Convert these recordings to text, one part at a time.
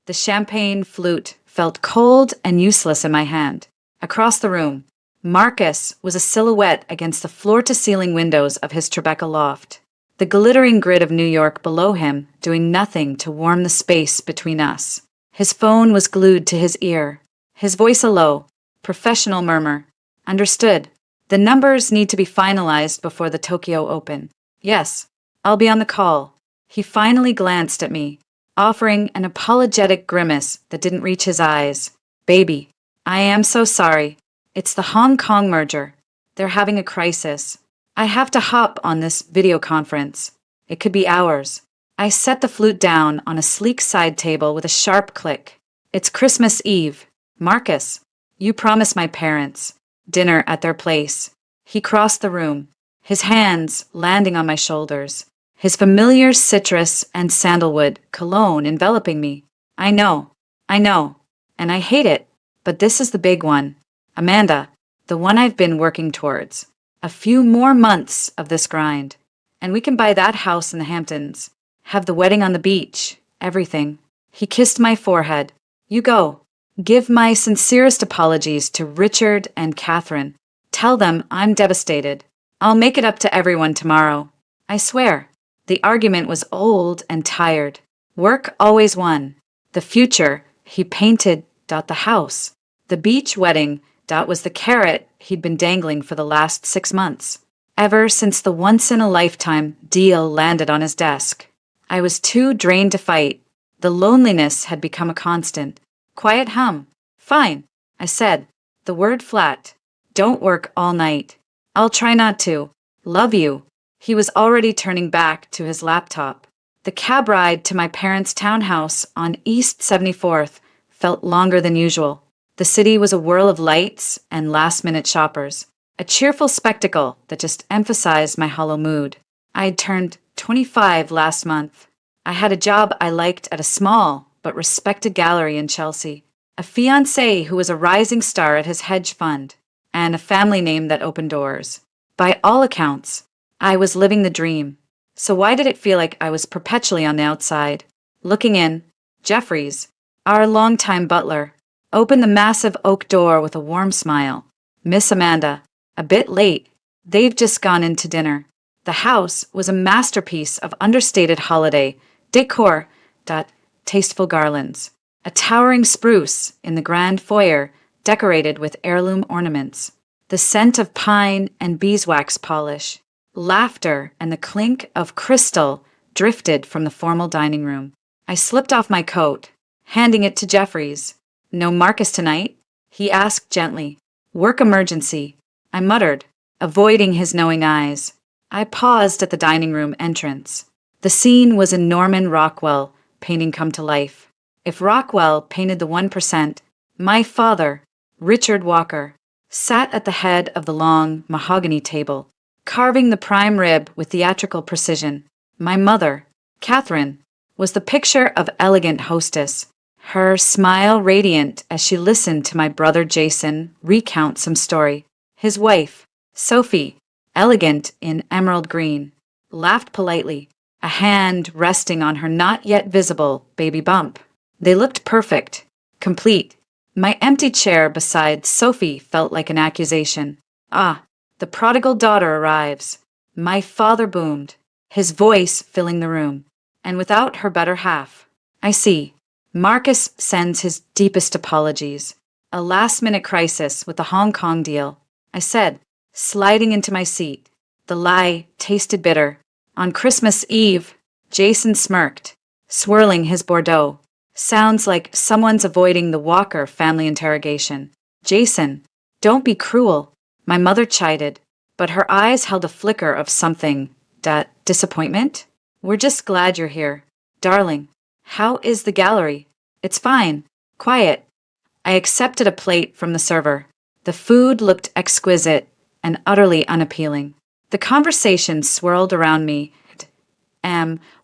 The champagne flute felt cold and useless in my hand. Across the room, Marcus was a silhouette against the floor-to-ceiling windows of his Tribeca loft, the glittering grid of New York below him doing nothing to warm the space between us. His phone was glued to his ear, his voice a low, professional murmur. Understood. The numbers need to be finalized before the Tokyo Open. Yes, I'll be on the call. He finally glanced at me, offering an apologetic grimace that didn't reach his eyes. Baby, I am so sorry. It's the Hong Kong merger. They're having a crisis. I have to hop on this video conference. It could be hours. I set the flute down on a sleek side table with a sharp click. It's Christmas Eve. Marcus, you promised my parents dinner at their place. He crossed the room, his hands landing on my shoulders, his familiar citrus and sandalwood cologne enveloping me. I know, and I hate it, but this is the big one. Amanda, the one I've been working towards. A few more months of this grind, and we can buy that house in the Hamptons, have the wedding on the beach, everything. He kissed my forehead. You go. Give my sincerest apologies to Richard and Catherine. Tell them I'm devastated. I'll make it up to everyone tomorrow. I swear. The argument was old and tired. Work always won. The future, he painted, the house. The beach wedding, was the carrot he'd been dangling for the last 6 months. Ever since the once-in-a-lifetime deal landed on his desk. I was too drained to fight. The loneliness had become a constant. Quiet hum. Fine, I said, the word flat. Don't work all night. I'll try not to. Love you. He was already turning back to his laptop. The cab ride to my parents' townhouse on East 74th felt longer than usual. The city was a whirl of lights and last-minute shoppers, a cheerful spectacle that just emphasized my hollow mood. I had turned 25 last month. I had a job I liked at a small but respected gallery in Chelsea, a fiancé who was a rising star at his hedge fund, and a family name that opened doors. By all accounts, I was living the dream. So why did it feel like I was perpetually on the outside? Looking in, Jeffries, our longtime butler, opened the massive oak door with a warm smile. Miss Amanda, a bit late. They've just gone in to dinner. The house was a masterpiece of understated holiday decor, tasteful garlands. A towering spruce in the grand foyer decorated with heirloom ornaments. The scent of pine and beeswax polish. Laughter and the clink of crystal drifted from the formal dining room. I slipped off my coat, handing it to Jeffries. No Marcus tonight? He asked gently. Work emergency, I muttered, avoiding his knowing eyes. I paused at the dining room entrance. The scene was in Norman Rockwell painting come to life. If Rockwell painted the 1%, my father, Richard Walker, sat at the head of the long mahogany table, carving the prime rib with theatrical precision. My mother, Catherine, was the picture of elegant hostess, her smile radiant as she listened to my brother Jason recount some story. His wife, Sophie, elegant in emerald green, laughed politely, a hand resting on her not yet visible baby bump. They looked perfect, complete. My empty chair beside Sophie felt like an accusation. Ah, the prodigal daughter arrives. My father boomed, his voice filling the room. And without her better half. I see. Marcus sends his deepest apologies. A last-minute crisis with the Hong Kong deal. I said, sliding into my seat. The lie tasted bitter. On Christmas Eve, Jason smirked, swirling his Bordeaux. Sounds like someone's avoiding the Walker family interrogation. Jason, don't be cruel, my mother chided, but her eyes held a flicker of something. Disappointment? We're just glad you're here. Darling, how is the gallery? It's fine. Quiet. I accepted a plate from the server. The food looked exquisite and utterly unappealing. The conversation swirled around me.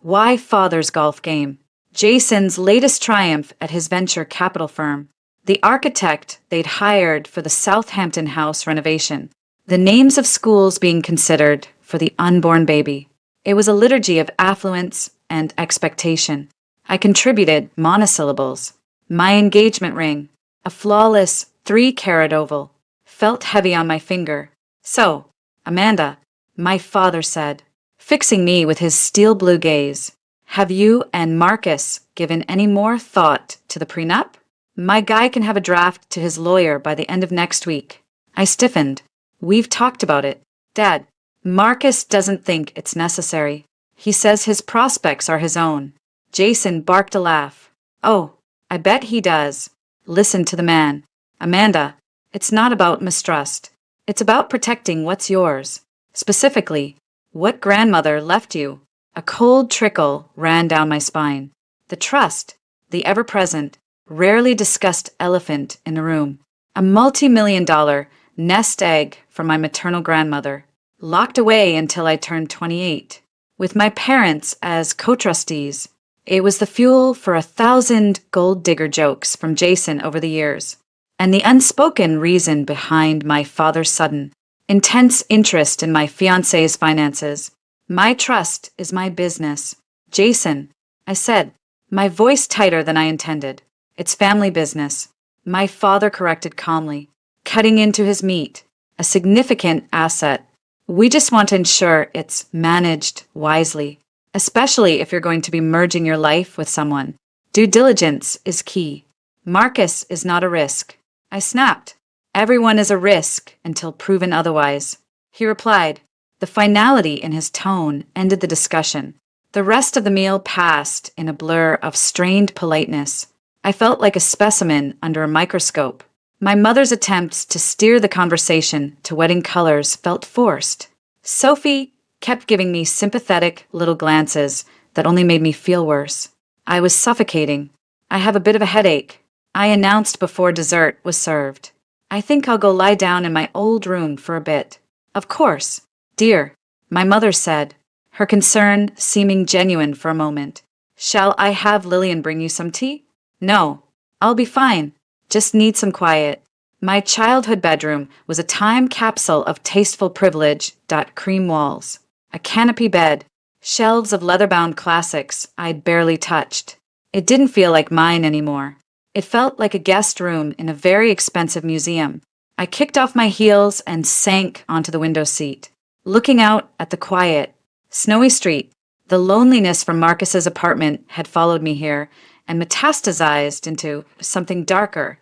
Why father's golf game? Jason's latest triumph at his venture capital firm. The architect they'd hired for the Southampton house renovation. The names of schools being considered for the unborn baby. It was a liturgy of affluence and expectation. I contributed monosyllables. My engagement ring, a flawless 3-carat oval, felt heavy on my finger. So, Amanda, my father said, fixing me with his steel blue gaze, have you and Marcus given any more thought to the prenup? My guy can have a draft to his lawyer by the end of next week. I stiffened. We've talked about it. Dad, Marcus doesn't think it's necessary. He says his prospects are his own. Jason barked a laugh. Oh, I bet he does. Listen to the man. Amanda, it's not about mistrust. It's about protecting what's yours. Specifically, what grandmother left you. A cold trickle ran down my spine. The trust, the ever-present, rarely discussed elephant in the room. A multi-million-dollar nest egg from my maternal grandmother, locked away until I turned 28. With my parents as co-trustees, it was the fuel for 1,000 gold digger jokes from Jason over the years, and the unspoken reason behind my father's sudden, intense interest in my fiancé's finances. My trust is my business. Jason, I said, my voice tighter than I intended. It's family business. My father corrected calmly, cutting into his meat. A significant asset. We just want to ensure it's managed wisely, especially if you're going to be merging your life with someone. Due diligence is key. Marcus is not a risk. I snapped. Everyone is a risk until proven otherwise. He replied. The finality in his tone ended the discussion. The rest of the meal passed in a blur of strained politeness. I felt like a specimen under a microscope. My mother's attempts to steer the conversation to wedding colors felt forced. Sophie kept giving me sympathetic little glances that only made me feel worse. I was suffocating. I have a bit of a headache, I announced before dessert was served. I think I'll go lie down in my old room for a bit. Of course, dear, my mother said, her concern seeming genuine for a moment. Shall I have Lillian bring you some tea? No, I'll be fine. Just need some quiet. My childhood bedroom was a time capsule of tasteful privilege. Cream walls, a canopy bed, shelves of leather-bound classics I'd barely touched. It didn't feel like mine anymore. It felt like a guest room in a very expensive museum. I kicked off my heels and sank onto the window seat, looking out at the quiet, snowy street. The loneliness from Marcus's apartment had followed me here and metastasized into something darker,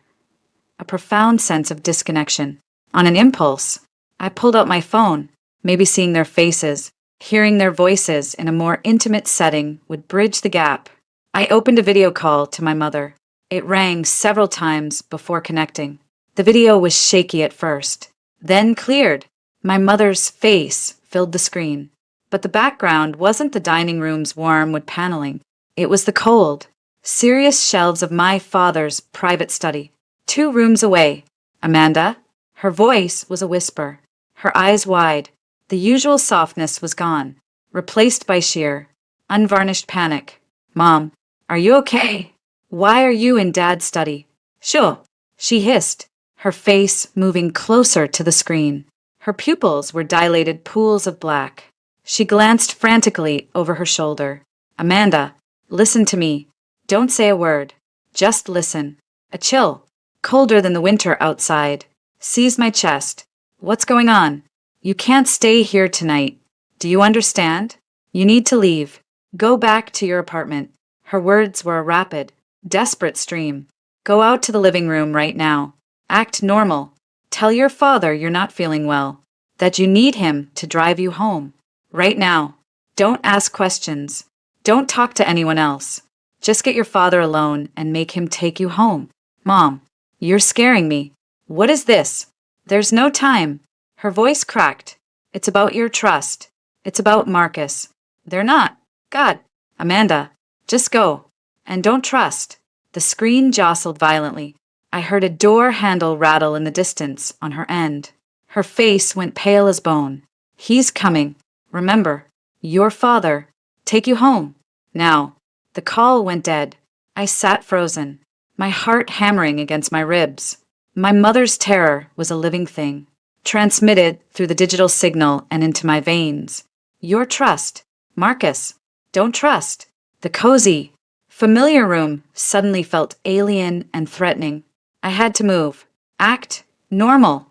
a profound sense of disconnection. On an impulse, I pulled out my phone. Maybe seeing their faces, hearing their voices in a more intimate setting would bridge the gap. I opened a video call to my mother. It rang several times before connecting. The video was shaky at first, then cleared. My mother's face filled the screen. But the background wasn't the dining room's warm wood paneling. It was the cold, serious shelves of my father's private study. 2 rooms away. Amanda? Her voice was a whisper, her eyes wide. The usual softness was gone, replaced by sheer, unvarnished panic. Mom, are you okay? Why are you in Dad's study? Sure, she hissed, her face moving closer to the screen. Her pupils were dilated pools of black. She glanced frantically over her shoulder. Amanda, listen to me. Don't say a word. Just listen. A chill, colder than the winter outside, seized my chest. What's going on? You can't stay here tonight. Do you understand? You need to leave. Go back to your apartment. Her words were a rapid, desperate stream. Go out to the living room right now. Act normal. Tell your father you're not feeling well, that you need him to drive you home. Right now. Don't ask questions. Don't talk to anyone else. Just get your father alone and make him take you home. Mom, you're scaring me. What is this? There's no time. Her voice cracked. It's about your trust. It's about Marcus. They're not. God. Amanda, just go. And don't trust. The screen jostled violently. I heard a door handle rattle in the distance on her end. Her face went pale as bone. He's coming. Remember, your father. Take you home. Now. The call went dead. I sat frozen, my heart hammering against my ribs. My mother's terror was a living thing, transmitted through the digital signal and into my veins. Your trust. Marcus. Don't trust. The cozy, familiar room suddenly felt alien and threatening. I had to move. Act normal.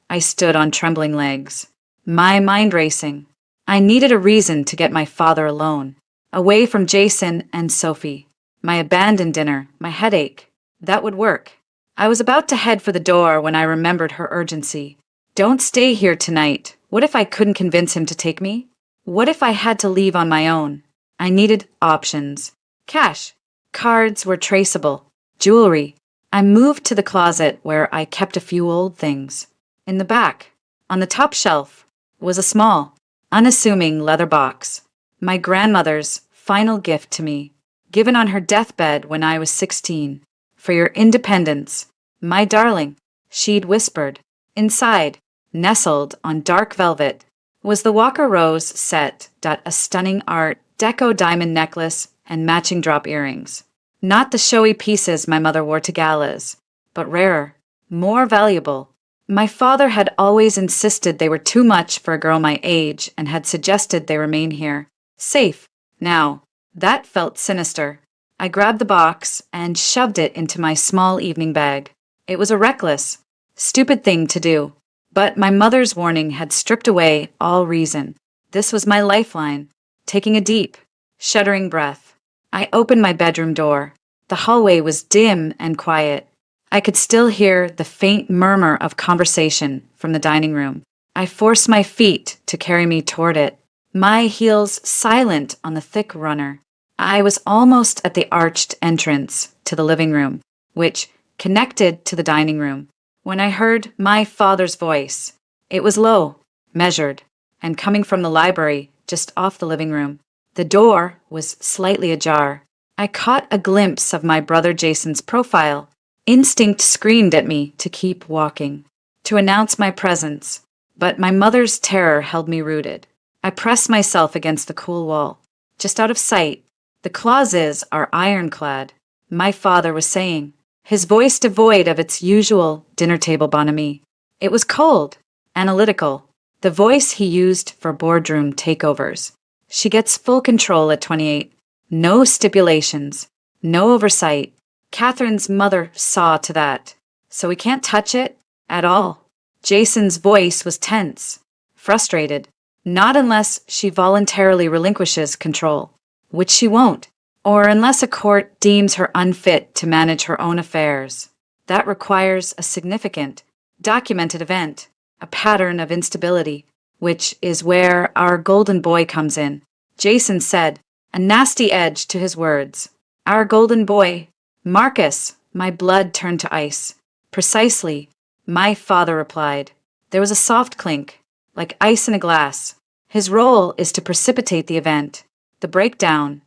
I stood on trembling legs, my mind racing. I needed a reason to get my father alone, away from Jason and Sophie. My abandoned dinner, my headache. That would work. I was about to head for the door when I remembered her urgency. Don't stay here tonight. What if I couldn't convince him to take me? What if I had to leave on my own? I needed options. Cash. Cards were traceable. Jewelry. I moved to the closet where I kept a few old things. In the back, on the top shelf, was a small, unassuming leather box. My grandmother's final gift to me, given on her deathbed when I was 16. For your independence, my darling, she'd whispered. Inside, nestled on dark velvet, was the Walker Rose set, a stunning art deco diamond necklace and matching drop earrings. Not the showy pieces my mother wore to galas, but rarer, more valuable. My father had always insisted they were too much for a girl my age and had suggested they remain here, safe. Now, that felt sinister. I grabbed the box and shoved it into my small evening bag. It was a reckless, stupid thing to do, but my mother's warning had stripped away all reason. This was my lifeline. Taking a deep, shuddering breath, I opened my bedroom door. The hallway was dim and quiet. I could still hear the faint murmur of conversation from the dining room. I forced my feet to carry me toward it, my heels silent on the thick runner. I was almost at the arched entrance to the living room, which connected to the dining room, when I heard my father's voice. It was low, measured, and coming from the library just off the living room. The door was slightly ajar. I caught a glimpse of my brother Jason's profile. Instinct screamed at me to keep walking, to announce my presence, but my mother's terror held me rooted. I pressed myself against the cool wall, just out of sight. The clauses are ironclad, my father was saying, his voice devoid of its usual dinner table bonhomie. It was cold, analytical, the voice he used for boardroom takeovers. She gets full control at 28. No stipulations, no oversight. Catherine's mother saw to that, so we can't touch it at all. Jason's voice was tense, frustrated. Not unless she voluntarily relinquishes control, which she won't, or unless a court deems her unfit to manage her own affairs. That requires a significant, documented event, a pattern of instability, which is where our golden boy comes in. Jason said, a nasty edge to his words. Our golden boy. Marcus, my blood turned to ice. Precisely, my father replied. There was a soft clink, like ice in a glass. His role is to precipitate the event, the breakdown,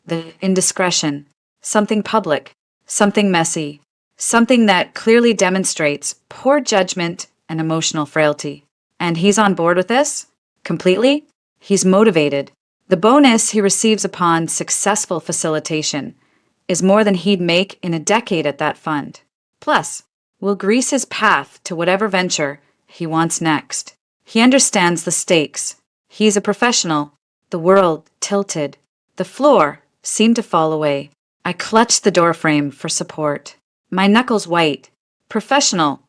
the indiscretion, something public, something messy, something that clearly demonstrates poor judgment and emotional frailty. And he's on board with this? Completely? He's motivated. The bonus he receives upon successful facilitation is more than he'd make in a decade at that fund. Plus, we'll grease his path to whatever venture he wants next. He understands the stakes. He's a professional. The world tilted. The floor seemed to fall away. I clutched the doorframe for support, my knuckles white. Professional.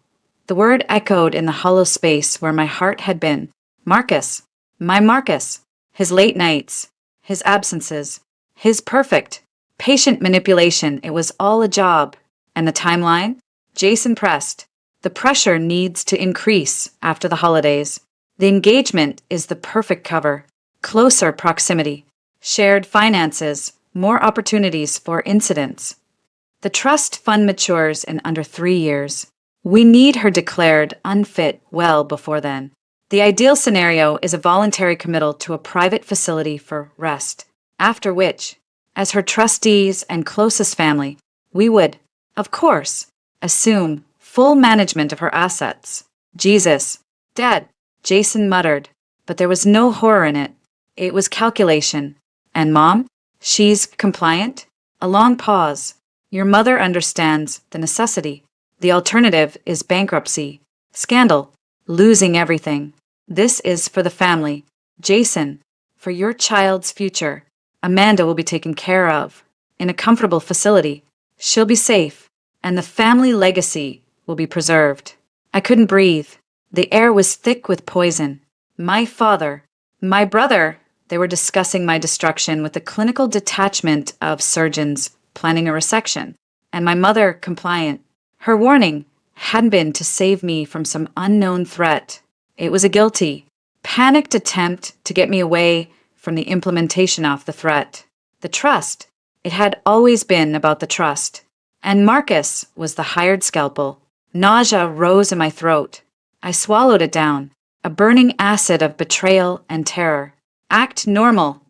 The word echoed in the hollow space where my heart had been. Marcus. My Marcus. His late nights. His absences. His perfect, patient manipulation. It was all a job. And the timeline? Jason pressed. The pressure needs to increase after the holidays. The engagement is the perfect cover. Closer proximity. Shared finances. More opportunities for incidents. The trust fund matures in under 3 years. We need her declared unfit well before then. The ideal scenario is a voluntary committal to a private facility for rest, after which, as her trustees and closest family, we would, of course, assume full management of her assets. Jesus. Dad, Jason muttered, but there was no horror in it. It was calculation. And Mom? She's compliant? A long pause. Your mother understands the necessity. The alternative is bankruptcy, scandal, losing everything. This is for the family. Jason, for your child's future. Amanda will be taken care of. in a comfortable facility. She'll be safe, and the family legacy will be preserved. I couldn't breathe. The air was thick with poison. My father, my brother, they were discussing my destruction with the clinical detachment of surgeons planning a resection, and my mother compliant. Her warning hadn't been to save me from some unknown threat. It was a guilty, panicked attempt to get me away from the implementation of the threat. The trust. It had always been about the trust. And Marcus was the hired scalpel. Nausea rose in my throat. I swallowed it down, a burning acid of betrayal and terror. Act normal.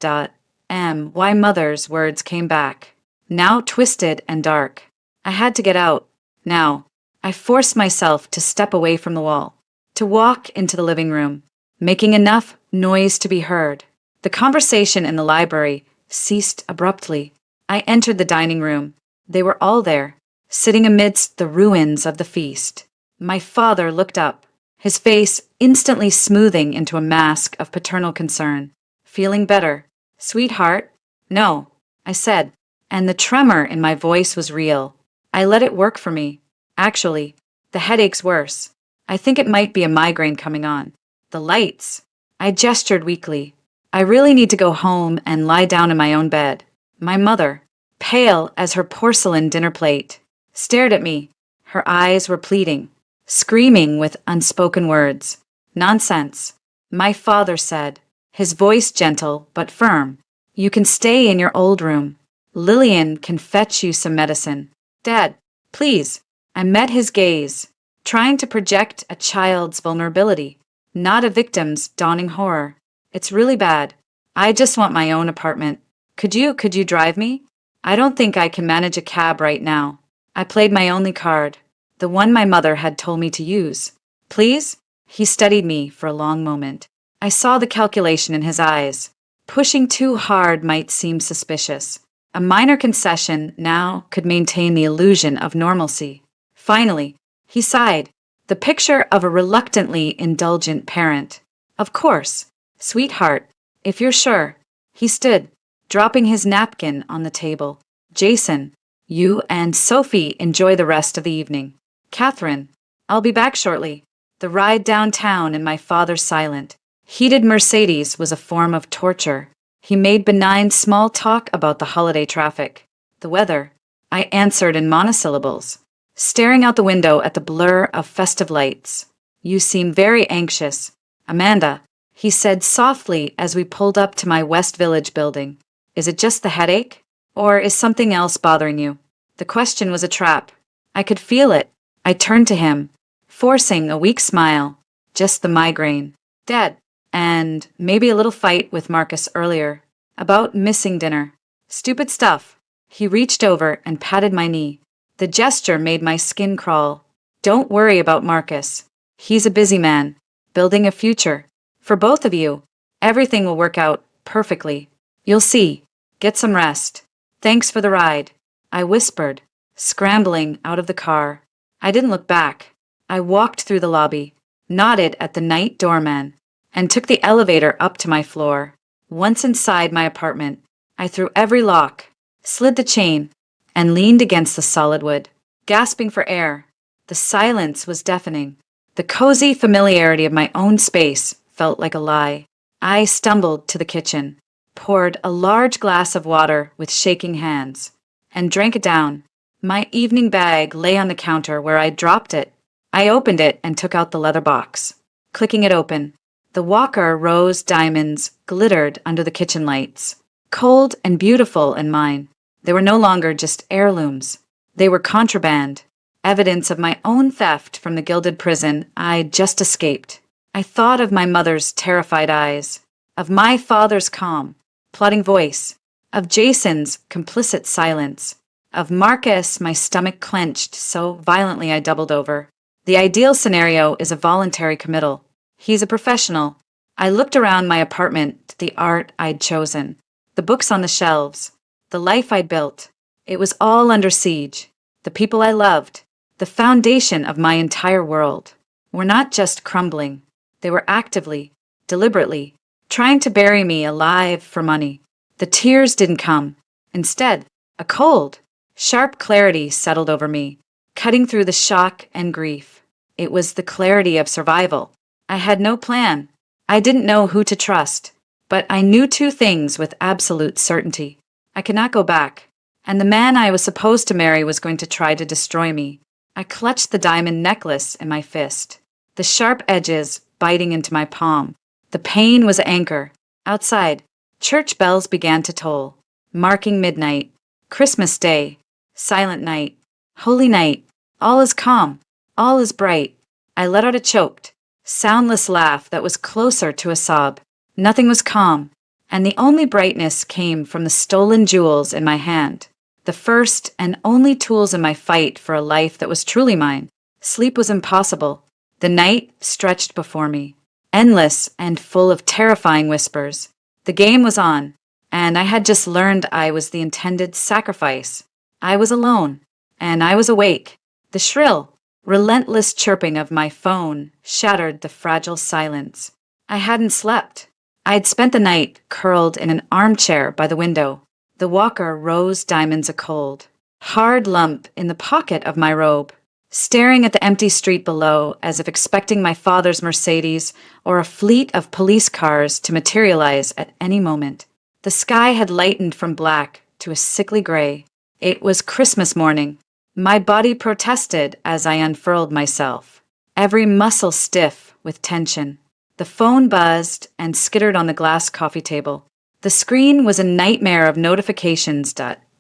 Why mother's words came back, now twisted and dark. I had to get out. Now, I forced myself to step away from the wall, to walk into the living room, making enough noise to be heard. The conversation in the library ceased abruptly. I entered the dining room. They were all there, sitting amidst the ruins of the feast. My father looked up, his face instantly smoothing into a mask of paternal concern. Feeling better? Sweetheart? No, I said, and the tremor in my voice was real. I let it work for me. Actually, the headache's worse. I think it might be a migraine coming on. The lights. I gestured weakly. I really need to go home and lie down in my own bed. My mother, pale as her porcelain dinner plate, stared at me. Her eyes were pleading, screaming with unspoken words. Nonsense, my father said, his voice gentle but firm. You can stay in your old room. Lillian can fetch you some medicine. Dad, please. I met his gaze, trying to project a child's vulnerability, not a victim's dawning horror. It's really bad. I just want my own apartment. Could you drive me? I don't think I can manage a cab right now. I played my only card, the one my mother had told me to use. Please? He studied me for a long moment. I saw the calculation in his eyes. Pushing too hard might seem suspicious. A minor concession now could maintain the illusion of normalcy. Finally, he sighed, the picture of a reluctantly indulgent parent. Of course, sweetheart, if you're sure. He stood, dropping his napkin on the table. Jason, you and Sophie enjoy the rest of the evening. Catherine, I'll be back shortly. The ride downtown in my father's silent, heated Mercedes was a form of torture. He made benign small talk about the holiday traffic. The weather. I answered in monosyllables, staring out the window at the blur of festive lights. You seem very anxious. Amanda, he said softly as we pulled up to my West Village building. Is it just the headache? Or is something else bothering you? The question was a trap. I could feel it. I turned to him, forcing a weak smile. Just the migraine. Dad. And maybe a little fight with Marcus earlier. About missing dinner. Stupid stuff. He reached over and patted my knee. The gesture made my skin crawl. Don't worry about Marcus. He's a busy man, building a future. For both of you, everything will work out perfectly. You'll see. Get some rest. Thanks for the ride, I whispered, scrambling out of the car. I didn't look back. I walked through the lobby, nodded at the night doorman, and took the elevator up to my floor. Once inside my apartment, I threw every lock, slid the chain, and leaned against the solid wood, gasping for air. The silence was deafening. The cozy familiarity of my own space felt like a lie. I stumbled to the kitchen, poured a large glass of water with shaking hands, and drank it down. My evening bag lay on the counter where I'd dropped it. I opened it and took out the leather box. Clicking it open, the Walker rose diamonds glittered under the kitchen lights, cold and beautiful in mine. They were no longer just heirlooms. They were contraband, evidence of my own theft from the gilded prison I'd just escaped. I thought of my mother's terrified eyes, of my father's calm, plodding voice, of Jason's complicit silence, of Marcus, my stomach clenched so violently I doubled over. The ideal scenario is a voluntary committal. He's a professional. I looked around my apartment, the art I'd chosen, the books on the shelves, the life I'd built. It was all under siege. The people I loved, the foundation of my entire world, were not just crumbling. They were actively, deliberately, trying to bury me alive for money. The tears didn't come. Instead, A cold, sharp clarity settled over me, cutting through the shock and grief. It was the clarity of survival. I had no plan. I didn't know who to trust. But I knew two things with absolute certainty. I could not go back, and the man I was supposed to marry was going to try to destroy me. I clutched the diamond necklace in my fist, the sharp edges biting into my palm. The pain was anchor. Outside, church bells began to toll, marking midnight. Christmas Day, silent night, holy night, all is calm, all is bright. I let out a choked, soundless laugh that was closer to a sob. Nothing was calm, and the only brightness came from the stolen jewels in my hand, the first and only tools in my fight for a life that was truly mine. Sleep was impossible. The night stretched before me, endless and full of terrifying whispers. The game was on, and I had just learned I was the intended sacrifice. I was alone, and I was awake. The shrill, relentless chirping of my phone shattered the fragile silence. I hadn't slept. I'd spent the night curled in an armchair by the window, the walker rose diamonds a cold, hard lump in the pocket of my robe, staring at the empty street below as if expecting my father's Mercedes or a fleet of police cars to materialize at any moment. The sky had lightened from black to a sickly gray. It was Christmas morning. My body protested as I unfurled myself, every muscle stiff with tension. The phone buzzed and skittered on the glass coffee table. The screen was a nightmare of notifications,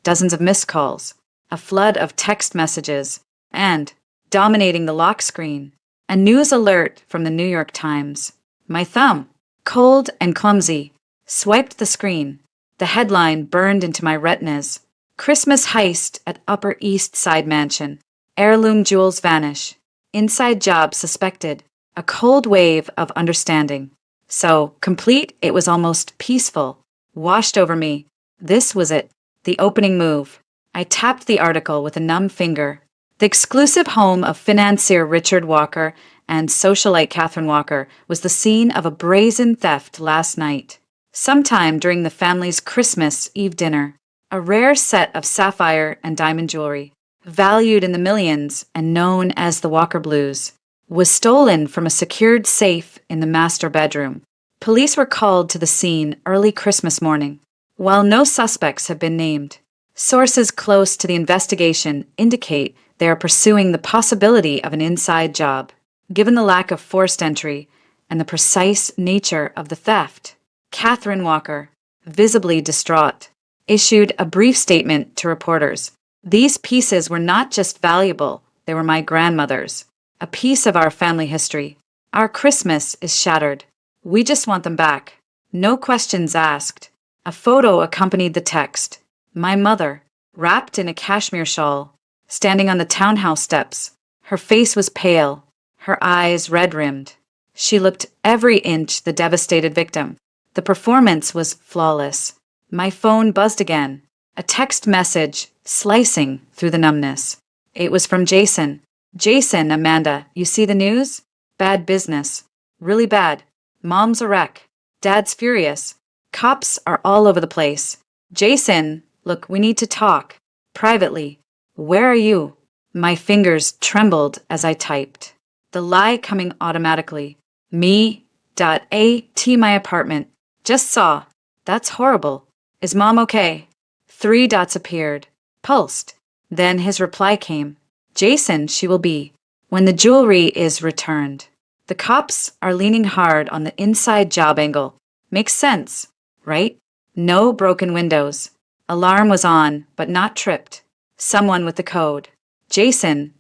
dozens of missed calls, a flood of text messages, and, dominating the lock screen, a news alert from the New York Times. My thumb, cold and clumsy, swiped the screen. The headline burned into my retinas. Christmas heist at Upper East Side mansion. Heirloom jewels vanish. Inside job suspected. A cold wave of understanding. So, complete, it was almost peaceful. Washed over me. This was it. The opening move. I tapped the article with a numb finger. The exclusive home of financier Richard Walker and socialite Catherine Walker was the scene of a brazen theft last night. Sometime during the family's Christmas Eve dinner, a rare set of sapphire and diamond jewelry, valued in the millions and known as the Walker Blues, was stolen from a secured safe in the master bedroom. Police were called to the scene early Christmas morning. While no suspects have been named, sources close to the investigation indicate they are pursuing the possibility of an inside job. Given the lack of forced entry and the precise nature of the theft, Catherine Walker, visibly distraught, issued a brief statement to reporters. These pieces were not just valuable, they were my grandmother's, a piece of our family history. Our Christmas is shattered. We just want them back. No questions asked. A photo accompanied the text. My mother, wrapped in a cashmere shawl, standing on the townhouse steps. Her face was pale, her eyes red-rimmed. She looked every inch the devastated victim. The performance was flawless. My phone buzzed again, a text message slicing through the numbness. It was from Jason. Jason, Amanda, you see the news? Bad business. Really bad. Mom's a wreck. Dad's furious. Cops are all over the place. Jason, look, we need to talk. Privately. Where are you? My fingers trembled as I typed. The lie coming automatically. Me.at my apartment. Just saw. That's horrible. Is Mom okay? 3 dots appeared. Pulsed. Then his reply came. Jason, she will be, when the jewelry is returned. The cops are leaning hard on the inside job angle. Makes sense, right? No broken windows. Alarm was on, but not tripped. Someone with the code. Jason,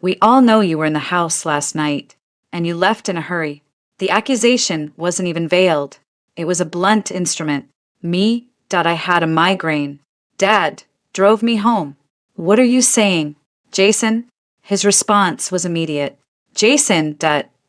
we all know you were in the house last night, and you left in a hurry. The accusation wasn't even veiled. It was a blunt instrument. I had a migraine. Dad drove me home. What are you saying? Jason? His response was immediate. Jason,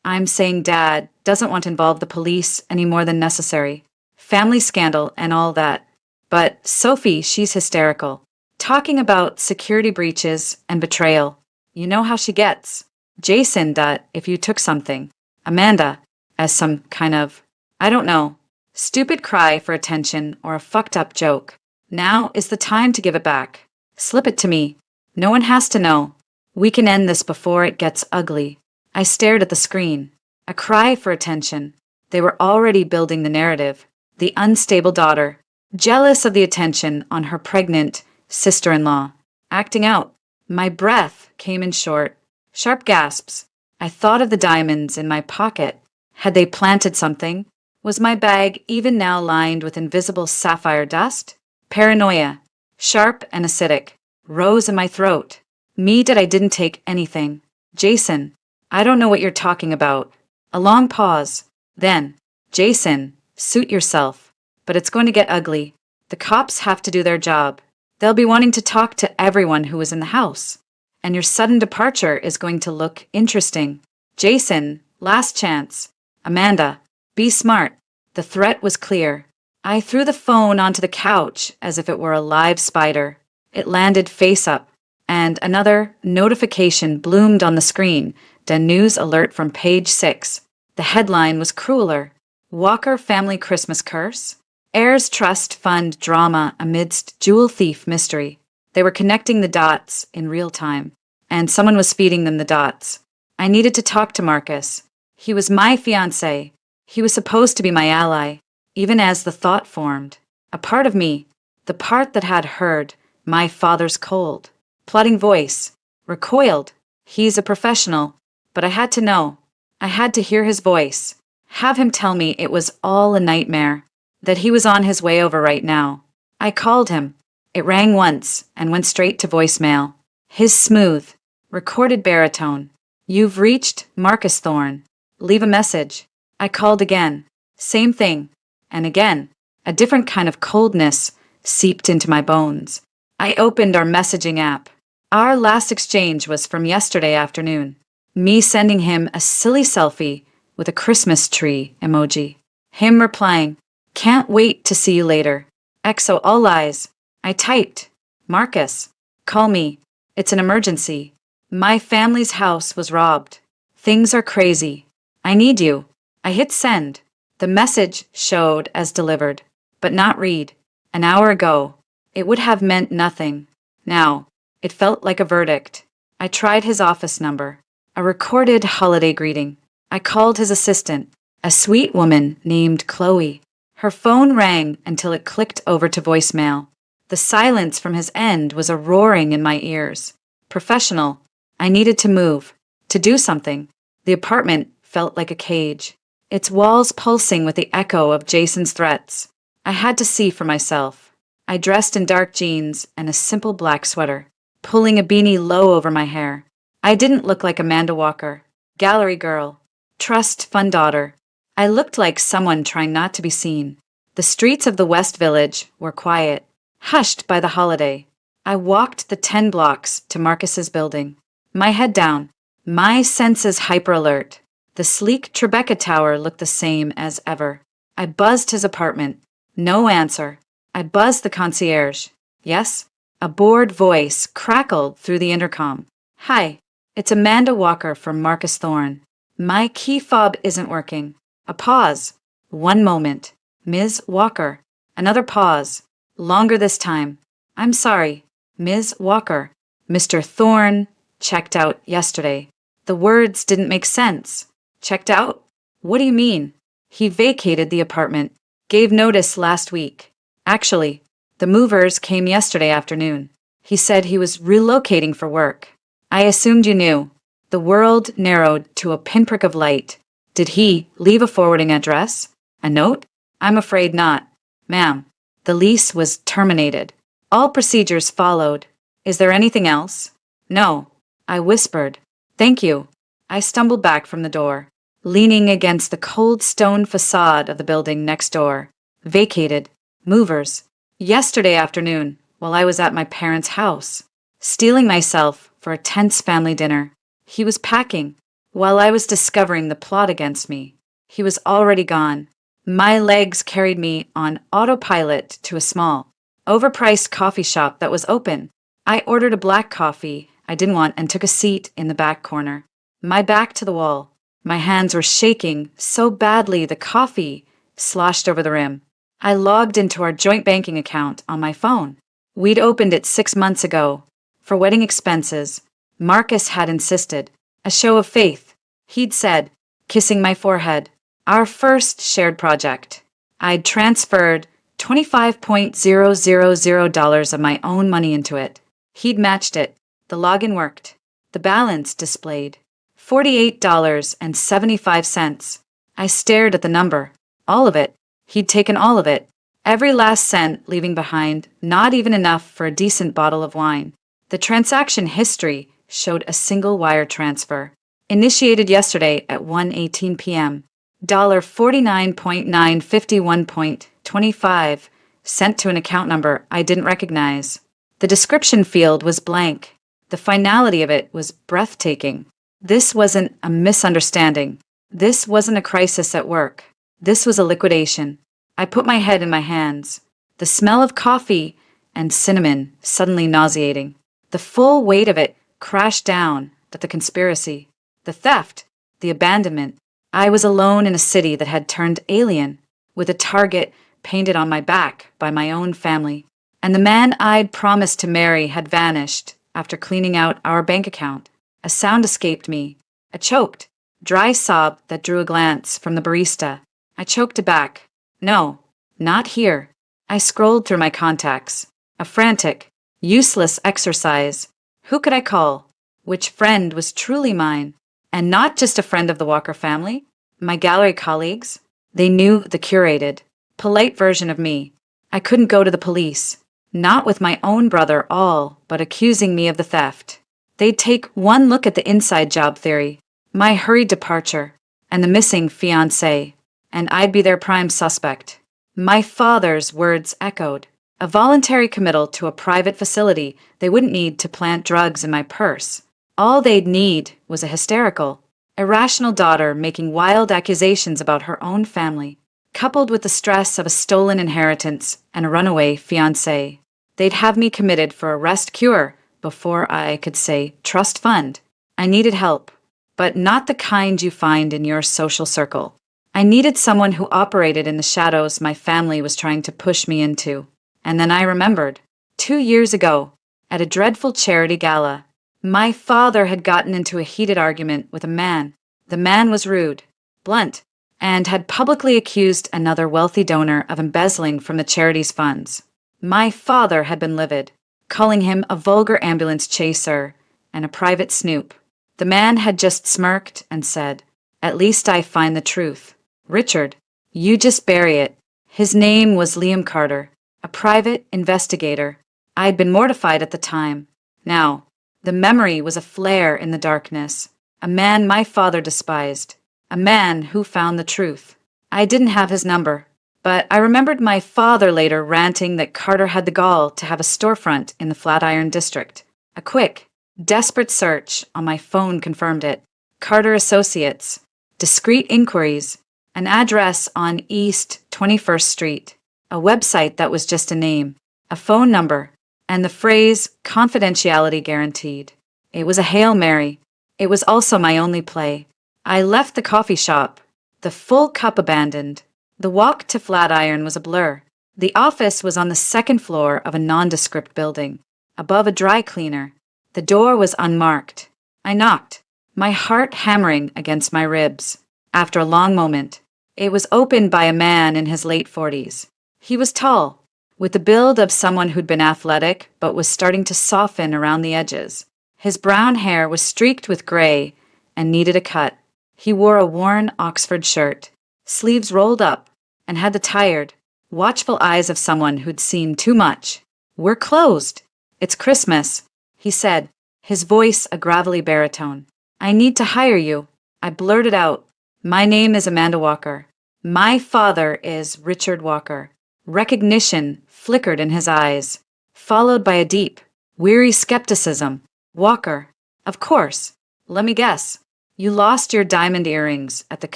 I'm saying Dad doesn't want to involve the police any more than necessary. Family scandal and all that. But Sophie, she's hysterical. Talking about security breaches and betrayal. You know how she gets. Jason, if you took something. Amanda, as some kind of, I don't know, stupid cry for attention or a fucked up joke. Now is the time to give it back. Slip it to me. No one has to know. We can end this before it gets ugly. I stared at the screen. A cry for attention. They were already building the narrative. The unstable daughter, jealous of the attention on her pregnant sister-in-law, acting out. My breath came in short, sharp gasps. I thought of the diamonds in my pocket. Had they planted something? Was my bag even now lined with invisible sapphire dust? Paranoia, sharp and acidic, rose in my throat. Me that I didn't take anything. Jason, I don't know what you're talking about. A long pause. Then, Jason, suit yourself. But it's going to get ugly. The cops have to do their job. They'll be wanting to talk to everyone who was in the house. And your sudden departure is going to look interesting. Jason, last chance. Amanda, be smart. The threat was clear. I threw the phone onto the couch as if it were a live spider. It landed face up, and another notification bloomed on the screen, the news alert from page 6. The headline was crueler. Walker family Christmas curse? Heirs Trust Fund drama amidst jewel thief mystery. They were connecting the dots in real time, and someone was feeding them the dots. I needed to talk to Marcus. He was my fiancé. He was supposed to be my ally, even as the thought formed. A part of me, the part that had heard my father's cold, plotting voice, recoiled. He's a professional, but I had to know. I had to hear his voice, have him tell me it was all a nightmare, that he was on his way over right now. I called him. It rang once and went straight to voicemail. His smooth, recorded baritone. You've reached Marcus Thorne. Leave a message. I called again. Same thing. And again, a different kind of coldness seeped into my bones. I opened our messaging app. Our last exchange was from yesterday afternoon. Me sending him a silly selfie with a Christmas tree emoji. Him replying, can't wait to see you later. XO all lies. I typed, Marcus, call me. It's an emergency. My family's house was robbed. Things are crazy. I need you. I hit send. The message showed as delivered, but not read. An hour ago, it would have meant nothing. Now, it felt like a verdict. I tried his office number. A recorded holiday greeting. I called his assistant, a sweet woman named Chloe. Her phone rang until it clicked over to voicemail. The silence from his end was a roaring in my ears. Professional. I needed to move, to do something. The apartment felt like a cage, its walls pulsing with the echo of Jason's threats. I had to see for myself. I dressed in dark jeans and a simple black sweater, pulling a beanie low over my hair. I didn't look like Amanda Walker, gallery girl, trust fund daughter. I looked like someone trying not to be seen. The streets of the West Village were quiet, hushed by the holiday. I walked the 10 blocks to Marcus's building, my head down, my senses hyper-alert. The sleek Tribeca Tower looked the same as ever. I buzzed his apartment. No answer. I buzzed the concierge. Yes? A bored voice crackled through the intercom. Hi, it's Amanda Walker from Marcus Thorne. My key fob isn't working. A pause. 1 moment. Ms. Walker. Another pause. Longer this time. I'm sorry. Ms. Walker. Mr. Thorne checked out yesterday. The words didn't make sense. Checked out? What do you mean? He vacated the apartment. Gave notice last week. Actually, the movers came yesterday afternoon. He said he was relocating for work. I assumed you knew. The world narrowed to a pinprick of light. Did he leave a forwarding address? A note? I'm afraid not. Ma'am, the lease was terminated. All procedures followed. Is there anything else? No. I whispered. Thank you. I stumbled back from the door, leaning against the cold stone facade of the building next door. Vacated. Movers. Yesterday afternoon, while I was at my parents' house, steeling myself for a tense family dinner. He was packing, while I was discovering the plot against me. He was already gone. My legs carried me on autopilot to a small, overpriced coffee shop that was open. I ordered a black coffee I didn't want and took a seat in the back corner, my back to the wall. My hands were shaking so badly the coffee sloshed over the rim. I logged into our joint banking account on my phone. We'd opened it 6 months ago. For wedding expenses, Marcus had insisted. A show of faith, he'd said, kissing my forehead. Our first shared project. I'd transferred $25,000 of my own money into it. He'd matched it. The login worked. The balance displayed $48.75. I stared at the number. All of it. He'd taken all of it. Every last cent, leaving behind not even enough for a decent bottle of wine. The transaction history showed a single wire transfer. Initiated yesterday at 1:18 p.m. $49.951.25 sent to an account number I didn't recognize. The description field was blank. The finality of it was breathtaking. This wasn't a misunderstanding. This wasn't a crisis at work. This was a liquidation. I put my head in my hands. The smell of coffee and cinnamon suddenly nauseating. The full weight of it crashed down, but the conspiracy, the theft, the abandonment. I was alone in a city that had turned alien, with a target painted on my back by my own family. And the man I'd promised to marry had vanished after cleaning out our bank account. A sound escaped me, a choked, dry sob that drew a glance from the barista. I choked it back. No, not here. I scrolled through my contacts. A frantic, useless exercise. Who could I call? Which friend was truly mine? And not just a friend of the Walker family? My gallery colleagues? They knew the curated, polite version of me. I couldn't go to the police. Not with my own brother all but accusing me of the theft. They'd take one look at the inside job theory, my hurried departure, and the missing fiancé, and I'd be their prime suspect. My father's words echoed. A voluntary committal to a private facility they wouldn't need to plant drugs in my purse. All they'd need was a hysterical, irrational daughter making wild accusations about her own family, coupled with the stress of a stolen inheritance and a runaway fiancé. They'd have me committed for a rest cure before I could say trust fund. I needed help, but not the kind you find in your social circle. I needed someone who operated in the shadows my family was trying to push me into. And then I remembered, 2 years ago, at a dreadful charity gala, my father had gotten into a heated argument with a man. The man was rude, blunt, and had publicly accused another wealthy donor of embezzling from the charity's funds. My father had been livid, calling him a vulgar ambulance chaser and a private snoop. The man had just smirked and said, "At least I find the truth. Richard, you just bury it." His name was Liam Carter, a private investigator. I'd been mortified at the time. Now, the memory was a flare in the darkness. A man my father despised. A man who found the truth. I didn't have his number, but I remembered my father later ranting that Carter had the gall to have a storefront in the Flatiron district. A quick, desperate search on my phone confirmed it. Carter Associates. Discreet inquiries. An address on East 21st Street. A website that was just a name. A phone number. And the phrase, confidentiality guaranteed. It was a Hail Mary. It was also my only play. I left the coffee shop. The full cup abandoned. The walk to Flatiron was a blur. The office was on the second floor of a nondescript building, above a dry cleaner. The door was unmarked. I knocked, my heart hammering against my ribs. After a long moment, it was opened by a man in his late 40s. He was tall, with the build of someone who'd been athletic but was starting to soften around the edges. His brown hair was streaked with gray and needed a cut. He wore a worn Oxford shirt, sleeves rolled up, and had the tired, watchful eyes of someone who'd seen too much. "We're closed. It's Christmas," he said, his voice a gravelly baritone. "I need to hire you." I blurted out, "My name is Amanda Walker. My father is Richard Walker." Recognition flickered in his eyes, followed by a deep, weary skepticism. "Walker, of course. Let me guess. You lost your diamond earrings at the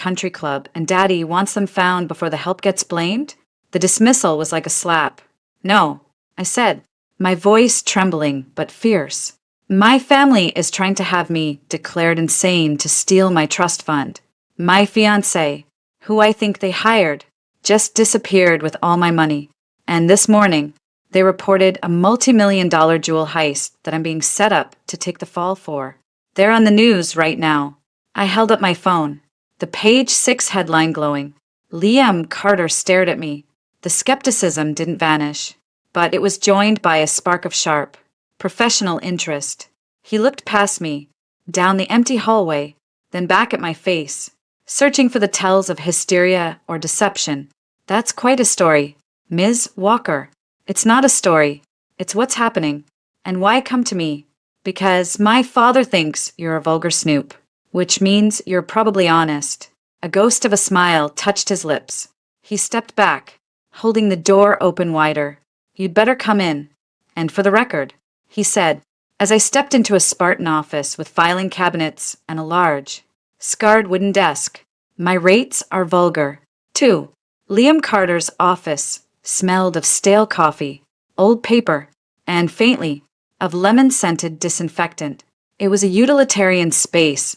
country club and Daddy wants them found before the help gets blamed?" The dismissal was like a slap. "No," I said, my voice trembling but fierce. "My family is trying to have me declared insane to steal my trust fund. My fiancé, who I think they hired, just disappeared with all my money. And this morning, they reported a multi-million-dollar jewel heist that I'm being set up to take the fall for. They're on the news right now. I held up my phone, the page 6 headline glowing. Liam Carter stared at me. The skepticism didn't vanish, but it was joined by a spark of sharp, professional interest. He looked past me, down the empty hallway, then back at my face, searching for the tells of hysteria or deception. That's quite a story, Ms. Walker. It's not a story. It's what's happening. And why come to me? Because my father thinks you're a vulgar snoop, which means you're probably honest. A ghost of a smile touched his lips. He stepped back, holding the door open wider. You'd better come in. And for the record, he said, as I stepped into a Spartan office with filing cabinets and a large, scarred wooden desk. My rates are vulgar. 2. Liam Carter's office smelled of stale coffee, old paper, and faintly, of lemon-scented disinfectant. It was a utilitarian space.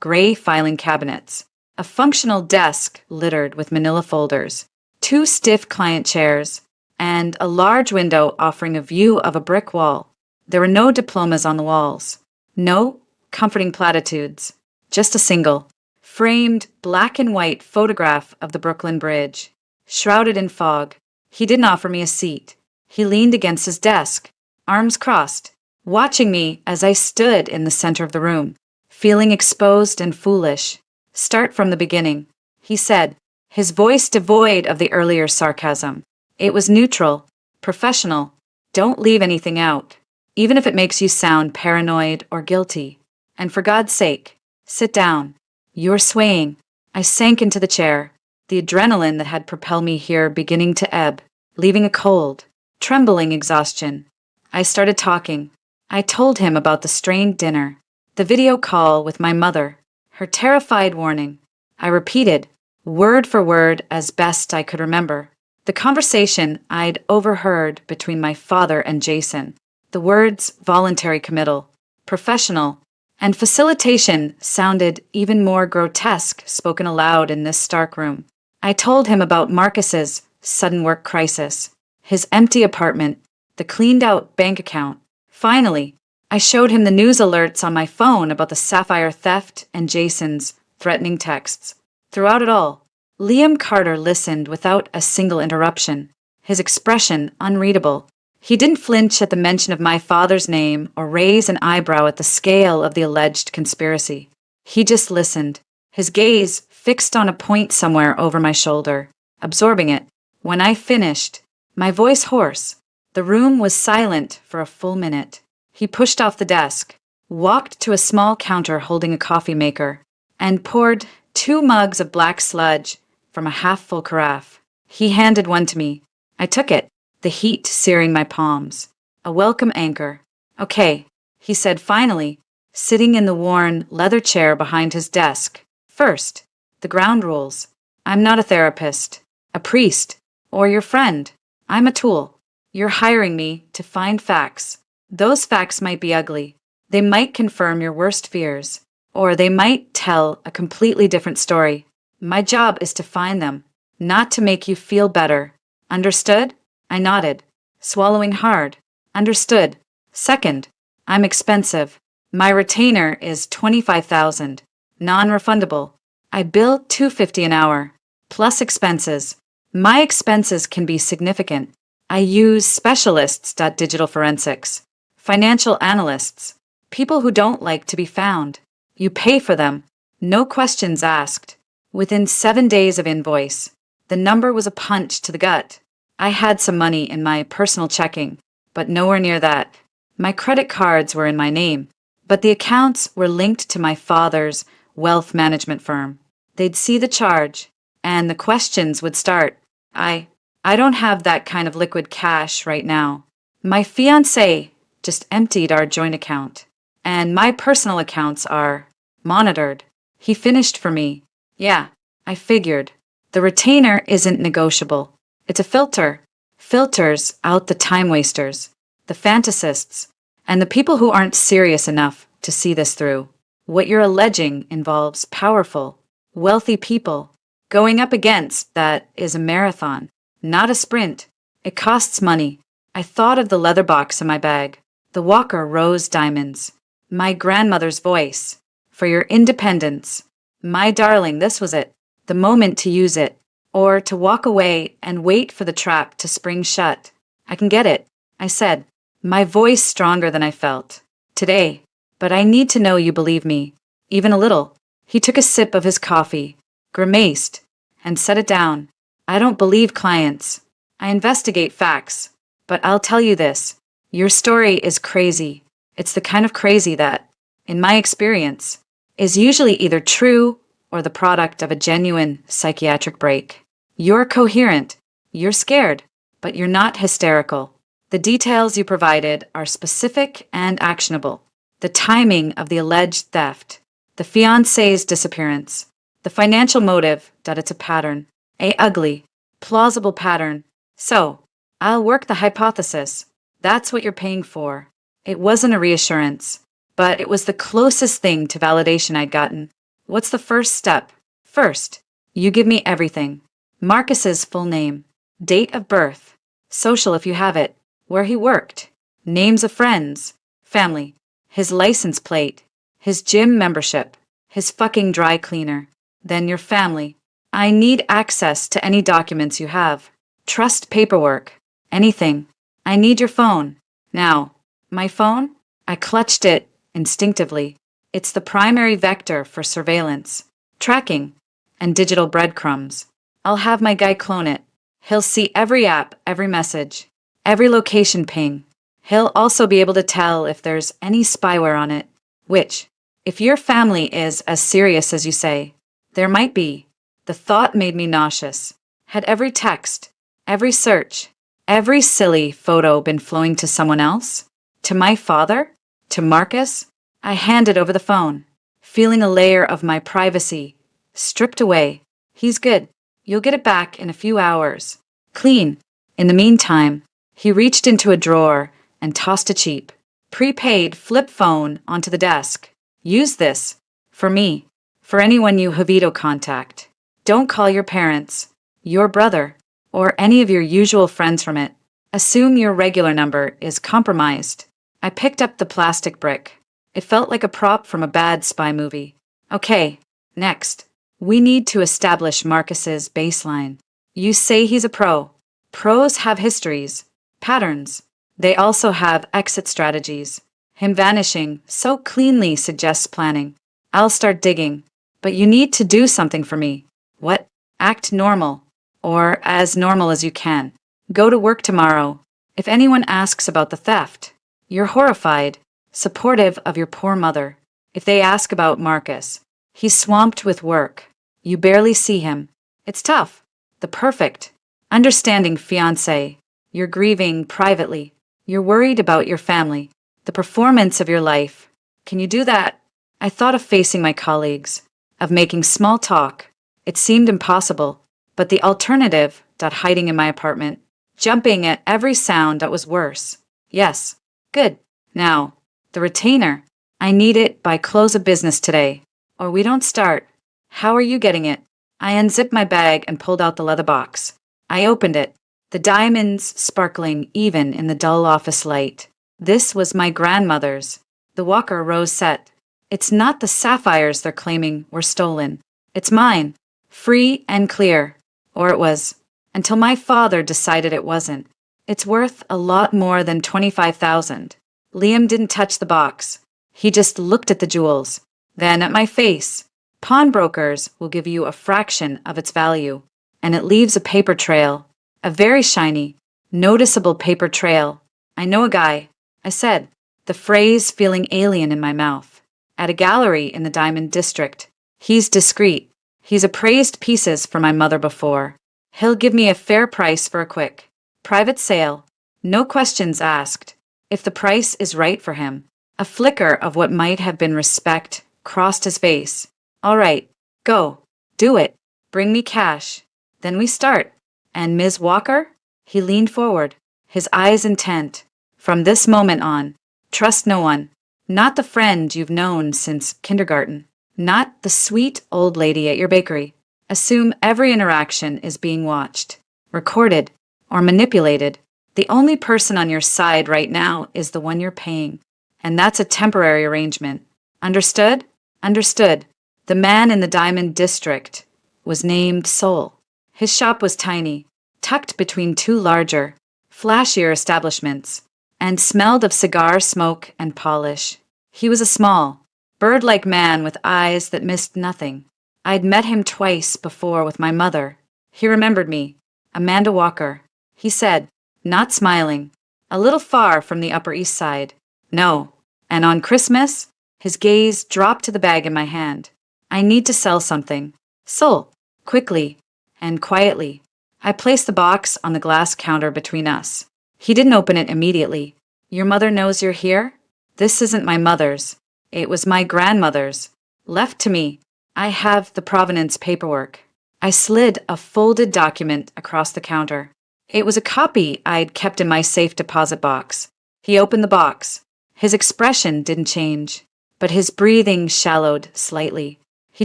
Gray filing cabinets, a functional desk littered with manila folders, 2 stiff client chairs, and a large window offering a view of a brick wall. There were no diplomas on the walls, no comforting platitudes, just a single, framed black and white photograph of the Brooklyn Bridge. Shrouded in fog, he didn't offer me a seat. He leaned against his desk, arms crossed, watching me as I stood in the center of the room, feeling exposed and foolish. Start from the beginning, he said, his voice devoid of the earlier sarcasm. It was neutral, professional. Don't leave anything out, even if it makes you sound paranoid or guilty. And for God's sake, sit down. You're swaying. I sank into the chair, the adrenaline that had propelled me here beginning to ebb, leaving a cold, trembling exhaustion. I started talking. I told him about the strained dinner, the video call with my mother, her terrified warning. I repeated, word for word as best I could remember, the conversation I'd overheard between my father and Jason. The words voluntary committal, professional, and facilitation sounded even more grotesque spoken aloud in this stark room. I told him about Marcus's sudden work crisis, his empty apartment, the cleaned-out bank account. Finally, I showed him the news alerts on my phone about the sapphire theft and Jason's threatening texts. Throughout it all, Liam Carter listened without a single interruption, his expression unreadable. He didn't flinch at the mention of my father's name or raise an eyebrow at the scale of the alleged conspiracy. He just listened, his gaze fixed on a point somewhere over my shoulder, absorbing it. When I finished, my voice hoarse, the room was silent for a full minute. He pushed off the desk, walked to a small counter holding a coffee maker, and poured 2 mugs of black sludge from a half-full carafe. He handed one to me. I took it, the heat searing my palms. A welcome anchor. Okay, he said finally, sitting in the worn leather chair behind his desk. First, the ground rules. I'm not a therapist, a priest, or your friend. I'm a tool. You're hiring me to find facts. Those facts might be ugly. They might confirm your worst fears, or they might tell a completely different story. My job is to find them, not to make you feel better. Understood? I nodded, swallowing hard. Understood. Second, I'm expensive. My retainer is $25,000, non-refundable. I bill $250 an hour, plus expenses. My expenses can be significant. I use specialists. Digital forensics, financial analysts, people who don't like to be found. You pay for them, no questions asked. Within 7 days of invoice, the number was a punch to the gut. I had some money in my personal checking, but nowhere near that. My credit cards were in my name, but the accounts were linked to my father's wealth management firm. They'd see the charge, and the questions would start. I don't have that kind of liquid cash right now. My fiancé just emptied our joint account, and my personal accounts are monitored. He finished for me. Yeah, I figured. The retainer isn't negotiable. It's a filter. Filters out the time wasters, the fantasists, and the people who aren't serious enough to see this through. What you're alleging involves powerful, wealthy people, going up against that is a marathon, not a sprint. It costs money. I thought of the leather box in my bag, the Walker Rose diamonds, my grandmother's voice. For your independence. My darling, this was it. The moment to use it. Or to walk away and wait for the trap to spring shut. I can get it, I said, my voice stronger than I felt. Today. But I need to know you believe me. Even a little. He took a sip of his coffee, grimaced, and set it down. I don't believe clients. I investigate facts. But I'll tell you this. Your story is crazy. It's the kind of crazy that, in my experience, is usually either true or the product of a genuine psychiatric break. You're coherent. You're scared, but you're not hysterical. The details you provided are specific and actionable. The timing of the alleged theft, the fiancé's disappearance, the financial motive that it's a pattern, a ugly, plausible pattern. So, I'll work the hypothesis. That's what you're paying for. It wasn't a reassurance, but it was the closest thing to validation I'd gotten. What's the first step? First, you give me everything. Marcus's full name, date of birth, social if you have it, where he worked, names of friends, family, his license plate, his gym membership, his fucking dry cleaner, then your family. I need access to any documents you have. Trust paperwork, anything. I need your phone. Now, my phone? I clutched it instinctively. It's the primary vector for surveillance, tracking, and digital breadcrumbs. I'll have my guy clone it. He'll see every app, every message, every location ping. He'll also be able to tell if there's any spyware on it, which, if your family is as serious as you say, there might be. The thought made me nauseous. Had every text, every search, every silly photo been flowing to someone else? To my father? To Marcus? I handed over the phone, feeling a layer of my privacy stripped away. He's good. You'll get it back in a few hours. Clean. In the meantime, he reached into a drawer and tossed a cheap, prepaid flip phone onto the desk. Use this. For me. For anyone you Javito contact. Don't call your parents, your brother, or any of your usual friends from it. Assume your regular number is compromised. I picked up the plastic brick. It felt like a prop from a bad spy movie. Okay, next. We need to establish Marcus's baseline. You say he's a pro. Pros have histories, patterns. They also have exit strategies. Him vanishing so cleanly suggests planning. I'll start digging, but you need to do something for me. What? Act normal, or as normal as you can. Go to work tomorrow. If anyone asks about the theft, you're horrified, supportive of your poor mother. If they ask about Marcus, he's swamped with work. You barely see him. It's tough. The perfect, understanding fiancé. You're grieving privately. You're worried about your family, the performance of your life. Can you do that? I thought of facing my colleagues, of making small talk. It seemed impossible, but the alternative, that hiding in my apartment, jumping at every sound that was worse. Yes. Good. Now, the retainer. I need it by close of business today, or we don't start. How are you getting it? I unzipped my bag and pulled out the leather box. I opened it, the diamonds sparkling even in the dull office light. This was my grandmother's, the Walker Rose set. It's not the sapphires they're claiming were stolen. It's mine, free and clear. Or it was, until my father decided it wasn't. It's worth a lot more than $25,000. Liam didn't touch the box. He just looked at the jewels, then at my face. Pawnbrokers will give you a fraction of its value, and it leaves a paper trail, a very shiny, noticeable paper trail. I know a guy, I said, the phrase feeling alien in my mouth. At a gallery in the Diamond District. He's discreet. He's appraised pieces for my mother before. He'll give me a fair price for a quick, private sale. No questions asked. If the price is right for him. A flicker of what might have been respect crossed his face. All right, go. Do it. Bring me cash. Then we start. And Ms. Walker? He leaned forward, his eyes intent. From this moment on, trust no one. Not the friend you've known since kindergarten. Not the sweet old lady at your bakery. Assume every interaction is being watched, recorded, or manipulated. The only person on your side right now is the one you're paying. And that's a temporary arrangement. Understood? Understood. The man in the Diamond District was named Soul. His shop was tiny, tucked between two larger, flashier establishments, and smelled of cigar smoke and polish. He was a small, bird-like man with eyes that missed nothing. I'd met him twice before with my mother. He remembered me. Amanda Walker, he said, not smiling, a little far from the Upper East Side. No. And on Christmas, his gaze dropped to the bag in my hand. I need to sell something. Soul. Quickly and quietly. I placed the box on the glass counter between us. He didn't open it immediately. Your mother knows you're here? This isn't my mother's. It was my grandmother's. Left to me. I have the provenance paperwork. I slid a folded document across the counter. It was a copy I'd kept in my safe deposit box. He opened the box. His expression didn't change, but his breathing shallowed slightly. He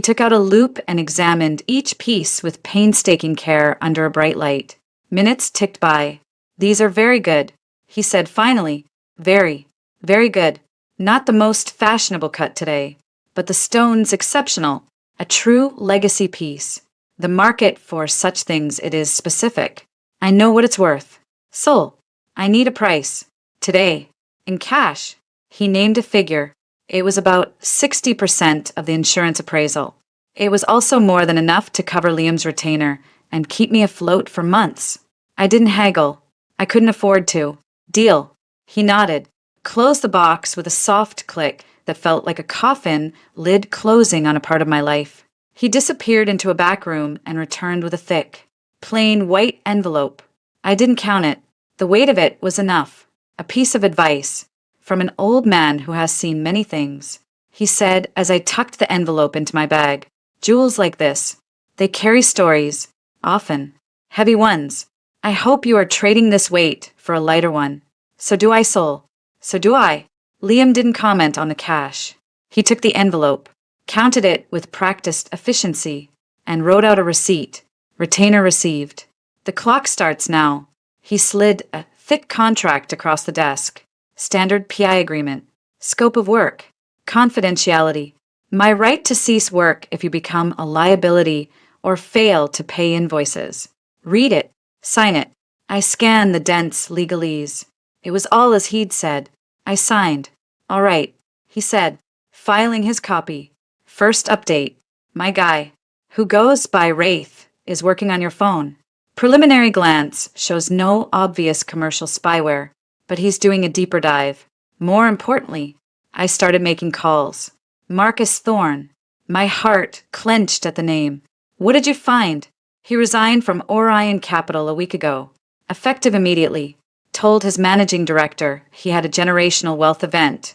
took out a loupe and examined each piece with painstaking care under a bright light. Minutes ticked by. These are very good, he said finally. Very, very good. Not the most fashionable cut today, but the stone's exceptional. A true legacy piece. The market for such things it is specific. I know what it's worth. Soul. I need a price. Today. In cash. He named a figure. It was about 60% of the insurance appraisal. It was also more than enough to cover Liam's retainer and keep me afloat for months. I didn't haggle. I couldn't afford to. Deal. He nodded, closed the box with a soft click that felt like a coffin lid closing on a part of my life. He disappeared into a back room and returned with a thick, plain white envelope. I didn't count it. The weight of it was enough. A piece of advice from an old man who has seen many things. He said as I tucked the envelope into my bag, jewels like this, they carry stories, often heavy ones. I hope you are trading this weight for a lighter one. So do I, Soul. So do I. Liam didn't comment on the cash. He took the envelope, counted it with practiced efficiency, and wrote out a receipt. Retainer received. The clock starts now. He slid a thick contract across the desk. Standard PI agreement. Scope of work. Confidentiality. My right to cease work if you become a liability or fail to pay invoices. Read it. Sign it. I scanned the dense legalese. It was all as he'd said. I signed. All right, he said, filing his copy. First update. My guy, who goes by Wraith, is working on your phone. Preliminary glance shows no obvious commercial spyware, but he's doing a deeper dive. More importantly, I started making calls. Marcus Thorne. My heart clenched at the name. What did you find? He resigned from Orion Capital a week ago. Effective immediately. Told his managing director he had a generational wealth event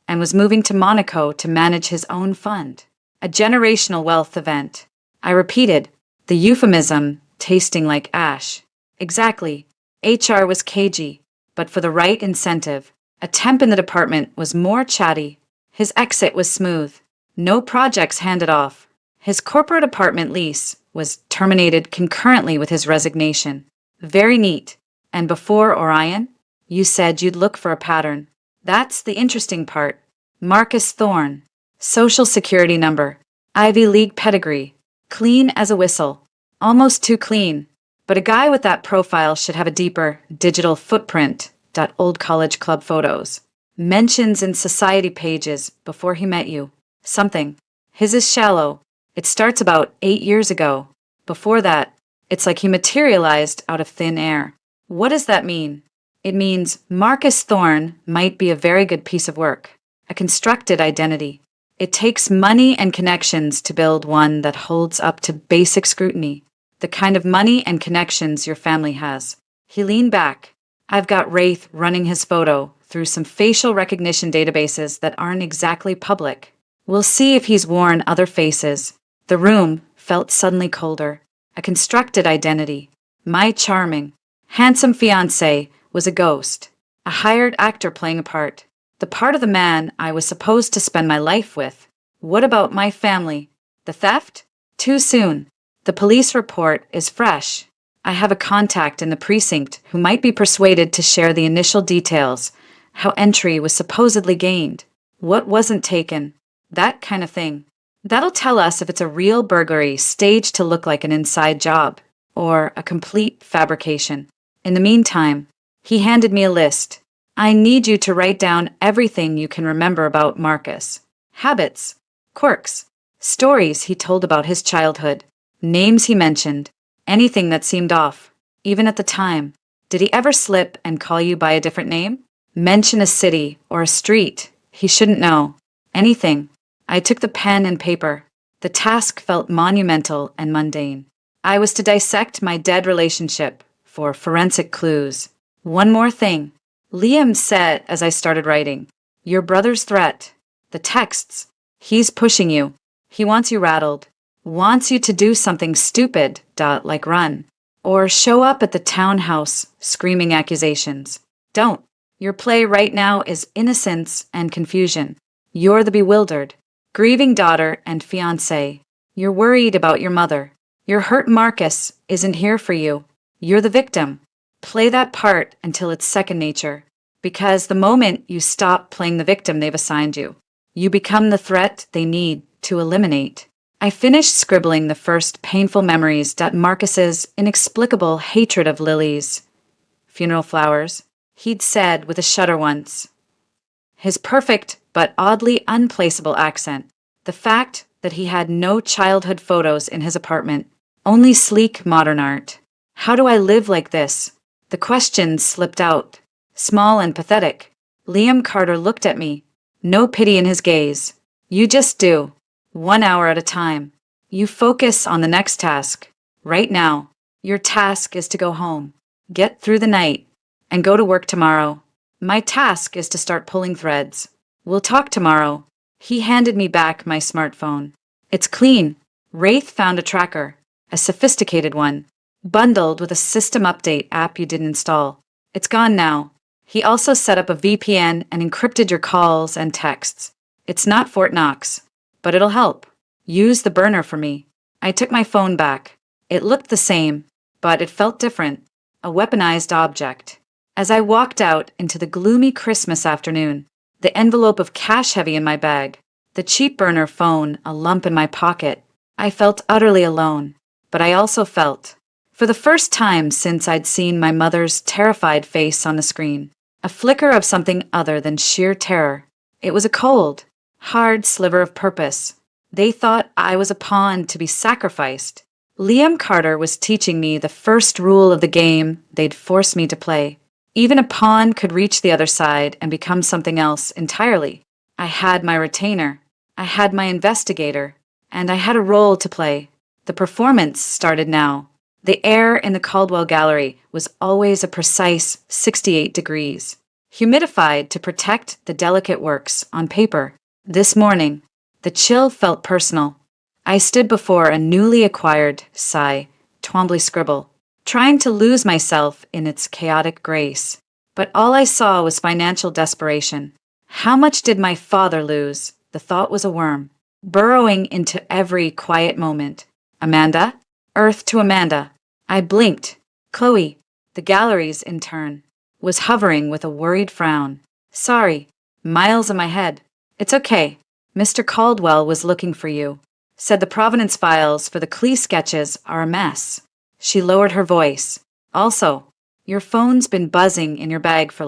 and was moving to Monaco to manage his own fund. A generational wealth event. I repeated, the euphemism tasting like ash. Exactly. HR was cagey, but for the right incentive. A temp in the department was more chatty. His exit was smooth. No projects handed off. His corporate apartment lease was terminated concurrently with his resignation. Very neat. And before Orion, you said you'd look for a pattern. That's the interesting part. Marcus Thorne. Social security number. Ivy League pedigree. Clean as a whistle. Almost too clean. But a guy with that profile should have a deeper digital footprint. Old college club photos. Mentions in society pages before he met you. Something. His is shallow. It starts about 8 years ago. Before that, it's like he materialized out of thin air. What does that mean? It means Marcus Thorne might be a very good piece of work, a constructed identity. It takes money and connections to build one that holds up to basic scrutiny, the kind of money and connections your family has. He leaned back. I've got Wraith running his photo through some facial recognition databases that aren't exactly public. We'll see if he's worn other faces. The room felt suddenly colder. A constructed identity. My charming, handsome fiancé was a ghost, a hired actor playing a part, the part of the man I was supposed to spend my life with. What about my family? The theft? Too soon. The police report is fresh. I have a contact in the precinct who might be persuaded to share the initial details, how entry was supposedly gained, what wasn't taken, that kind of thing. That'll tell us if it's a real burglary staged to look like an inside job, or a complete fabrication. In the meantime, he handed me a list. I need you to write down everything you can remember about Marcus. Habits, quirks, stories he told about his childhood, names he mentioned, anything that seemed off, even at the time. Did he ever slip and call you by a different name? Mention a city or a street he shouldn't know. Anything. I took the pen and paper. The task felt monumental and mundane. I was to dissect my dead relationship for forensic clues. One more thing. Liam said as I started writing, your brother's threat. The texts. He's pushing you. He wants you rattled. Wants you to do something stupid, like run. Or show up at the townhouse screaming accusations. Don't. Your play right now is innocence and confusion. You're the bewildered, grieving daughter and fiancé. You're worried about your mother. Your hurt Marcus isn't here for you. You're the victim. Play that part until it's second nature. Because the moment you stop playing the victim they've assigned you, you become the threat they need to eliminate. I finished scribbling the first painful memories. Marcus's inexplicable hatred of lilies, funeral flowers, he'd said with a shudder once. His perfect but oddly unplaceable accent. The fact that he had no childhood photos in his apartment, only sleek modern art. How do I live like this? The questions slipped out, small and pathetic. Liam Carter looked at me, no pity in his gaze. You just do. 1 hour at a time. You focus on the next task. Right now, your task is to go home, get through the night, and go to work tomorrow. My task is to start pulling threads. We'll talk tomorrow. He handed me back my smartphone. It's clean. Wraith found a tracker, a sophisticated one, bundled with a system update app you didn't install. It's gone now. He also set up a VPN and encrypted your calls and texts. It's not Fort Knox, but it'll help. Use the burner for me. I took my phone back. It looked the same, but it felt different. A weaponized object. As I walked out into the gloomy Christmas afternoon, the envelope of cash heavy in my bag, the cheap burner phone a lump in my pocket, I felt utterly alone. But I also felt, for the first time since I'd seen my mother's terrified face on the screen, a flicker of something other than sheer terror. It was a cold, hard sliver of purpose. They thought I was a pawn to be sacrificed. Liam Carter was teaching me the first rule of the game they'd forced me to play. Even a pawn could reach the other side and become something else entirely. I had my retainer, I had my investigator, and I had a role to play. The performance started now. The air in the Caldwell Gallery was always a precise 68 degrees, humidified to protect the delicate works on paper. This morning, the chill felt personal. I stood before a newly acquired Twombly scribble, trying to lose myself in its chaotic grace. But all I saw was financial desperation. How much did my father lose? The thought was a worm, burrowing into every quiet moment. Amanda? Earth to Amanda. I blinked. Chloe, the gallery's intern, was hovering with a worried frown. Sorry, miles in my head. It's okay. Mr. Caldwell was looking for you. Said the provenance files for the Klee sketches are a mess. She lowered her voice. Also, your phone's been buzzing in your bag for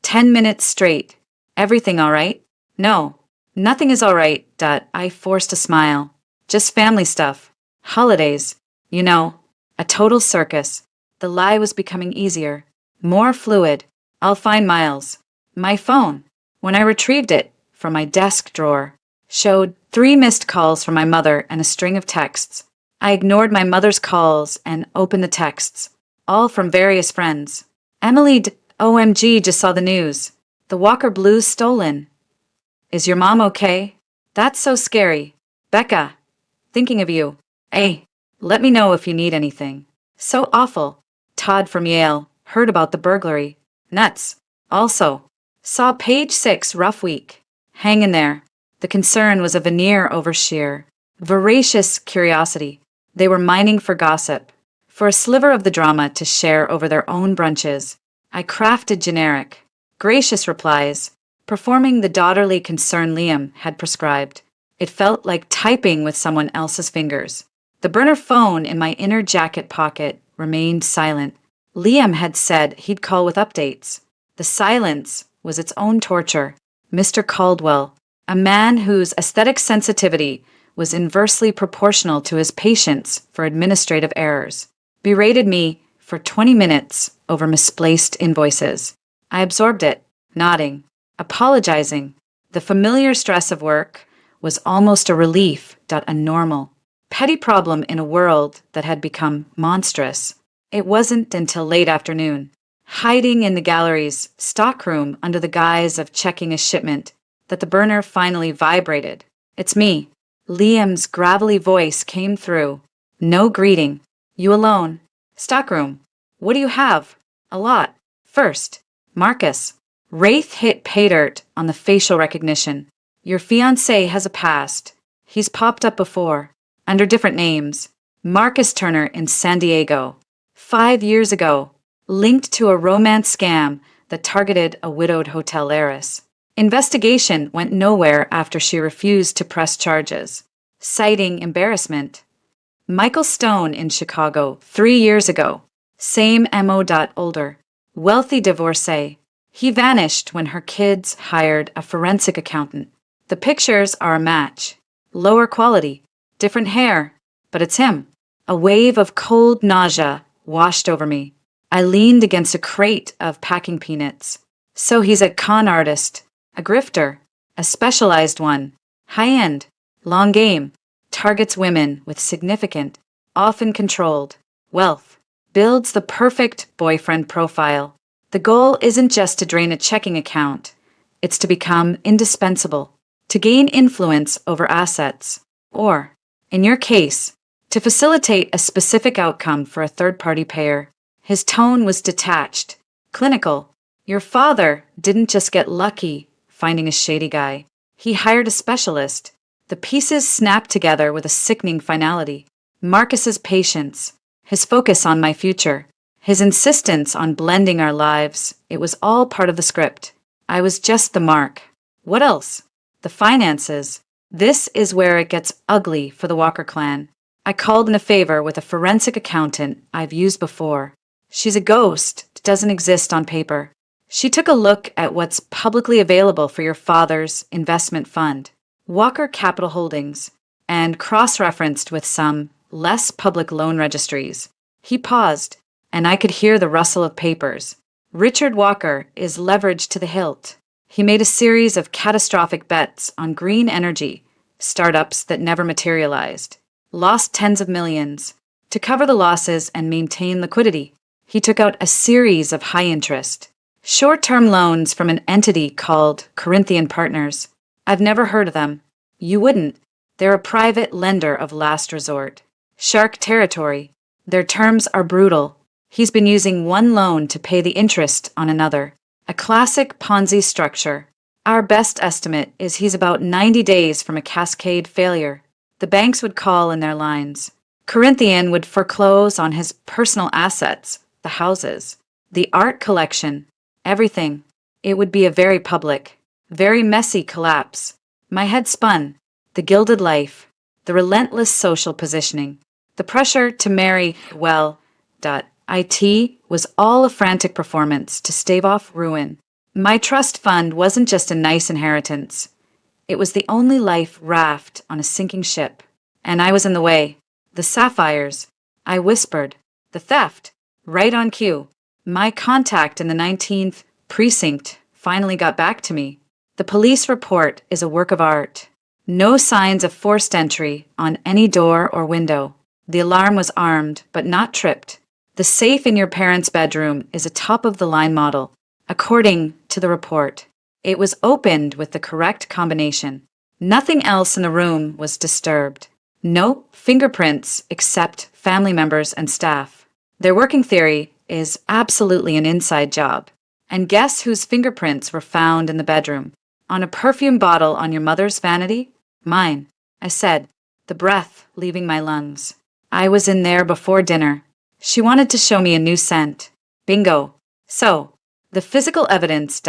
10 minutes straight. Everything all right? No, nothing is all right. I forced a smile. Just family stuff. Holidays. You know, a total circus. The lie was becoming easier, more fluid. I'll find Miles. My phone, when I retrieved it from my desk drawer, showed 3 missed calls from my mother and a string of texts. I ignored my mother's calls and opened the texts, all from various friends. Emily OMG just saw the news. The Walker Blue's stolen. Is your mom okay? That's so scary. Becca, thinking of you. Hey, let me know if you need anything. So awful. Todd from Yale heard about the burglary. Nuts. Also, saw page 6 rough week. Hang in there. The concern was a veneer over sheer, voracious curiosity. They were mining for gossip, for a sliver of the drama to share over their own brunches. I crafted generic, gracious replies, performing the daughterly concern Liam had prescribed. It felt like typing with someone else's fingers. The burner phone in my inner jacket pocket remained silent. Liam had said he'd call with updates. The silence was its own torture. Mr. Caldwell, a man whose aesthetic sensitivity was inversely proportional to his patience for administrative errors, berated me for 20 minutes over misplaced invoices. I absorbed it, nodding, apologizing. The familiar stress of work was almost a relief, a normal, petty problem in a world that had become monstrous. It wasn't until late afternoon, hiding in the gallery's stockroom under the guise of checking a shipment, that the burner finally vibrated. "It's me." Liam's gravelly voice came through. "No greeting. You alone. Stockroom. What do you have?" "A lot. First, Marcus." Wraith hit pay dirt on the facial recognition. "Your fiancé has a past. He's popped up before, under different names. Marcus Turner in San Diego. 5 years ago, linked to a romance scam that targeted a widowed hotel heiress. Investigation went nowhere after she refused to press charges, citing embarrassment. Michael Stone in Chicago 3 years ago. Same MO. Older. Wealthy divorcee. He vanished when her kids hired a forensic accountant. The pictures are a match. Lower quality, different hair, but it's him." A wave of cold nausea washed over me. I leaned against a crate of packing peanuts. "So he's a con artist, a grifter, a specialized one, high-end, long game, targets women with significant, often controlled, wealth, builds the perfect boyfriend profile. The goal isn't just to drain a checking account, it's to become indispensable, to gain influence over assets, or, in your case, to facilitate a specific outcome for a third-party payer." His tone was detached, clinical. "Your father didn't just get lucky finding a shady guy. He hired a specialist." The pieces snapped together with a sickening finality. Marcus's patience, his focus on my future, his insistence on blending our lives, it was all part of the script. I was just the mark. What else? The finances. This is where it gets ugly for the Walker clan. I called in a favor with a forensic accountant I've used before. She's a ghost, doesn't exist on paper. She took a look at what's publicly available for your father's investment fund, Walker Capital Holdings, and cross-referenced with some less public loan registries. He paused, and I could hear the rustle of papers. Richard Walker is leveraged to the hilt. He made a series of catastrophic bets on green energy, startups that never materialized, lost tens of millions. To cover the losses and maintain liquidity, he took out a series of high-interest, short-term loans from an entity called Corinthian Partners. I've never heard of them. You wouldn't. They're a private lender of last resort. Shark territory. Their terms are brutal. He's been using one loan to pay the interest on another. A classic Ponzi structure. Our best estimate is he's about 90 days from a cascade failure. The banks would call in their lines. Corinthian would foreclose on his personal assets, the houses, the art collection, everything. It would be a very public, very messy collapse. My head spun. The gilded life, the relentless social positioning, the pressure to marry well. It was all a frantic performance to stave off ruin. My trust fund wasn't just a nice inheritance. It was the only life raft on a sinking ship, and I was in the way. The sapphires, I whispered. The theft, right on cue. My contact in the 19th precinct finally got back to me. The police report is a work of art. No signs of forced entry on any door or window. The alarm was armed, but not tripped. The safe in your parents' bedroom is a top-of-the-line model, according to the report. It was opened with the correct combination. Nothing else in the room was disturbed. No fingerprints except family members and staff. Their working theory is absolutely an inside job. And guess whose fingerprints were found in the bedroom? On a perfume bottle on your mother's vanity? Mine. I said, the breath leaving my lungs. I was in there before dinner. She wanted to show me a new scent. Bingo. So, the physical evidence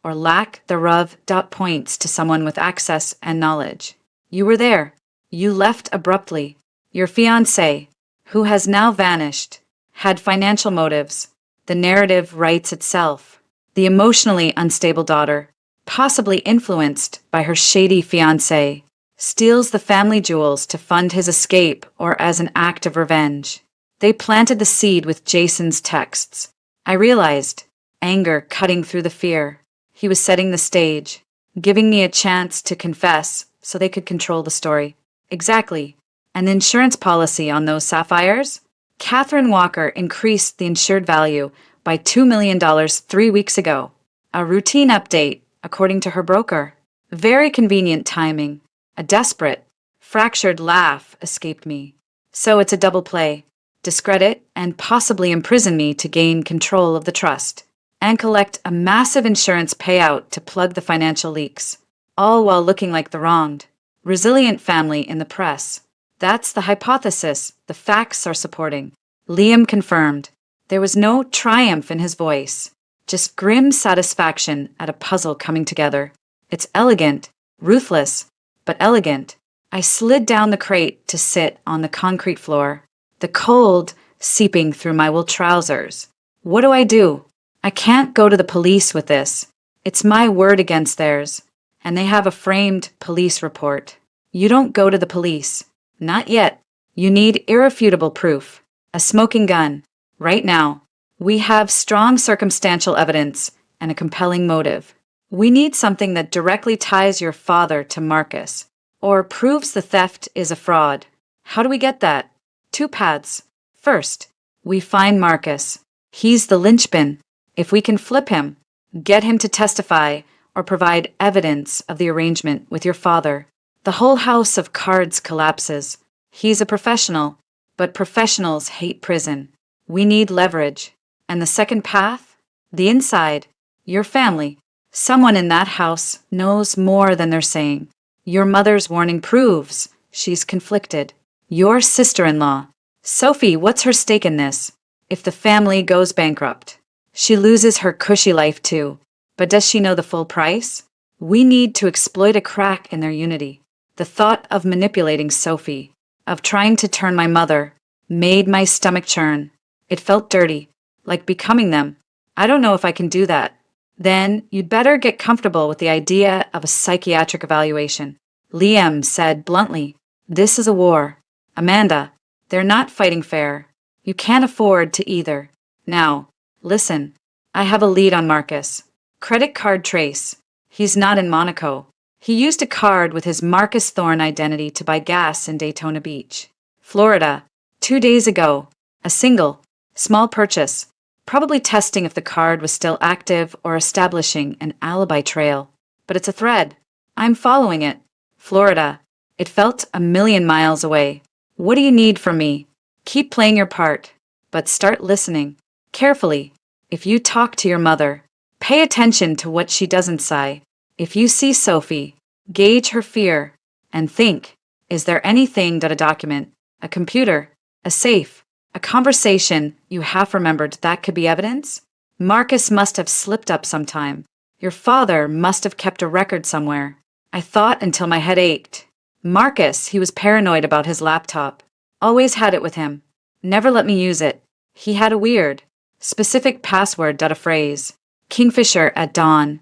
or lack thereof points to someone with access and knowledge. You were there. You left abruptly. Your fiancé, who has now vanished, had financial motives. The narrative writes itself. The emotionally unstable daughter, possibly influenced by her shady fiancé, steals the family jewels to fund his escape or as an act of revenge. They planted the seed with Jason's texts. I realized, anger cutting through the fear. He was setting the stage, giving me a chance to confess so they could control the story. Exactly. And the insurance policy on those sapphires? Catherine Walker increased the insured value by $2 million 3 weeks ago. A routine update, according to her broker. Very convenient timing. A desperate, fractured laugh escaped me. So it's a double play. Discredit and possibly imprison me to gain control of the trust, and collect a massive insurance payout to plug the financial leaks, all while looking like the wronged, resilient family in the press. That's the hypothesis the facts are supporting. Liam confirmed. There was no triumph in his voice, just grim satisfaction at a puzzle coming together. It's elegant, ruthless, but elegant. I slid down the crate to sit on the concrete floor, the cold seeping through my wool trousers. What do? I can't go to the police with this. It's my word against theirs, and they have a framed police report. You don't go to the police. Not yet. You need irrefutable proof. A smoking gun. Right now. We have strong circumstantial evidence and a compelling motive. We need something that directly ties your father to Marcus, or proves the theft is a fraud. How do we get that? 2 paths. First, we find Marcus. He's the linchpin. If we can flip him, get him to testify or provide evidence of the arrangement with your father, the whole house of cards collapses. He's a professional, but professionals hate prison. We need leverage. And the second path? The inside. Your family. Someone in that house knows more than they're saying. Your mother's warning proves she's conflicted. Your sister-in-law. Sophie, what's her stake in this? If the family goes bankrupt, she loses her cushy life too. But does she know the full price? We need to exploit a crack in their unity. The thought of manipulating Sophie, of trying to turn my mother, made my stomach churn. It felt dirty, like becoming them. I don't know if I can do that. Then you'd better get comfortable with the idea of a psychiatric evaluation. Liam said bluntly, this is a war. Amanda, they're not fighting fair. You can't afford to either. Now, listen, I have a lead on Marcus. Credit card trace. He's not in Monaco. He used a card with his Marcus Thorne identity to buy gas in Daytona Beach, Florida, 2 days ago. A single, small purchase, probably testing if the card was still active or establishing an alibi trail. But it's a thread. I'm following it. Florida. It felt a million miles away. What do you need from me? Keep playing your part, but start listening. Carefully. If you talk to your mother, pay attention to what she doesn't say. If you see Sophie, gauge her fear, and think, is there anything that a document, a computer, a safe, a conversation you half remembered that could be evidence? Marcus must have slipped up sometime. Your father must have kept a record somewhere. I thought until my head ached. Marcus, he was paranoid about his laptop. Always had it with him. Never let me use it. He had a weird, specific password a phrase. Kingfisher at dawn.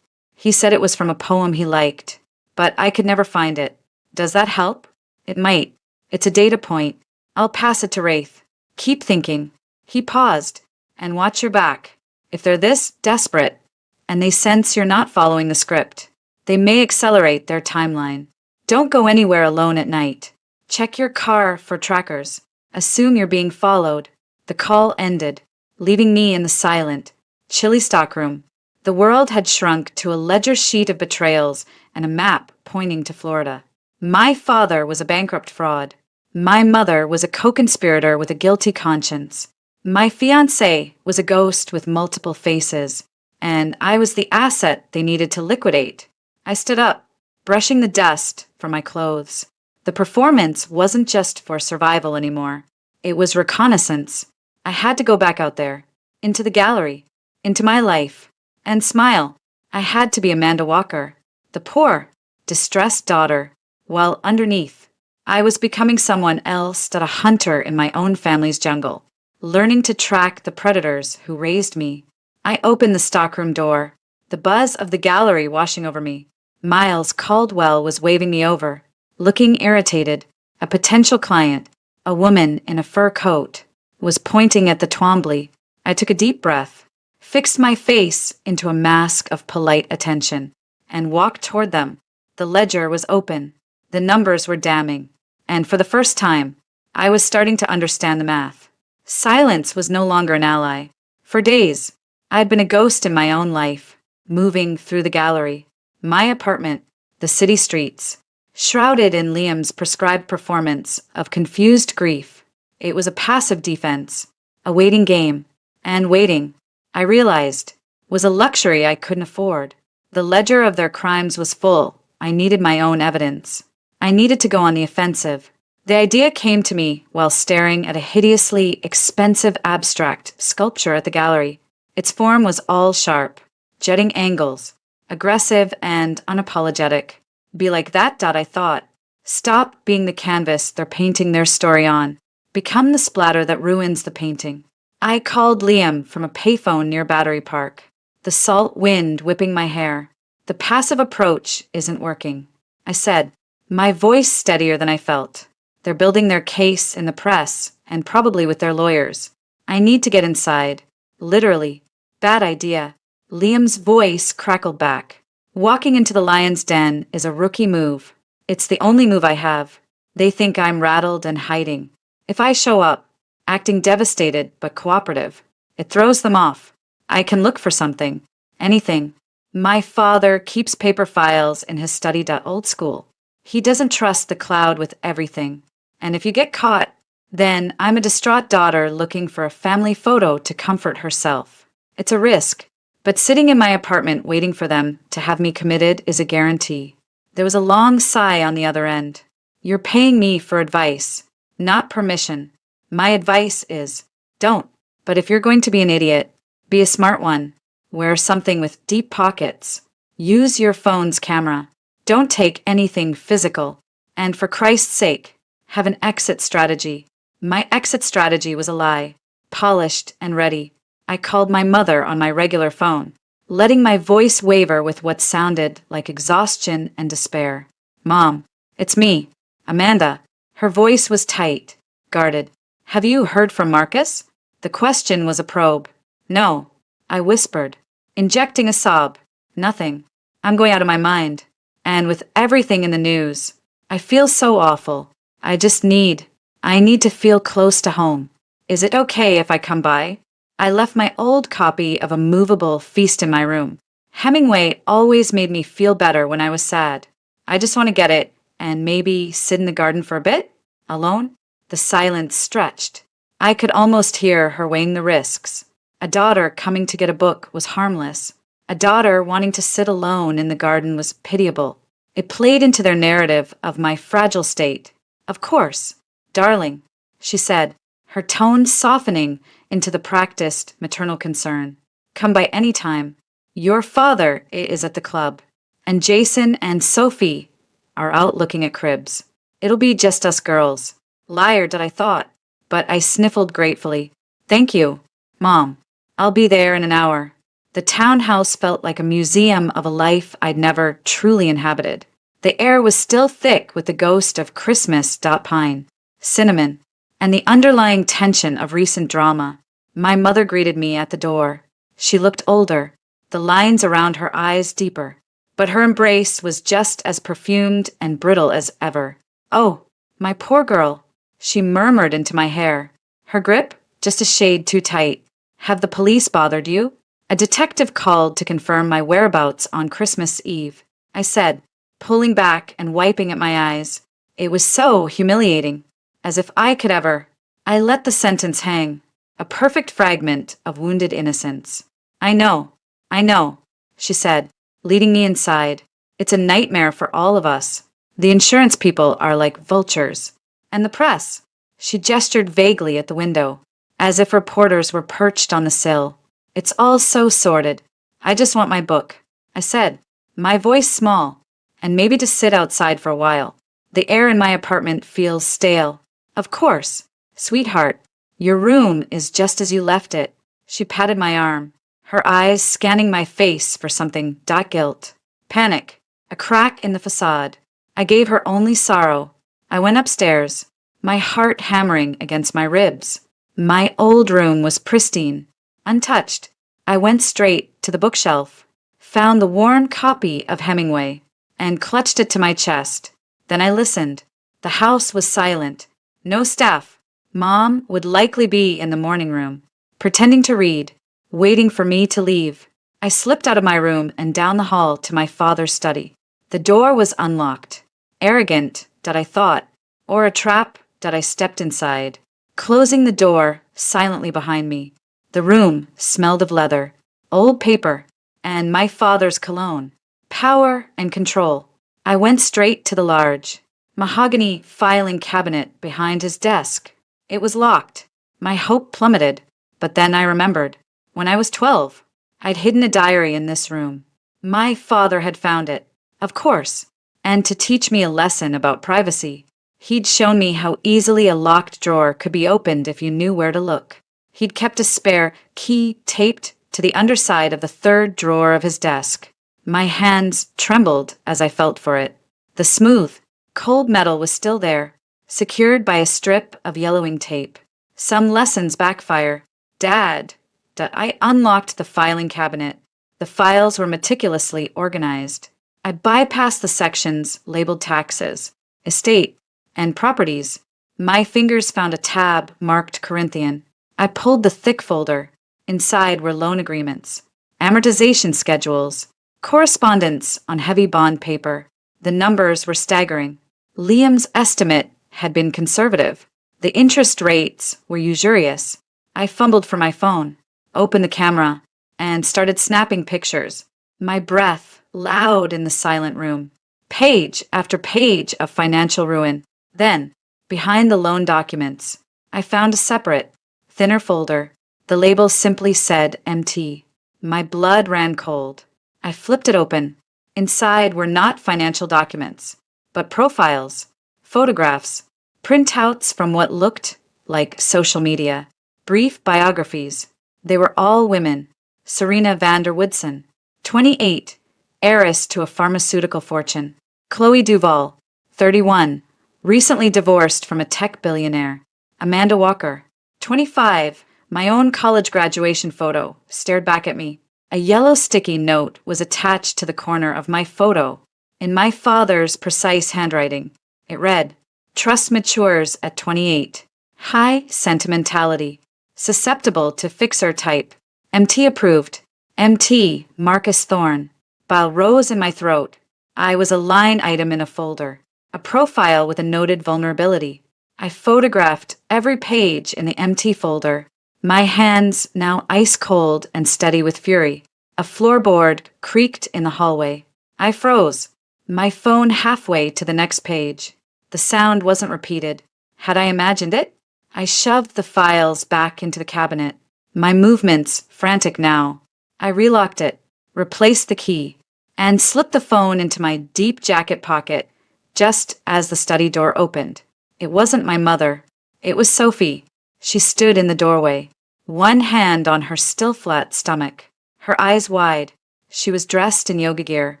He said it was from a poem he liked, but I could never find it. Does that help? It might. It's a data point. I'll pass it to Wraith. Keep thinking. He paused. And watch your back. If they're this desperate, and they sense you're not following the script, they may accelerate their timeline. Don't go anywhere alone at night. Check your car for trackers. Assume you're being followed. The call ended, leaving me in the silent, chilly stockroom. The world had shrunk to a ledger sheet of betrayals and a map pointing to Florida. My father was a bankrupt fraud. My mother was a co-conspirator with a guilty conscience. My fiancé was a ghost with multiple faces, and I was the asset they needed to liquidate. I stood up, brushing the dust from my clothes. The performance wasn't just for survival anymore. It was reconnaissance. I had to go back out there, into the gallery, into my life, and smile. I had to be Amanda Walker, the poor, distressed daughter, while underneath, I was becoming someone else that a hunter in my own family's jungle, learning to track the predators who raised me. I opened the stockroom door, the buzz of the gallery washing over me. Miles Caldwell was waving me over, looking irritated. A potential client, a woman in a fur coat, was pointing at the Twombly. I took a deep breath, fixed my face into a mask of polite attention, and walked toward them. The ledger was open. The numbers were damning. And for the first time, I was starting to understand the math. Silence was no longer an ally. For days, I'd been a ghost in my own life, moving through the gallery, my apartment, the city streets, shrouded in Liam's prescribed performance of confused grief. It was a passive defense, a waiting game, and waiting, I realized, was a luxury I couldn't afford. The ledger of their crimes was full. I needed my own evidence. I needed to go on the offensive. The idea came to me while staring at a hideously expensive abstract sculpture at the gallery. Its form was all sharp, jutting angles, aggressive and unapologetic. Be like that, I thought. Stop being the canvas they're painting their story on. Become the splatter that ruins the painting. I called Liam from a payphone near Battery Park, the salt wind whipping my hair. The passive approach isn't working, I said, my voice steadier than I felt. They're building their case in the press, and probably with their lawyers. I need to get inside. Literally. Bad idea. Liam's voice crackled back. Walking into the lion's den is a rookie move. It's the only move I have. They think I'm rattled and hiding. If I show up, acting devastated but cooperative, it throws them off. I can look for something. Anything. My father keeps paper files in his study. Old school. He doesn't trust the cloud with everything. And if you get caught, then I'm a distraught daughter looking for a family photo to comfort herself. It's a risk, but sitting in my apartment waiting for them to have me committed is a guarantee. There was a long sigh on the other end. You're paying me for advice, not permission. My advice is, don't. But if you're going to be an idiot, be a smart one. Wear something with deep pockets. Use your phone's camera. Don't take anything physical. And for Christ's sake, have an exit strategy. My exit strategy was a lie, polished and ready. I called my mother on my regular phone, letting my voice waver with what sounded like exhaustion and despair. Mom, it's me, Amanda. Her voice was tight, guarded. Have you heard from Marcus? The question was a probe. No, I whispered, injecting a sob. Nothing. I'm going out of my mind. And with everything in the news, I feel so awful. I need to feel close to home. Is it okay if I come by? I left my old copy of A Movable Feast in my room. Hemingway always made me feel better when I was sad. I just want to get it and maybe sit in the garden for a bit, alone. The silence stretched. I could almost hear her weighing the risks. A daughter coming to get a book was harmless. A daughter wanting to sit alone in the garden was pitiable. It played into their narrative of my fragile state. Of course, darling, she said, her tone softening into the practiced maternal concern. Come by any time. Your father is at the club, and Jason and Sophie are out looking at cribs. It'll be just us girls. Liar that I thought, but I sniffled gratefully. Thank you, Mom. I'll be there in an hour. The townhouse felt like a museum of a life I'd never truly inhabited. The air was still thick with the ghost of Christmas. Pine, cinnamon, and the underlying tension of recent drama. My mother greeted me at the door. She looked older, the lines around her eyes deeper, but her embrace was just as perfumed and brittle as ever. Oh, my poor girl, she murmured into my hair. Her grip, just a shade too tight. Have the police bothered you? A detective called to confirm my whereabouts on Christmas Eve, I said, pulling back and wiping at my eyes. It was so humiliating, as if I could ever. I let the sentence hang, a perfect fragment of wounded innocence. I know, she said, leading me inside. It's a nightmare for all of us. The insurance people are like vultures. And the press. She gestured vaguely at the window, as if reporters were perched on the sill. It's all so sordid. I just want my book, I said, my voice small, and maybe to sit outside for a while. The air in my apartment feels stale. Of course. Sweetheart, your room is just as you left it. She patted my arm, her eyes scanning my face for something. Guilt. Panic. A crack in the facade. I gave her only sorrow. I went upstairs, my heart hammering against my ribs. My old room was pristine, untouched. I went straight to the bookshelf, found the worn copy of Hemingway, and clutched it to my chest. Then I listened. The house was silent. No staff. Mom would likely be in the morning room, pretending to read, waiting for me to leave. I slipped out of my room and down the hall to my father's study. The door was unlocked. Arrogant, that I thought, or a trap that I stepped inside, closing the door silently behind me. The room smelled of leather, old paper, and my father's cologne. Power and control. I went straight to the large, mahogany filing cabinet behind his desk. It was locked. My hope plummeted, but then I remembered. When I was 12, I'd hidden a diary in this room. My father had found it, of course, and to teach me a lesson about privacy. He'd shown me how easily a locked drawer could be opened if you knew where to look. He'd kept a spare key taped to the underside of the third drawer of his desk. My hands trembled as I felt for it. The smooth, cold metal was still there, secured by a strip of yellowing tape. Some lessons backfire. Dad. I unlocked the filing cabinet. The files were meticulously organized. I bypassed the sections labeled taxes, estate, and properties. My fingers found a tab marked Corinthian. I pulled the thick folder. Inside were loan agreements, amortization schedules, correspondence on heavy bond paper. The numbers were staggering. Liam's estimate had been conservative. The interest rates were usurious. I fumbled for my phone, opened the camera, and started snapping pictures. My breath loud in the silent room. Page after page of financial ruin. Then, behind the loan documents, I found a separate, thinner folder. The label simply said MT. My blood ran cold. I flipped it open. Inside were not financial documents, but profiles, photographs, printouts from what looked like social media, brief biographies. They were all women. Serena van der Woodsen, 28, heiress to a pharmaceutical fortune. Chloe Duvall, 31, recently divorced from a tech billionaire. Amanda Walker, 25, my own college graduation photo, stared back at me. A yellow sticky note was attached to the corner of my photo, in my father's precise handwriting. It read, "Trust matures at 28. High sentimentality. Susceptible to fixer type. MT approved. MT, Marcus Thorne." Bile rose in my throat. I was a line item in a folder, a profile with a noted vulnerability. I photographed every page in the MT folder, my hands now ice cold and steady with fury. A floorboard creaked in the hallway. I froze, my phone halfway to the next page. The sound wasn't repeated. Had I imagined it? I shoved the files back into the cabinet, my movements frantic now. I relocked it, replaced the key, and slipped the phone into my deep jacket pocket just as the study door opened. It wasn't my mother. It was Sophie. She stood in the doorway, one hand on her still flat stomach, her eyes wide. She was dressed in yoga gear,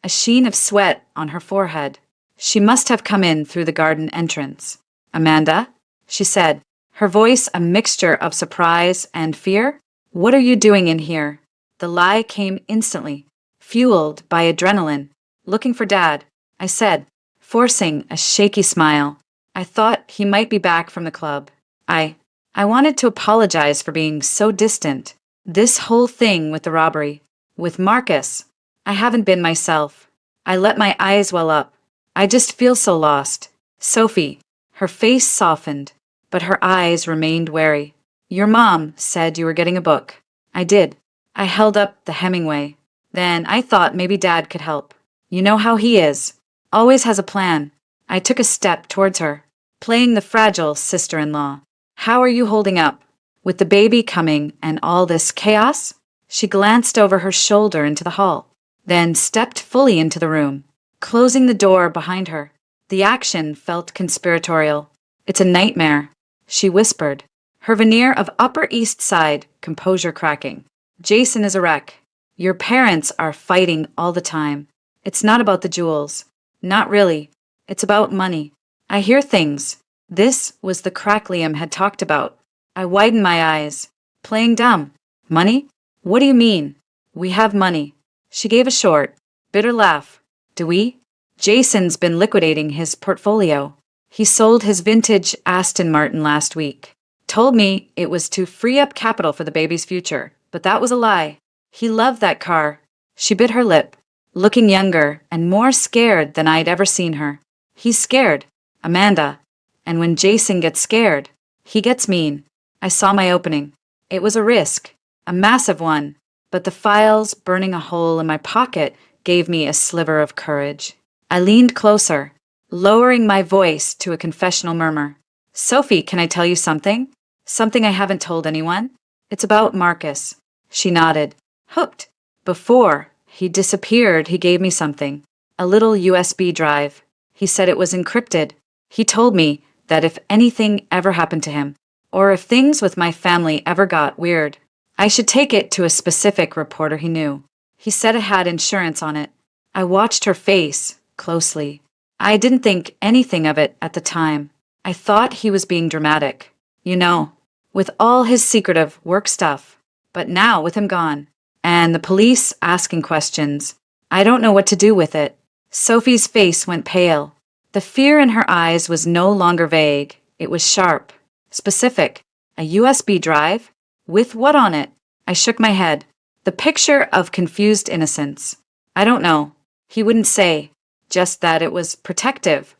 a sheen of sweat on her forehead. She must have come in through the garden entrance. "Amanda?" she said, her voice a mixture of surprise and fear. "What are you doing in here?" The lie came instantly, fueled by adrenaline. "Looking for Dad," I said, forcing a shaky smile. I thought he might be back from the club. I wanted to apologize for being so distant. This whole thing with the robbery, with Marcus, I haven't been myself. I let my eyes well up. I just feel so lost. Sophie, her face softened, but her eyes remained wary. "Your mom said you were getting a book." I did. I held up the Hemingway. Then I thought maybe Dad could help. You know how he is. Always has a plan. I took a step towards her. playing the fragile sister-in-law. How are you holding up? With the baby coming and all this chaos? She glanced over her shoulder into the hall, then stepped fully into the room, closing the door behind her. The action felt conspiratorial. It's a nightmare, she whispered, her veneer of Upper East Side composure cracking. Jason is a wreck. Your parents are fighting all the time. It's not about the jewels. Not really. It's about money. I hear things. This was the crack Liam had talked about. I widened my eyes, playing dumb. Money? What do you mean? We have money. She gave a short, bitter laugh. Do we? Jason's been liquidating his portfolio. He sold his vintage Aston Martin last week. Told me it was to free up capital for the baby's future, but that was a lie. He loved that car. She bit her lip, looking younger and more scared than I'd ever seen her. He's scared, Amanda. And when Jason gets scared, he gets mean. I saw my opening. It was a risk, a massive one, but the files burning a hole in my pocket gave me a sliver of courage. I leaned closer, lowering my voice to a confessional murmur. Sophie, can I tell you something? Something I haven't told anyone? It's about Marcus. She nodded. Hooked. Before he disappeared, he gave me something. A little USB drive. He said it was encrypted. He told me that if anything ever happened to him, or if things with my family ever got weird, I should take it to a specific reporter he knew. He said it had insurance on it. I watched her face closely. I didn't think anything of it at the time. I thought he was being dramatic. You know, with all his secretive work stuff. But now, with him gone, and the police asking questions, I don't know what to do with it. Sophie's face went pale. The fear in her eyes was no longer vague. It was sharp, specific. A USB drive? With what on it? I shook my head. The picture of confused innocence. I don't know. He wouldn't say. Just that it was protective.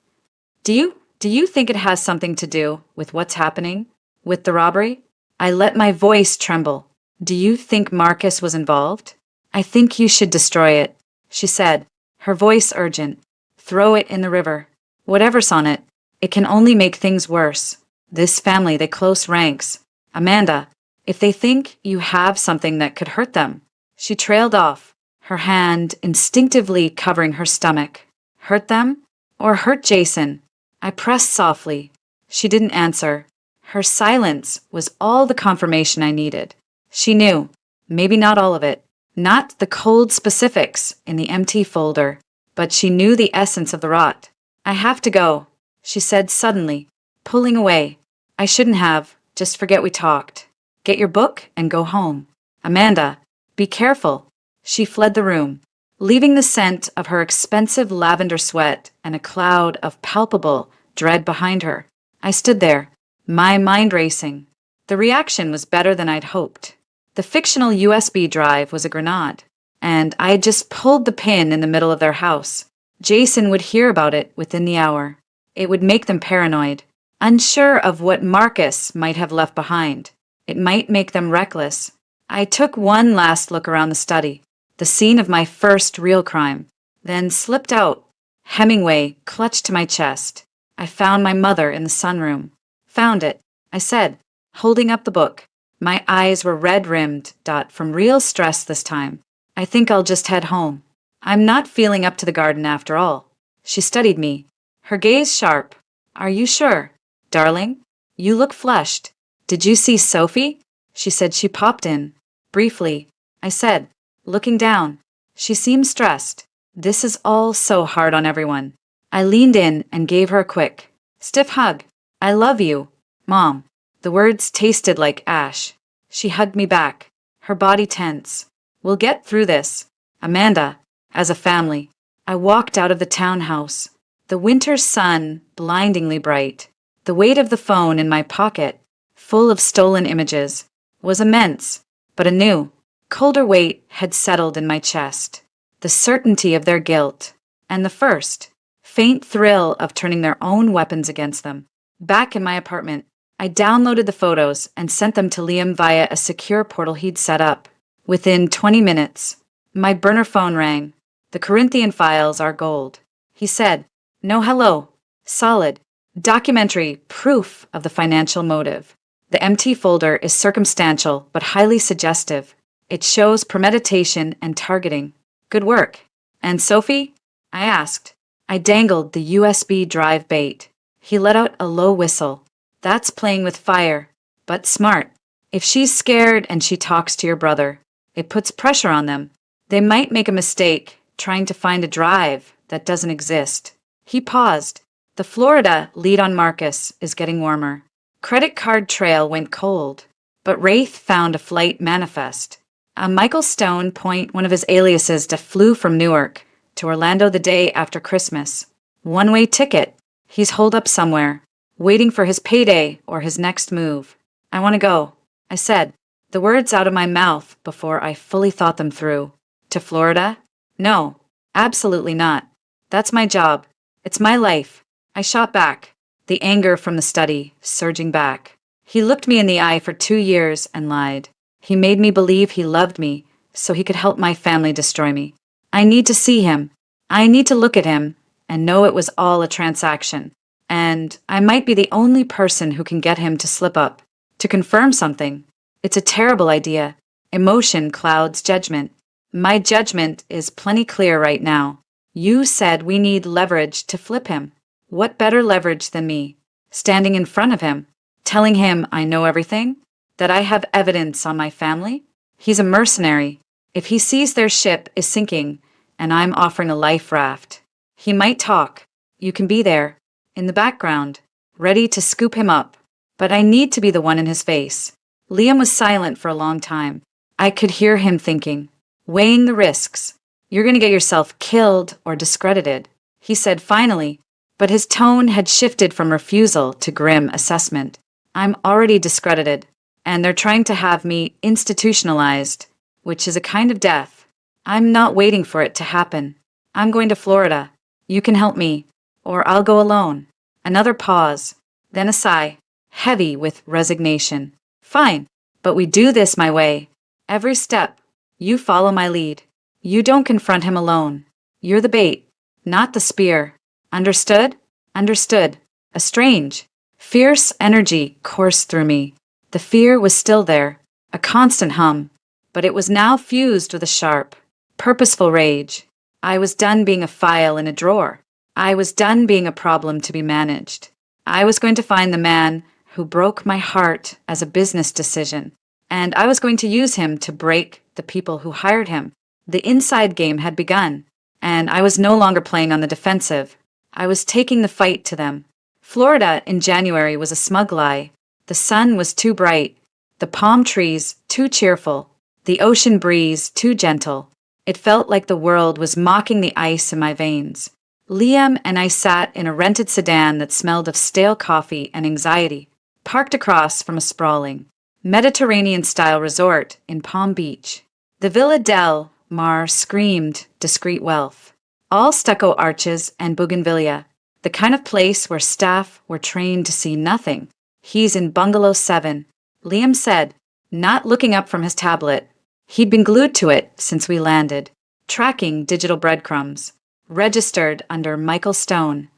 Do you think it has something to do with what's happening? With the robbery? I let my voice tremble. Do you think Marcus was involved? I think you should destroy it, she said, her voice urgent. Throw it in the river. Whatever's on it. It can only make things worse. This family, they close ranks. Amanda, if they think you have something that could hurt them. She trailed off, her hand instinctively covering her stomach. Hurt them? Or hurt Jason? I pressed softly. She didn't answer. Her silence was all the confirmation I needed. She knew. Maybe not all of it. Not the cold specifics in the empty folder. But she knew the essence of the rot. I have to go, she said suddenly, pulling away. I shouldn't have. Just forget we talked. Get your book and go home. Amanda, be careful. She fled the room, leaving the scent of her expensive lavender sweat and a cloud of palpable dread behind her. I stood there, my mind racing. The reaction was better than I'd hoped. The fictional USB drive was a grenade, and I had just pulled the pin in the middle of their house. Jason would hear about it within the hour. It would make them paranoid, unsure of what Marcus might have left behind. It might make them reckless. I took one last look around the study, the scene of my first real crime, then slipped out. Hemingway clutched to my chest. I found my mother in the sunroom. Found it, I said, holding up the book. My eyes were red-rimmed, from real stress this time. I think I'll just head home. I'm not feeling up to the garden after all. She studied me, her gaze sharp. Are you sure? Darling, you look flushed. Did you see Sophie? She said she popped in. Briefly, I said, looking down. She seemed stressed. This is all so hard on everyone. I leaned in and gave her a quick, stiff hug. I love you, Mom. The words tasted like ash. She hugged me back, her body tense. We'll get through this, Amanda, as a family. I walked out of the townhouse, the winter sun blindingly bright. The weight of the phone in my pocket, full of stolen images, was immense, but a new, colder weight had settled in my chest. The certainty of their guilt, and the first, faint thrill of turning their own weapons against them. Back in my apartment, I downloaded the photos and sent them to Liam via a secure portal he'd set up. Within 20 minutes, my burner phone rang. The Corinthian files are gold. He said, no hello. Solid. Documentary proof of the financial motive. The empty folder is circumstantial but highly suggestive. It shows premeditation and targeting. Good work. And Sophie? I asked. I dangled the USB drive bait. He let out a low whistle. That's playing with fire, but smart. If she's scared and she talks to your brother, it puts pressure on them. They might make a mistake trying to find a drive that doesn't exist. He paused. The Florida lead on Marcus is getting warmer. Credit card trail went cold, but Wraith found a flight manifest. A Michael Stone point one of his aliases that flew from Newark to Orlando the day after Christmas. One-way ticket. He's holed up somewhere, waiting for his payday or his next move. I want to go, I said, the words out of my mouth before I fully thought them through. To Florida? No, absolutely not. That's my job. It's my life. I shot back, the anger from the study surging back. He looked me in the eye for 2 years and lied. He made me believe he loved me so he could help my family destroy me. I need to see him. I need to look at him and know it was all a transaction. And I might be the only person who can get him to slip up, to confirm something. It's a terrible idea. Emotion clouds judgment. My judgment is plenty clear right now. You said we need leverage to flip him. What better leverage than me? Standing in front of him, telling him I know everything? That I have evidence on my family? He's a mercenary. If he sees their ship is sinking and I'm offering a life raft, he might talk. You can be there, in the background, ready to scoop him up. But I need to be the one in his face. Liam was silent for a long time. I could hear him thinking, weighing the risks. You're going to get yourself killed or discredited, he said finally, but his tone had shifted from refusal to grim assessment. I'm already discredited, and they're trying to have me institutionalized, which is a kind of death. I'm not waiting for it to happen. I'm going to Florida. You can help me, or I'll go alone. Another pause, then a sigh, heavy with resignation. Fine, but we do this my way. Every step, you follow my lead. You don't confront him alone. You're the bait, not the spear. Understood? Understood. A strange, fierce energy coursed through me. The fear was still there, a constant hum, but it was now fused with a sharp, purposeful rage. I was done being a file in a drawer. I was done being a problem to be managed. I was going to find the man who broke my heart as a business decision, and I was going to use him to break the people who hired him. The inside game had begun, and I was no longer playing on the defensive. I was taking the fight to them. Florida in January was a smug lie. The sun was too bright, the palm trees too cheerful, the ocean breeze too gentle. It felt like the world was mocking the ice in my veins. Liam and I sat in a rented sedan that smelled of stale coffee and anxiety, parked across from a sprawling, Mediterranean-style resort in Palm Beach. The Villa del Mar screamed discreet wealth. All stucco arches and bougainvillea, the kind of place where staff were trained to see nothing. He's in Bungalow 7, Liam said, not looking up from his tablet. He'd been glued to it since we landed, tracking digital breadcrumbs, registered under Michael Stone,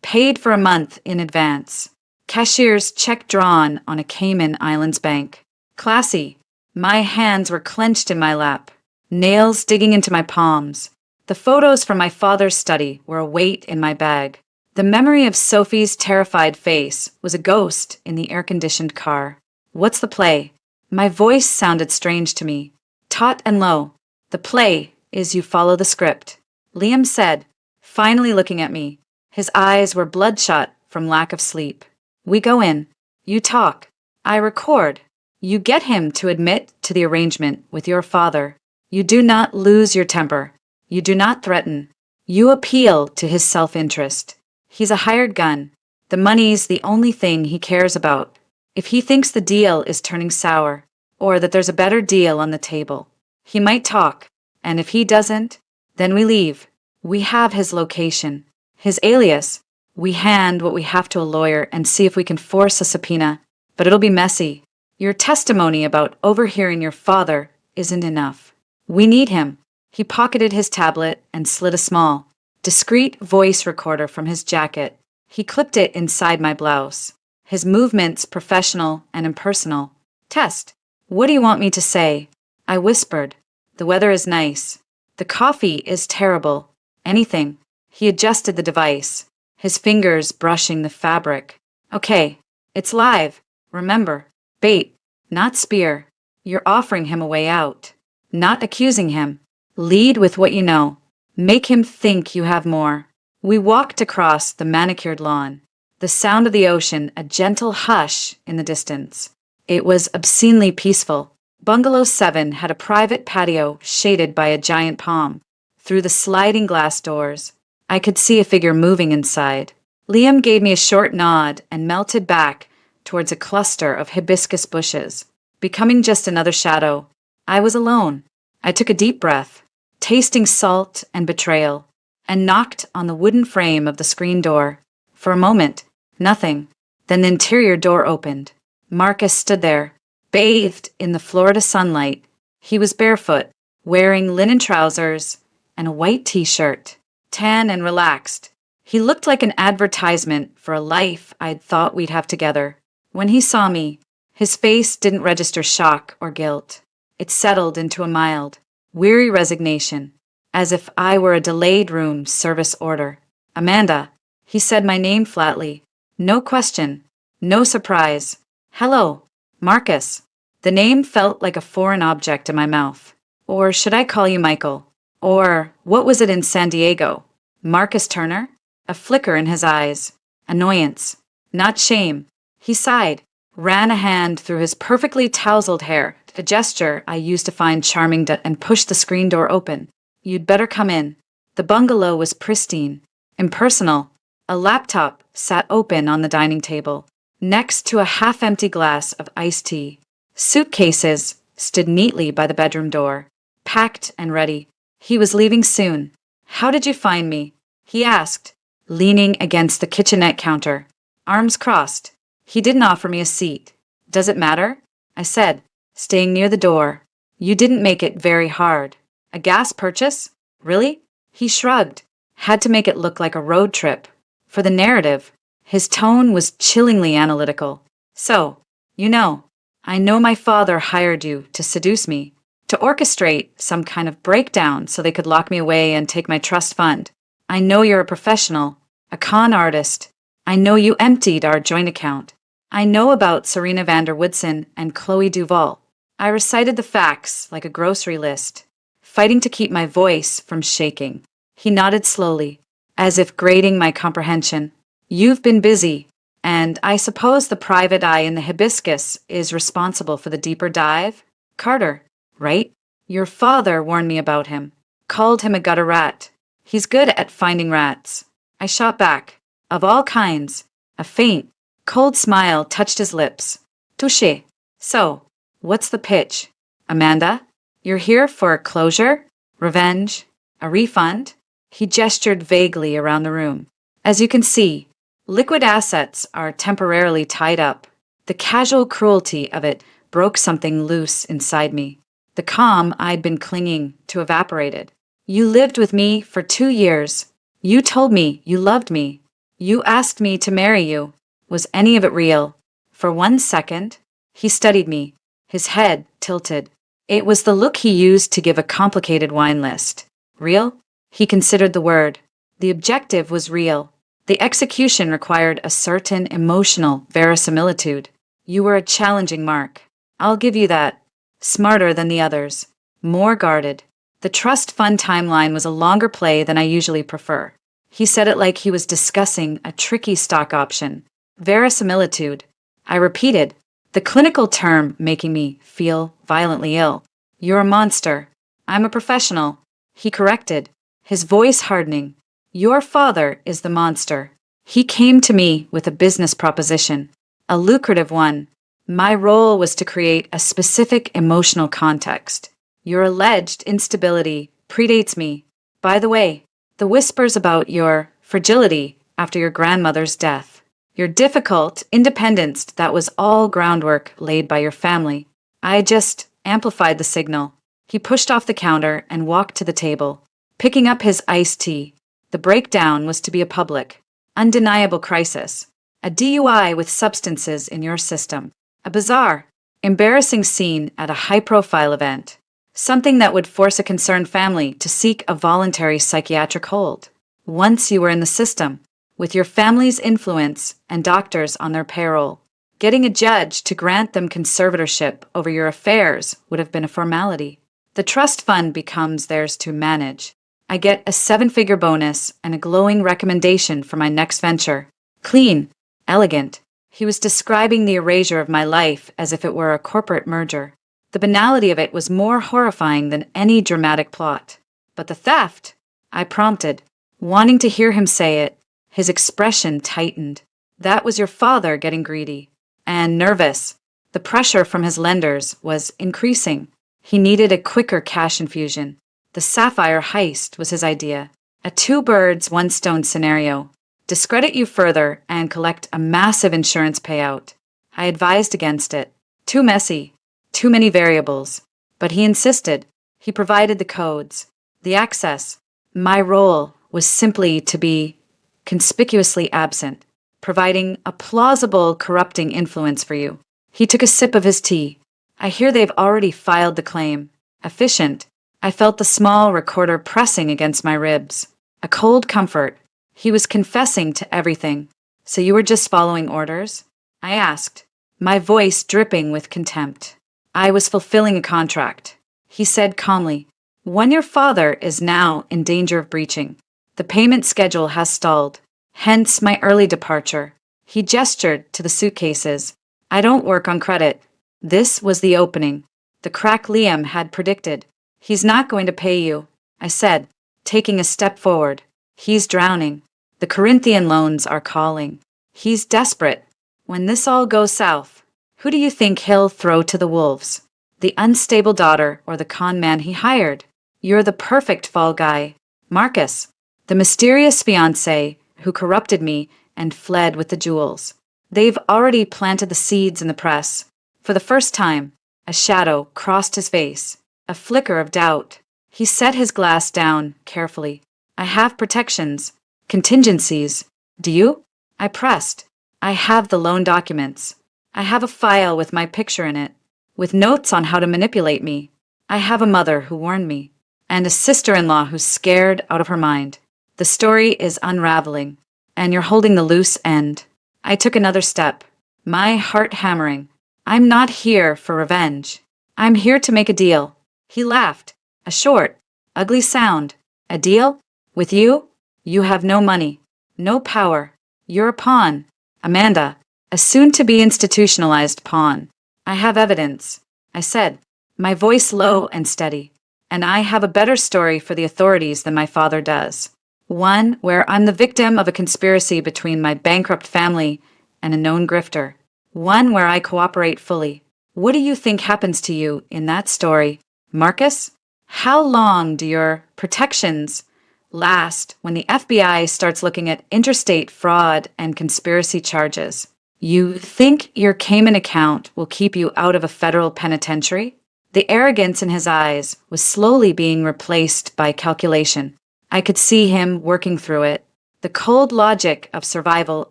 paid for a month in advance, cashier's check drawn on a Cayman Islands bank. Classy. My hands were clenched in my lap, nails digging into my palms. The photos from my father's study were a weight in my bag. The memory of Sophie's terrified face was a ghost in the air-conditioned car. What's the play? My voice sounded strange to me, taut and low. The play is you follow the script, Liam said, finally looking at me. His eyes were bloodshot from lack of sleep. We go in. You talk. I record. You get him to admit to the arrangement with your father. You do not lose your temper. You do not threaten. You appeal to his self-interest. He's a hired gun. The money's the only thing he cares about. If he thinks the deal is turning sour, or that there's a better deal on the table, he might talk. And if he doesn't, then we leave. We have his location, his alias. We hand what we have to a lawyer and see if we can force a subpoena. But it'll be messy. Your testimony about overhearing your father isn't enough. We need him. He pocketed his tablet and slid a small, discreet voice recorder from his jacket. He clipped it inside my blouse. His movements professional and impersonal. Test. What do you want me to say? I whispered. The weather is nice. The coffee is terrible. Anything. He adjusted the device, his fingers brushing the fabric. Okay, it's live. Remember, bait, not spear. You're offering him a way out, not accusing him. Lead with what you know. Make him think you have more. We walked across the manicured lawn, the sound of the ocean a gentle hush in the distance. It was obscenely peaceful. Bungalow 7 had a private patio shaded by a giant palm. Through the sliding glass doors, I could see a figure moving inside. Liam gave me a short nod and melted back towards a cluster of hibiscus bushes, becoming just another shadow. I was alone. I took a deep breath, tasting salt and betrayal, and knocked on the wooden frame of the screen door. For a moment, nothing. Then the interior door opened. Marcus stood there, bathed in the Florida sunlight. He was barefoot, wearing linen trousers and a white t-shirt, tan and relaxed. He looked like an advertisement for a life I'd thought we'd have together. When he saw me, his face didn't register shock or guilt. It settled into a mild, weary resignation, as if I were a delayed room service order. Amanda, he said my name flatly. No question, no surprise. Hello, Marcus. The name felt like a foreign object in my mouth. Or should I call you Michael? Or what was it in San Diego? Marcus Turner? A flicker in his eyes. Annoyance. Not shame. He sighed, ran a hand through his perfectly tousled hair, a gesture I used to find charming, and pushed the screen door open. You'd better come in. The bungalow was pristine, impersonal. A laptop sat open on the dining table, next to a half-empty glass of iced tea. Suitcases stood neatly by the bedroom door, packed and ready. He was leaving soon. How did you find me? He asked, leaning against the kitchenette counter, arms crossed. He didn't offer me a seat. Does it matter? I said, staying near the door. You didn't make it very hard. A gas purchase? Really? He shrugged. Had to make it look like a road trip. For the narrative, his tone was chillingly analytical. So, I know my father hired you to seduce me, to orchestrate some kind of breakdown so they could lock me away and take my trust fund. I know you're a professional, a con artist. I know you emptied our joint account. I know about Serena van der Woodsen and Chloe Duval. I recited the facts like a grocery list, fighting to keep my voice from shaking. He nodded slowly, as if grading my comprehension. You've been busy, and I suppose the private eye in the hibiscus is responsible for the deeper dive? Carter, right? Your father warned me about him, called him a gutter rat. He's good at finding rats. I shot back. Of all kinds. A faint, cold smile touched his lips. Touché. So, what's the pitch? Amanda, you're here for closure? Revenge? A refund? He gestured vaguely around the room. As you can see, liquid assets are temporarily tied up. The casual cruelty of it broke something loose inside me. The calm I'd been clinging to evaporated. You lived with me for 2 years. You told me you loved me. You asked me to marry you. Was any of it real? For 1 second, he studied me, his head tilted. It was the look he used to give a complicated wine list. Real? He considered the word. The objective was real. The execution required a certain emotional verisimilitude. You were a challenging mark. I'll give you that. Smarter than the others. More guarded. The trust fund timeline was a longer play than I usually prefer. He said it like he was discussing a tricky stock option. Verisimilitude. I repeated, the clinical term making me feel violently ill. You're a monster. I'm a professional. He corrected, his voice hardening. Your father is the monster. He came to me with a business proposition, a lucrative one. My role was to create a specific emotional context. Your alleged instability predates me. By the way, the whispers about your fragility after your grandmother's death, your difficult independence, that was all groundwork laid by your family. I just amplified the signal. He pushed off the counter and walked to the table, picking up his iced tea. The breakdown was to be a public, undeniable crisis, a DUI with substances in your system, a bizarre, embarrassing scene at a high-profile event, something that would force a concerned family to seek a voluntary psychiatric hold. Once you were in the system, with your family's influence and doctors on their payroll, getting a judge to grant them conservatorship over your affairs would have been a formality. The trust fund becomes theirs to manage. I get a 7-figure bonus and a glowing recommendation for my next venture. Clean, elegant. He was describing the erasure of my life as if it were a corporate merger. The banality of it was more horrifying than any dramatic plot. But the theft? I prompted, wanting to hear him say it. His expression tightened. That was your father getting greedy. And nervous. The pressure from his lenders was increasing. He needed a quicker cash infusion. The sapphire heist was his idea. A 2 birds, 1 stone scenario. Discredit you further and collect a massive insurance payout. I advised against it. Too messy. Too many variables. But he insisted. He provided the codes. The access. My role was simply to be conspicuously absent, providing a plausible corrupting influence for you. He took a sip of his tea. I hear they've already filed the claim. Efficient. I felt the small recorder pressing against my ribs. A cold comfort. He was confessing to everything. So you were just following orders? I asked, my voice dripping with contempt. I was fulfilling a contract. He said calmly, one your father is now in danger of breaching. The payment schedule has stalled. Hence my early departure. He gestured to the suitcases. I don't work on credit. This was the opening. The crack Liam had predicted. He's not going to pay you, I said, taking a step forward. He's drowning. The Corinthian loans are calling. He's desperate. When this all goes south, who do you think he'll throw to the wolves? The unstable daughter or the con man he hired? You're the perfect fall guy. Marcus, the mysterious fiancé who corrupted me and fled with the jewels. They've already planted the seeds in the press. For the first time, a shadow crossed his face, a flicker of doubt. He set his glass down carefully. I have protections, contingencies. Do you? I pressed. I have the loan documents. I have a file with my picture in it, with notes on how to manipulate me. I have a mother who warned me, and a sister-in-law who's scared out of her mind. The story is unraveling, and you're holding the loose end. I took another step, my heart hammering. I'm not here for revenge. I'm here to make a deal. He laughed, a short, ugly sound. A deal? With you? You have no money, no power. You're a pawn. Amanda, a soon-to-be institutionalized pawn. I have evidence, I said, my voice low and steady. And I have a better story for the authorities than my father does. One where I'm the victim of a conspiracy between my bankrupt family and a known grifter. One where I cooperate fully. What do you think happens to you in that story, Marcus? How long do your protections last when the FBI starts looking at interstate fraud and conspiracy charges? You think your Cayman account will keep you out of a federal penitentiary? The arrogance in his eyes was slowly being replaced by calculation. I could see him working through it, the cold logic of survival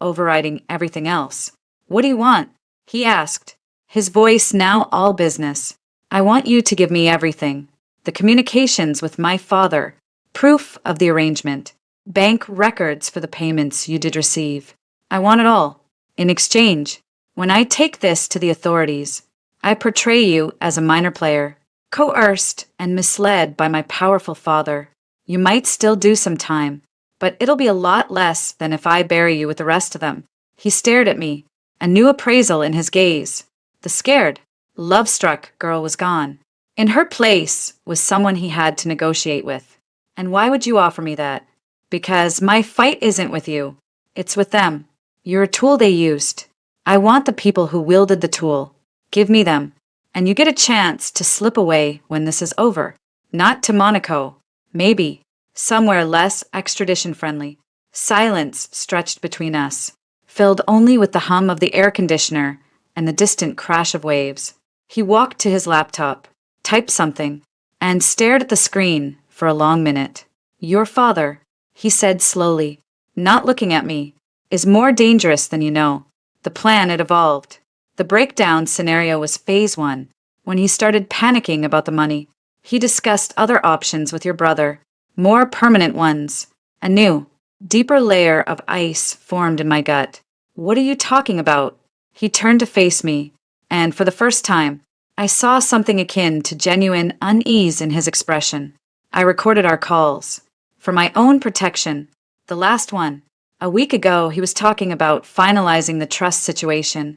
overriding everything else. What do you want? He asked, his voice now all business. I want you to give me everything. The communications with my father, proof of the arrangement, bank records for the payments you did receive. I want it all. In exchange, when I take this to the authorities, I portray you as a minor player, coerced and misled by my powerful father. You might still do some time, but it'll be a lot less than if I bury you with the rest of them. He stared at me, a new appraisal in his gaze. The scared, love-struck girl was gone. In her place was someone he had to negotiate with. And why would you offer me that? Because my fight isn't with you. It's with them. You're a tool they used. I want the people who wielded the tool. Give me them, and you get a chance to slip away when this is over. Not to Monaco. Maybe. Somewhere less extradition-friendly. Silence stretched between us, filled only with the hum of the air conditioner and the distant crash of waves. He walked to his laptop, typed something, and stared at the screen for a long minute. Your father, he said slowly, not looking at me, is more dangerous than you know. The plan had evolved. The breakdown scenario was phase one, when he started panicking about the money. He discussed other options with your brother, more permanent ones. A new, deeper layer of ice formed in my gut. What are you talking about? He turned to face me, and for the first time, I saw something akin to genuine unease in his expression. I recorded our calls. For my own protection, the last one. A week ago, he was talking about finalizing the trust situation.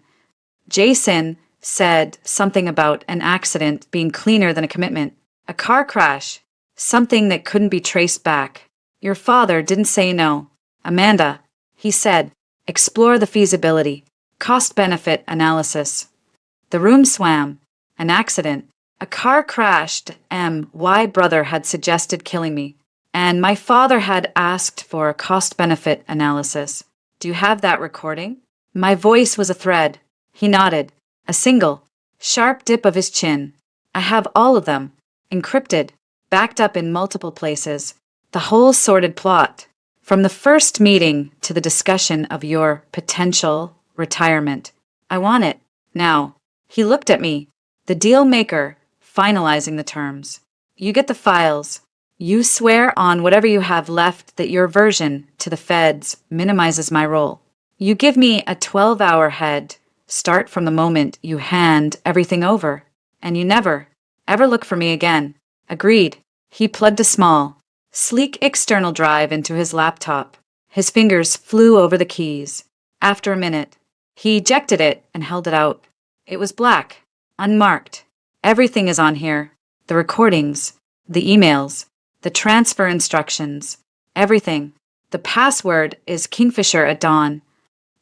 Jason said something about an accident being cleaner than a commitment. A car crash. Something that couldn't be traced back. Your father didn't say no. Amanda, he said, explore the feasibility. Cost-benefit analysis. The room swam. An accident. A car crashed. My brother had suggested killing me. And my father had asked for a cost-benefit analysis. Do you have that recording? My voice was a thread. He nodded. A single, sharp dip of his chin. I have all of them. Encrypted. Backed up in multiple places. The whole sordid plot. From the first meeting to the discussion of your potential retirement. I want it. Now. He looked at me. The deal maker, finalizing the terms. You get the files. You swear on whatever you have left that your version to the feds minimizes my role. You give me a 12-hour head start from the moment you hand everything over. And you never, ever look for me again. Agreed. He plugged a small, sleek external drive into his laptop. His fingers flew over the keys. After a minute, he ejected it and held it out. It was black, unmarked. Everything is on here. The recordings, the emails, the transfer instructions, everything. The password is Kingfisher at dawn.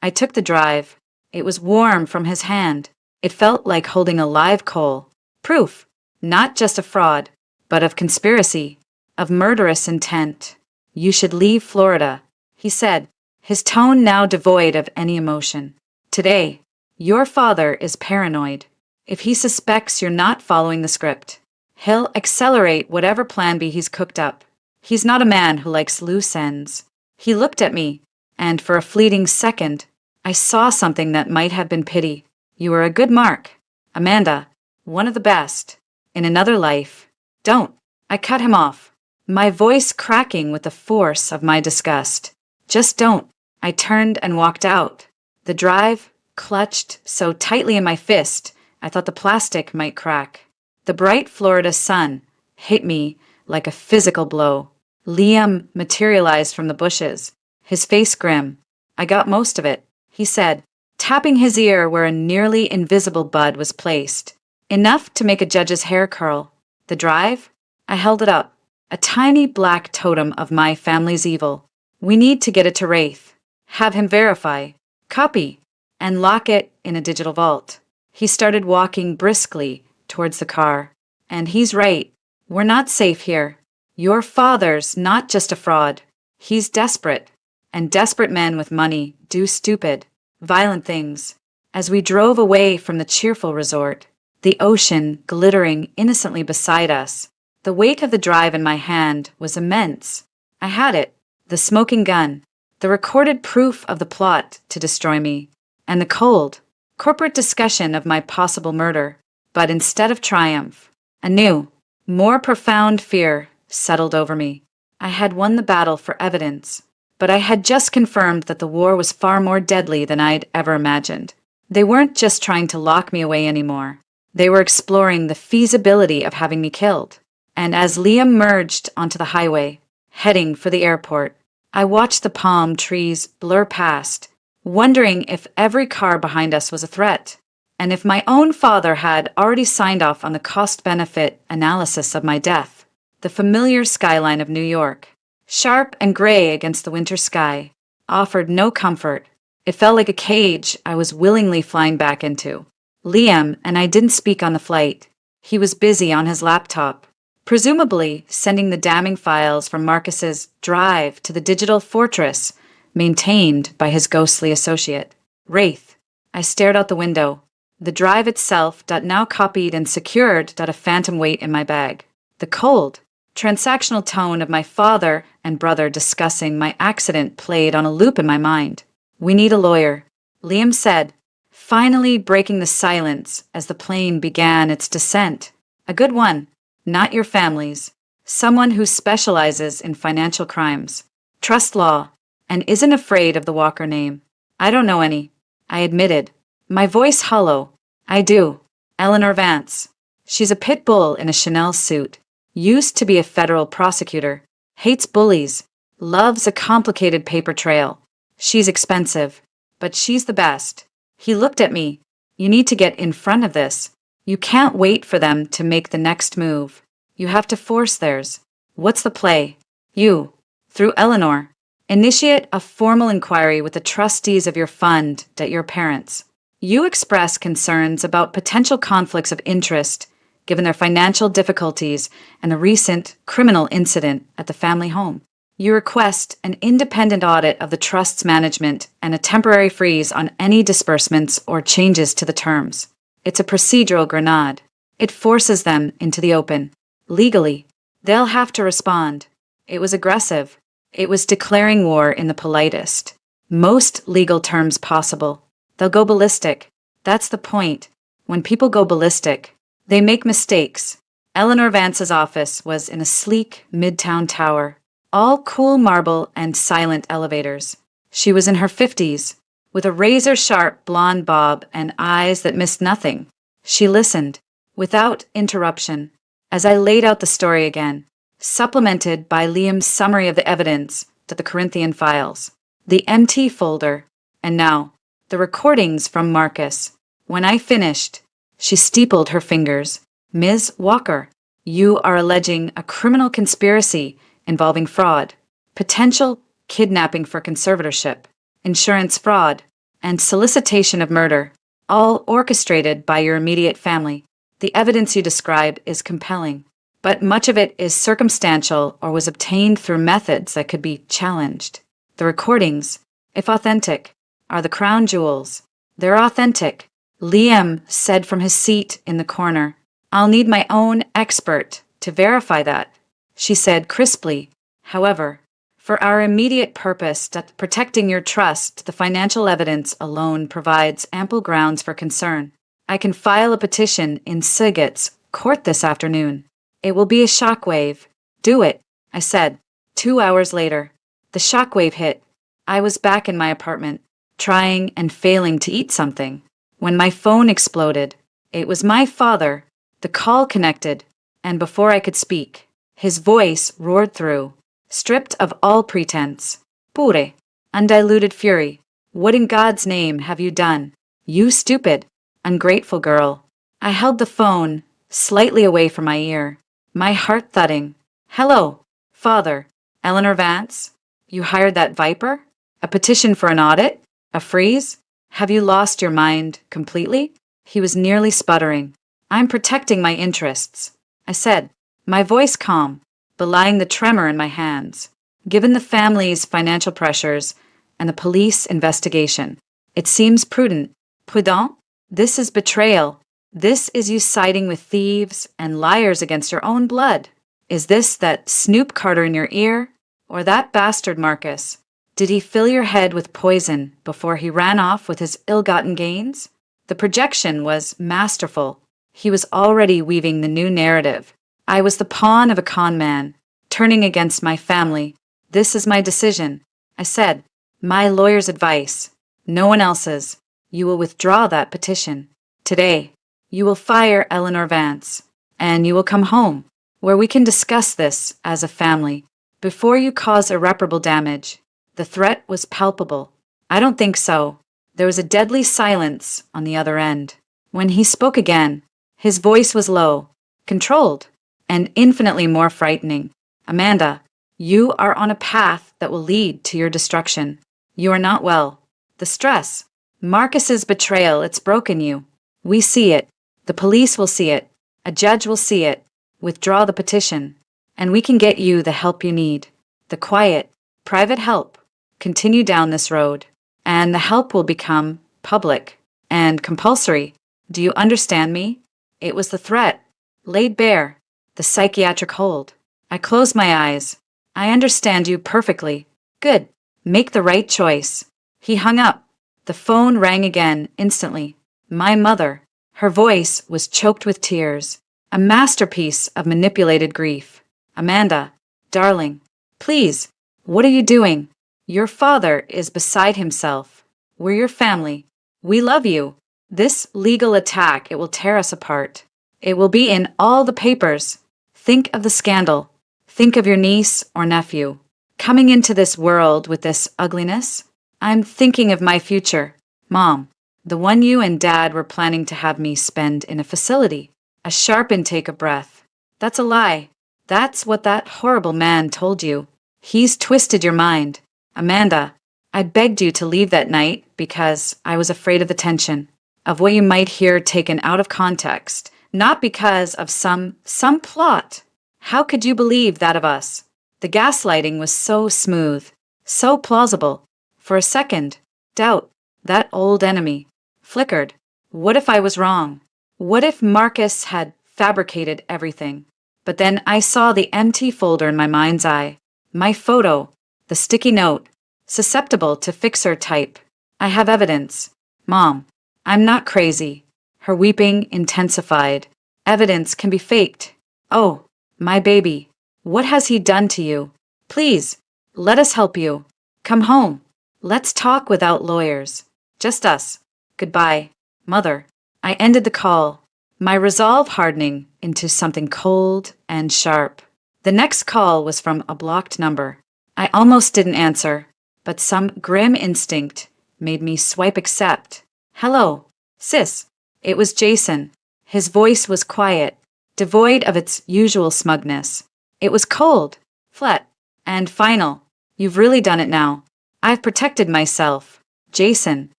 I took the drive. It was warm from his hand. It felt like holding a live coal. Proof, not just of fraud, but of conspiracy, of murderous intent. You should leave Florida, he said, his tone now devoid of any emotion. Today, your father is paranoid. If he suspects you're not following the script, he'll accelerate whatever plan B he's cooked up. He's not a man who likes loose ends. He looked at me, and for a fleeting second, I saw something that might have been pity. You were a good mark. Amanda, one of the best. In another life. Don't. I cut him off, my voice cracking with the force of my disgust. Just don't. I turned and walked out. The drive clutched so tightly in my fist, I thought the plastic might crack. The bright Florida sun hit me like a physical blow. Liam materialized from the bushes, his face grim. I got most of it, he said, tapping his ear where a nearly invisible bud was placed. Enough to make a judge's hair curl. The drive? I held it up. A tiny black totem of my family's evil. We need to get it to Wraith. Have him verify, copy, and lock it in a digital vault. He started walking briskly towards the car. And he's right. We're not safe here. Your father's not just a fraud. He's desperate. And desperate men with money do stupid, violent things. As we drove away from the cheerful resort, the ocean glittering innocently beside us, the weight of the drive in my hand was immense. I had it, the smoking gun, the recorded proof of the plot to destroy me, and the cold, corporate discussion of my possible murder. But instead of triumph, a new, more profound fear settled over me. I had won the battle for evidence, but I had just confirmed that the war was far more deadly than I'd ever imagined. They weren't just trying to lock me away anymore. They were exploring the feasibility of having me killed. And as Liam merged onto the highway, heading for the airport, I watched the palm trees blur past, wondering if every car behind us was a threat, and if my own father had already signed off on the cost-benefit analysis of my death. The familiar skyline of New York, sharp and gray against the winter sky, offered no comfort. It felt like a cage I was willingly flying back into. Liam and I didn't speak on the flight. He was busy on his laptop, presumably sending the damning files from Marcus's drive to the digital fortress maintained by his ghostly associate. Wraith. I stared out the window. The drive itself, now copied and secured, a phantom weight in my bag. The cold, transactional tone of my father and brother discussing my accident played on a loop in my mind. We need a lawyer, Liam said, finally breaking the silence as the plane began its descent. A good one, not your family's. Someone who specializes in financial crimes, trust law, and isn't afraid of the Walker name. I don't know any, I admitted, my voice hollow. I do. Eleanor Vance. She's a pit bull in a Chanel suit. Used to be a federal prosecutor. Hates bullies. Loves a complicated paper trail. She's expensive, but she's the best. He looked at me. You need to get in front of this. You can't wait for them to make the next move. You have to force theirs. What's the play? You, through Eleanor, initiate a formal inquiry with the trustees of your fund that your parents. You express concerns about potential conflicts of interest given their financial difficulties and the recent criminal incident at the family home. You request an independent audit of the trust's management and a temporary freeze on any disbursements or changes to the terms. It's a procedural grenade. It forces them into the open. Legally, they'll have to respond. It was aggressive. It was declaring war in the politest, most legal terms possible. They'll go ballistic. That's the point. When people go ballistic, they make mistakes. Eleanor Vance's office was in a sleek midtown tower, all cool marble and silent elevators. She was in her 50s, with a razor-sharp blonde bob and eyes that missed nothing. She listened, without interruption, as I laid out the story again, supplemented by Liam's summary of the evidence to the Corinthian files, the MT folder, and now, the recordings from Marcus. When I finished, she steepled her fingers. Ms. Walker, you are alleging a criminal conspiracy involving fraud, potential kidnapping for conservatorship, insurance fraud, and solicitation of murder, all orchestrated by your immediate family. The evidence you describe is compelling, but much of it is circumstantial or was obtained through methods that could be challenged. The recordings, if authentic, are the crown jewels. They're authentic, Liam said from his seat in the corner. I'll need my own expert to verify that, she said crisply. However, for our immediate purpose that protecting your trust, the financial evidence alone provides ample grounds for concern. I can file a petition in Sigget's court this afternoon. It will be a shockwave. Do it, I said. 2 hours later, the shockwave hit. I was back in my apartment, trying and failing to eat something, when my phone exploded. It was my father. The call connected, and before I could speak, his voice roared through, stripped of all pretense. Pure, undiluted fury. What in God's name have you done? You stupid, ungrateful girl. I held the phone slightly away from my ear, my heart thudding. Hello, Father. Eleanor Vance? You hired that viper? A petition for an audit? A freeze? Have you lost your mind completely? He was nearly sputtering. I'm protecting my interests, I said, my voice calm, belying the tremor in my hands. Given the family's financial pressures and the police investigation, it seems prudent. Prudent? This is betrayal. This is you siding with thieves and liars against your own blood. Is this that Snoop Carter in your ear? Or that bastard Marcus? Did he fill your head with poison before he ran off with his ill-gotten gains? The projection was masterful. He was already weaving the new narrative. I was the pawn of a con man, turning against my family. This is my decision, I said. My lawyer's advice. No one else's. You will withdraw that petition. Today, you will fire Eleanor Vance, and you will come home, where we can discuss this as a family, before you cause irreparable damage. The threat was palpable. I don't think so. There was a deadly silence on the other end. When he spoke again, his voice was low, controlled, and infinitely more frightening. Amanda, you are on a path that will lead to your destruction. You are not well. The stress, Marcus's betrayal, it's broken you. We see it. The police will see it. A judge will see it. Withdraw the petition, and we can get you the help you need. The quiet, private help. Continue down this road, and the help will become public and compulsory. Do you understand me? It was the threat, laid bare, the psychiatric hold. I closed my eyes. I understand you perfectly. Good. Make the right choice. He hung up. The phone rang again, instantly. My mother. Her voice was choked with tears, a masterpiece of manipulated grief. Amanda, darling, please, what are you doing? Your father is beside himself. We're your family. We love you. This legal attack, it will tear us apart. It will be in all the papers. Think of the scandal. Think of your niece or nephew coming into this world with this ugliness. I'm thinking of my future. Mom, the one you and Dad were planning to have me spend in a facility. A sharp intake of breath. That's a lie. That's what that horrible man told you. He's twisted your mind. Amanda, I begged you to leave that night because I was afraid of the tension, of what you might hear taken out of context, not because of some plot. How could you believe that of us? The gaslighting was so smooth, so plausible. For a second, doubt, that old enemy, flickered. What if I was wrong? What if Marcus had fabricated everything? But then I saw the empty folder in my mind's eye. My photo, the sticky note, susceptible to fixer type. I have evidence. Mom, I'm not crazy. Her weeping intensified. Evidence can be faked. Oh, my baby, what has he done to you? Please, let us help you. Come home. Let's talk without lawyers. Just us. Goodbye, Mother. I ended the call, my resolve hardening into something cold and sharp. The next call was from a blocked number. I almost didn't answer, but some grim instinct made me swipe accept. Hello, sis. It was Jason. His voice was quiet, devoid of its usual smugness. It was cold, flat, and final. You've really done it now. I've protected myself. Jason,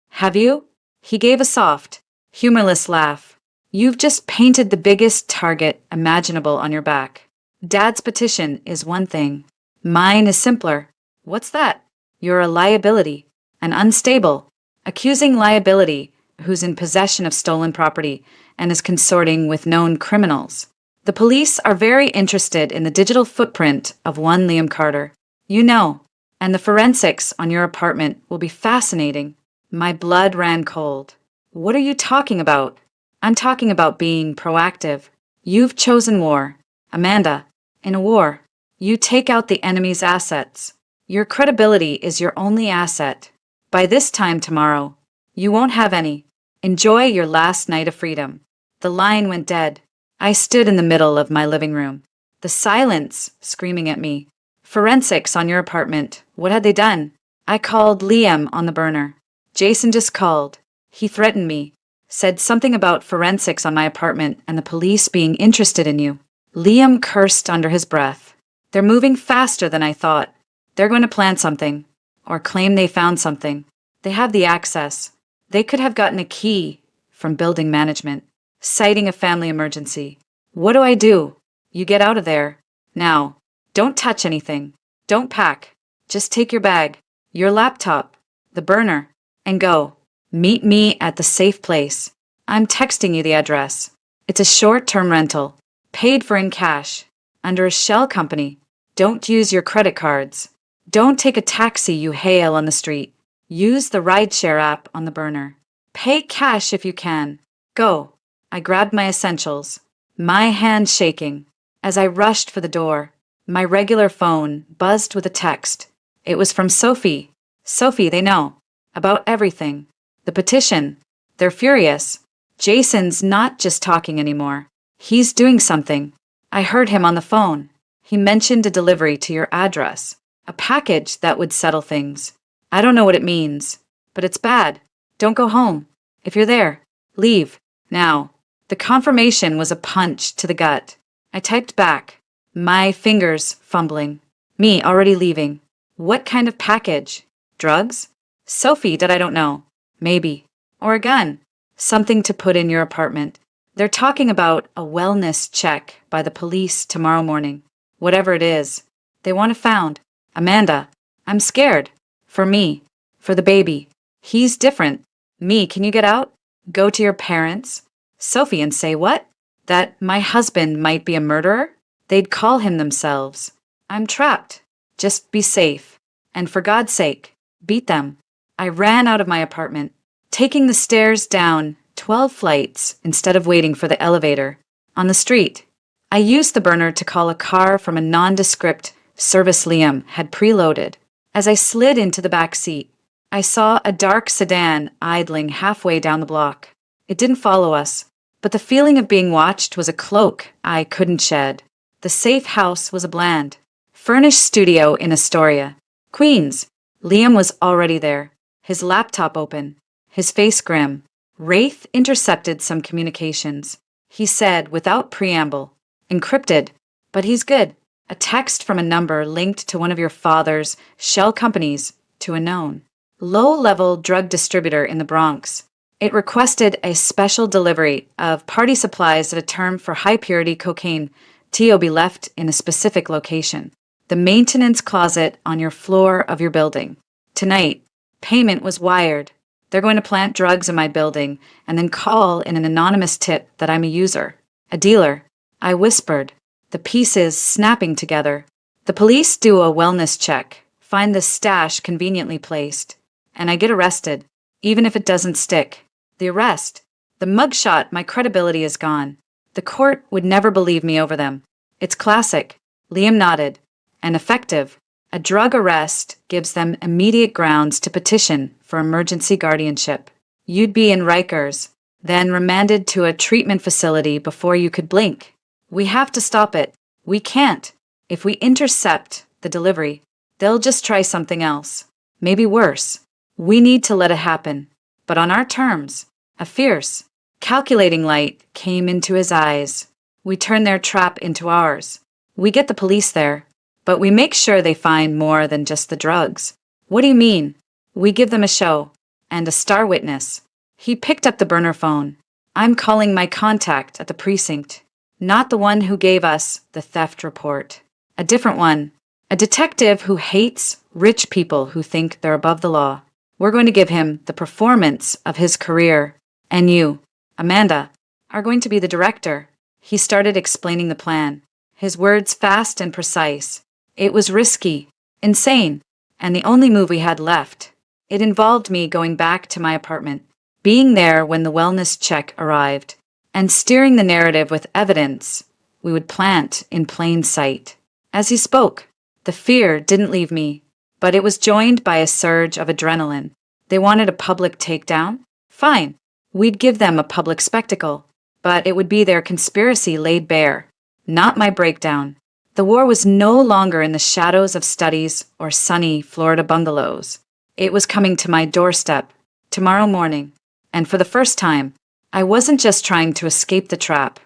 have you? He gave a soft, humorless laugh. You've just painted the biggest target imaginable on your back. Dad's petition is one thing. Mine is simpler. What's that? You're a liability, an unstable, accusing liability who's in possession of stolen property and is consorting with known criminals. The police are very interested in the digital footprint of one Liam Carter. You know, and the forensics on your apartment will be fascinating. My blood ran cold. What are you talking about? I'm talking about being proactive. You've chosen war. Amanda, in a war, you take out the enemy's assets. Your credibility is your only asset. By this time tomorrow, you won't have any. Enjoy your last night of freedom. The line went dead. I stood in the middle of my living room. The silence screaming at me. Forensics on your apartment. What had they done? I called Liam on the burner. Jason just called. He threatened me. Said something about forensics on my apartment and the police being interested in you. Liam cursed under his breath. They're moving faster than I thought. They're going to plan something. Or claim they found something. They have the access. They could have gotten a key from building management, citing a family emergency. What do? You get out of there. Now. Don't touch anything. Don't pack. Just take your bag, your laptop, the burner, and go. Meet me at the safe place. I'm texting you the address. It's a short-term rental, paid for in cash, under a shell company. Don't use your credit cards. Don't take a taxi you hail on the street. Use the rideshare app on the burner. Pay cash if you can. Go. I grabbed my essentials, my hand shaking, as I rushed for the door. My regular phone buzzed with a text. It was from Sophie. Sophie, they know. About everything. The petition. They're furious. Jason's not just talking anymore. He's doing something. I heard him on the phone. He mentioned a delivery to your address. A package that would settle things. I don't know what it means. But it's bad. Don't go home. If you're there, leave. Now. The confirmation was a punch to the gut. I typed back. My fingers fumbling. Me already leaving. What kind of package? Drugs? Sophie that I don't know. Maybe. Or a gun. Something to put in your apartment. They're talking about a wellness check by the police tomorrow morning. Whatever it is. They want it found. Amanda, I'm scared. For me. For the baby. He's different. Me, can you get out? Go to your parents? Sophie and say what? That my husband might be a murderer? They'd call him themselves. I'm trapped. Just be safe. And for God's sake, beat them. I ran out of my apartment, taking the stairs down 12 flights instead of waiting for the elevator. On the street, I used the burner to call a car from a nondescript service Liam had preloaded. As I slid into the back seat, I saw a dark sedan idling halfway down the block. It didn't follow us, but the feeling of being watched was a cloak I couldn't shed. The safe house was a bland, furnished studio in Astoria, Queens. Liam was already there, his laptop open, his face grim. Wraith intercepted some communications. He said, without preamble, encrypted, but he's good. A text from a number linked to one of your father's shell companies to a known low-level drug distributor in the Bronx. It requested a special delivery of party supplies at a term for high-purity cocaine. TO be left in a specific location. The maintenance closet on your floor of your building. Tonight, payment was wired. They're going to plant drugs in my building and then call in an anonymous tip that I'm a user, a dealer. I whispered, the pieces snapping together. The police do a wellness check, find the stash conveniently placed, and I get arrested, even if it doesn't stick. The arrest, the mugshot, my credibility is gone. The court would never believe me over them. It's classic. Liam nodded. And effective. A drug arrest gives them immediate grounds to petition for emergency guardianship. You'd be in Rikers, then remanded to a treatment facility before you could blink. We have to stop it. We can't. If we intercept the delivery, they'll just try something else. Maybe worse. We need to let it happen. But on our terms. A fierce, calculating light came into his eyes. We turn their trap into ours. We get the police there, but we make sure they find more than just the drugs. What do you mean? We give them a show and a star witness. He picked up the burner phone. I'm calling my contact at the precinct, not the one who gave us the theft report. A different one. A detective who hates rich people who think they're above the law. We're going to give him the performance of his career. And you, Amanda, are going to be the director. He started explaining the plan, his words fast and precise. It was risky, insane, and the only move we had left. It involved me going back to my apartment, being there when the wellness check arrived, and steering the narrative with evidence we would plant in plain sight. As he spoke, the fear didn't leave me, but it was joined by a surge of adrenaline. They wanted a public takedown? Fine. We'd give them a public spectacle, but it would be their conspiracy laid bare, not my breakdown. The war was no longer in the shadows of studies or sunny Florida bungalows. It was coming to my doorstep, tomorrow morning, and for the first time, I wasn't just trying to escape the trap.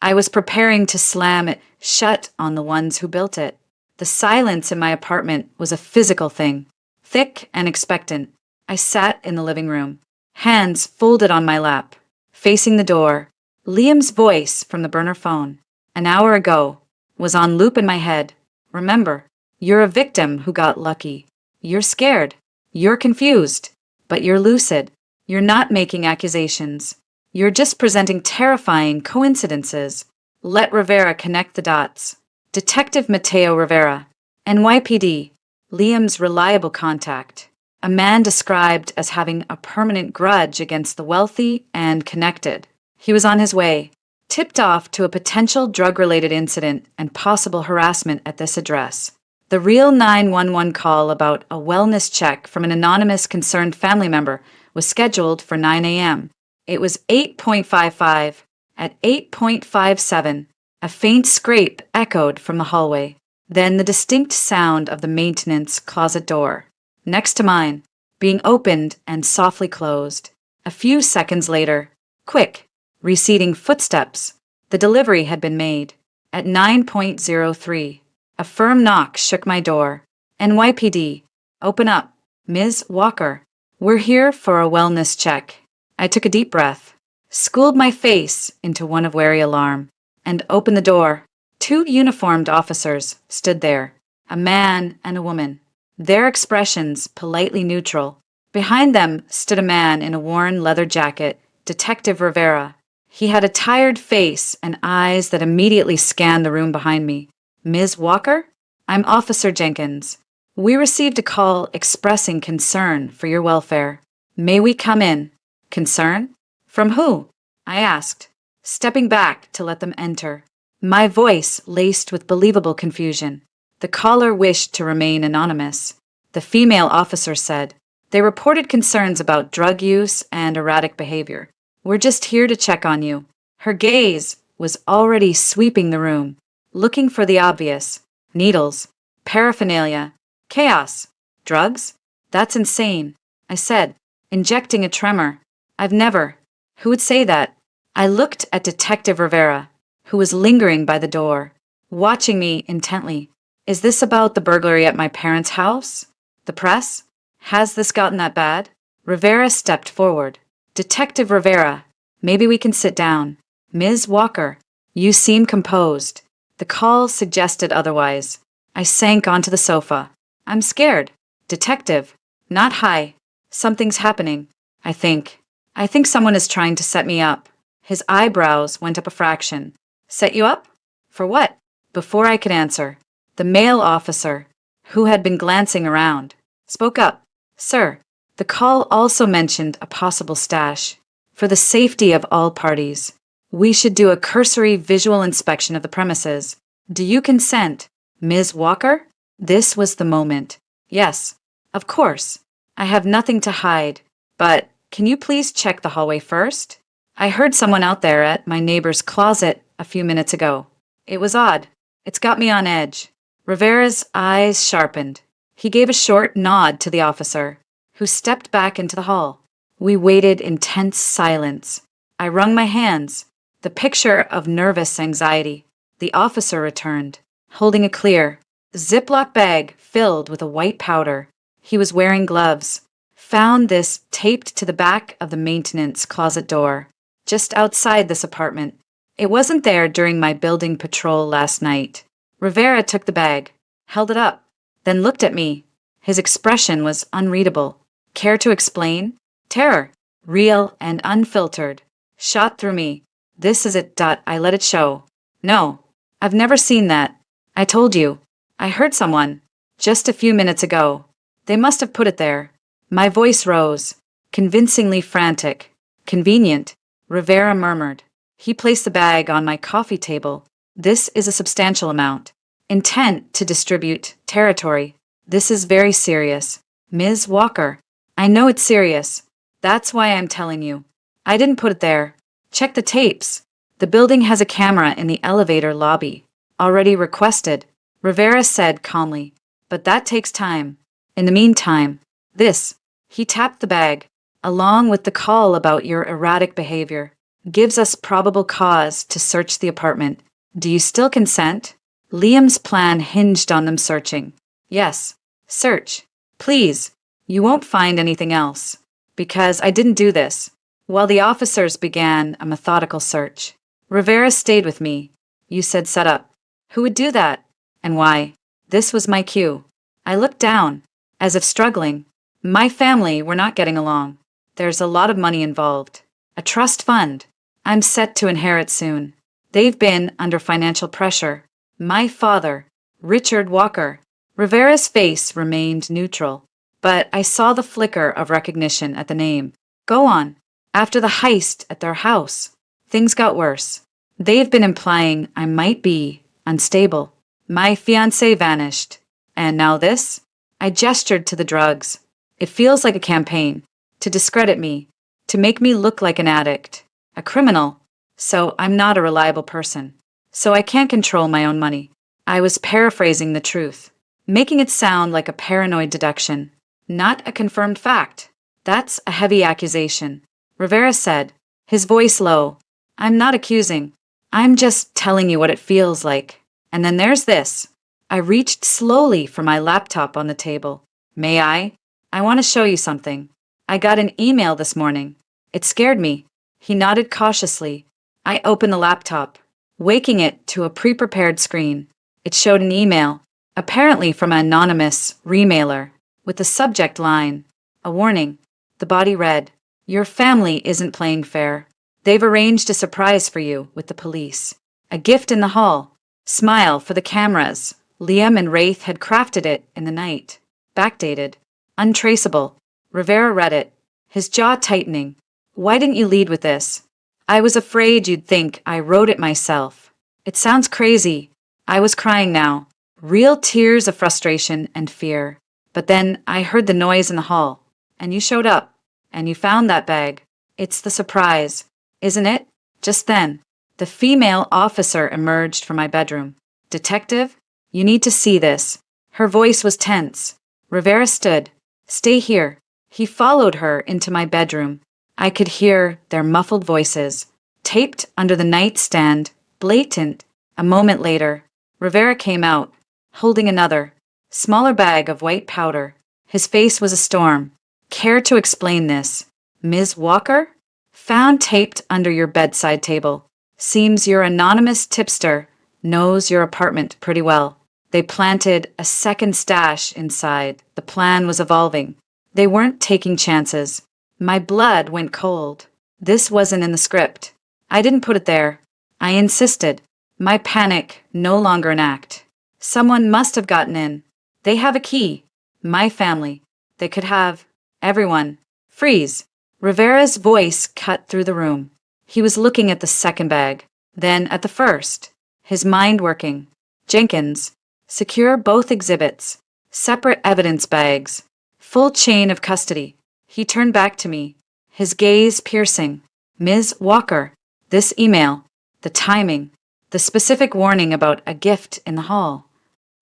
I was preparing to slam it shut on the ones who built it. The silence in my apartment was a physical thing, thick and expectant. I sat in the living room, hands folded on my lap, facing the door. Liam's voice from the burner phone, an hour ago, was on loop in my head. Remember, you're a victim who got lucky. You're scared. You're confused. But you're lucid. You're not making accusations. You're just presenting terrifying coincidences. Let Rivera connect the dots. Detective Mateo Rivera, NYPD, Liam's reliable contact. A man described as having a permanent grudge against the wealthy and connected. He was on his way, tipped off to a potential drug-related incident and possible harassment at this address. The real 911 call about a wellness check from an anonymous concerned family member was scheduled for 9 a.m. It was 8:55. At 8:57, a faint scrape echoed from the hallway. Then the distinct sound of the maintenance closet door, next to mine, being opened and softly closed. A few seconds later, quick, receding footsteps. The delivery had been made. At 9:03, a firm knock shook my door. NYPD, open up. Ms. Walker, we're here for a wellness check. I took a deep breath, schooled my face into one of wary alarm, and opened the door. Two uniformed officers stood there, a man and a woman, their expressions politely neutral. Behind them stood a man in a worn leather jacket, Detective Rivera. He had a tired face and eyes that immediately scanned the room behind me. Ms. Walker? I'm Officer Jenkins. We received a call expressing concern for your welfare. May we come in? Concern? From who? I asked, stepping back to let them enter. My voice laced with believable confusion. The caller wished to remain anonymous. The female officer said, they reported concerns about drug use and erratic behavior. We're just here to check on you. Her gaze was already sweeping the room, looking for the obvious. Needles, paraphernalia, chaos, drugs? That's insane, I said, injecting a tremor. I've never. Who would say that? I looked at Detective Rivera, who was lingering by the door, watching me intently. Is this about the burglary at my parents' house? The press? Has this gotten that bad? Rivera stepped forward. Detective Rivera, maybe we can sit down. Ms. Walker, you seem composed. The call suggested otherwise. I sank onto the sofa. I'm scared. Detective, not high. Something's happening, I think. I think someone is trying to set me up. His eyebrows went up a fraction. Set you up? For what? Before I could answer, the male officer, who had been glancing around, spoke up. Sir, the call also mentioned a possible stash. For the safety of all parties, we should do a cursory visual inspection of the premises. Do you consent, Ms. Walker? This was the moment. Yes, of course. I have nothing to hide, but can you please check the hallway first? I heard someone out there at my neighbor's closet a few minutes ago. It was odd. It's got me on edge. Rivera's eyes sharpened. He gave a short nod to the officer, who stepped back into the hall. We waited in tense silence. I wrung my hands, the picture of nervous anxiety. The officer returned, holding a clear, Ziploc bag filled with a white powder. He was wearing gloves. Found this taped to the back of the maintenance closet door, just outside this apartment. It wasn't there during my building patrol last night. Rivera took the bag, held it up, then looked at me. His expression was unreadable. Care to explain? Terror, real and unfiltered, shot through me. This is it. I let it show. No, I've never seen that. I told you. I heard someone, just a few minutes ago. They must have put it there. My voice rose, convincingly frantic. Convenient, Rivera murmured. He placed the bag on my coffee table. This is a substantial amount. Intent to distribute territory. This is very serious. Ms. Walker, I know it's serious. That's why I'm telling you. I didn't put it there. Check the tapes. The building has a camera in the elevator lobby. Already requested, Rivera said calmly. But that takes time. In the meantime, this, he tapped the bag, along with the call about your erratic behavior, gives us probable cause to search the apartment. Do you still consent? Liam's plan hinged on them searching. Yes, search. Please, you won't find anything else. Because I didn't do this. While the officers began a methodical search, Rivera stayed with me. You said set up. Who would do that? And why? This was my cue. I looked down, as if struggling. My family were not getting along. There's a lot of money involved. A trust fund. I'm set to inherit soon. They've been under financial pressure. My father, Richard Walker. Rivera's face remained neutral, but I saw the flicker of recognition at the name. Go on. After the heist at their house, things got worse. They've been implying I might be unstable. My fiancé vanished. And now this? I gestured to the drugs. It feels like a campaign. To discredit me. To make me look like an addict. A criminal. So I'm not a reliable person. So I can't control my own money. I was paraphrasing the truth, making it sound like a paranoid deduction, not a confirmed fact. That's a heavy accusation, Rivera said, his voice low. I'm not accusing. I'm just telling you what it feels like. And then there's this. I reached slowly for my laptop on the table. May I? I want to show you something. I got an email this morning. It scared me. He nodded cautiously. I opened the laptop, waking it to a pre-prepared screen. It showed an email, apparently from an anonymous remailer, with the subject line, a warning. The body read, your family isn't playing fair. They've arranged a surprise for you with the police. A gift in the hall. Smile for the cameras. Liam and Wraith had crafted it in the night. backdated, untraceable. Rivera read it, his jaw tightening. Why didn't you lead with this? I was afraid you'd think I wrote it myself. It sounds crazy. I was crying now, real tears of frustration and fear. But then I heard the noise in the hall, and you showed up, and you found that bag. It's the surprise, isn't it? Just then, the female officer emerged from my bedroom. Detective, you need to see this. Her voice was tense. Rivera stood. Stay here. He followed her into my bedroom. I could hear their muffled voices, taped under the nightstand, blatant. A moment later, Rivera came out, holding another, smaller bag of white powder. His face was a storm. Care to explain this? Ms. Walker? Found taped under your bedside table. Seems your anonymous tipster knows your apartment pretty well. They planted a second stash inside. The plan was evolving. They weren't taking chances. My blood went cold. This wasn't in the script. I didn't put it there. I insisted. My panic no longer an act. Someone must have gotten in. They have a key. My family. They could have. Everyone. Freeze. Rivera's voice cut through the room. He was looking at the second bag, then at the first. His mind working. Jenkins. Secure both exhibits. Separate evidence bags. Full chain of custody. He turned back to me, his gaze piercing. Ms. Walker, this email, the timing, the specific warning about a gift in the hall.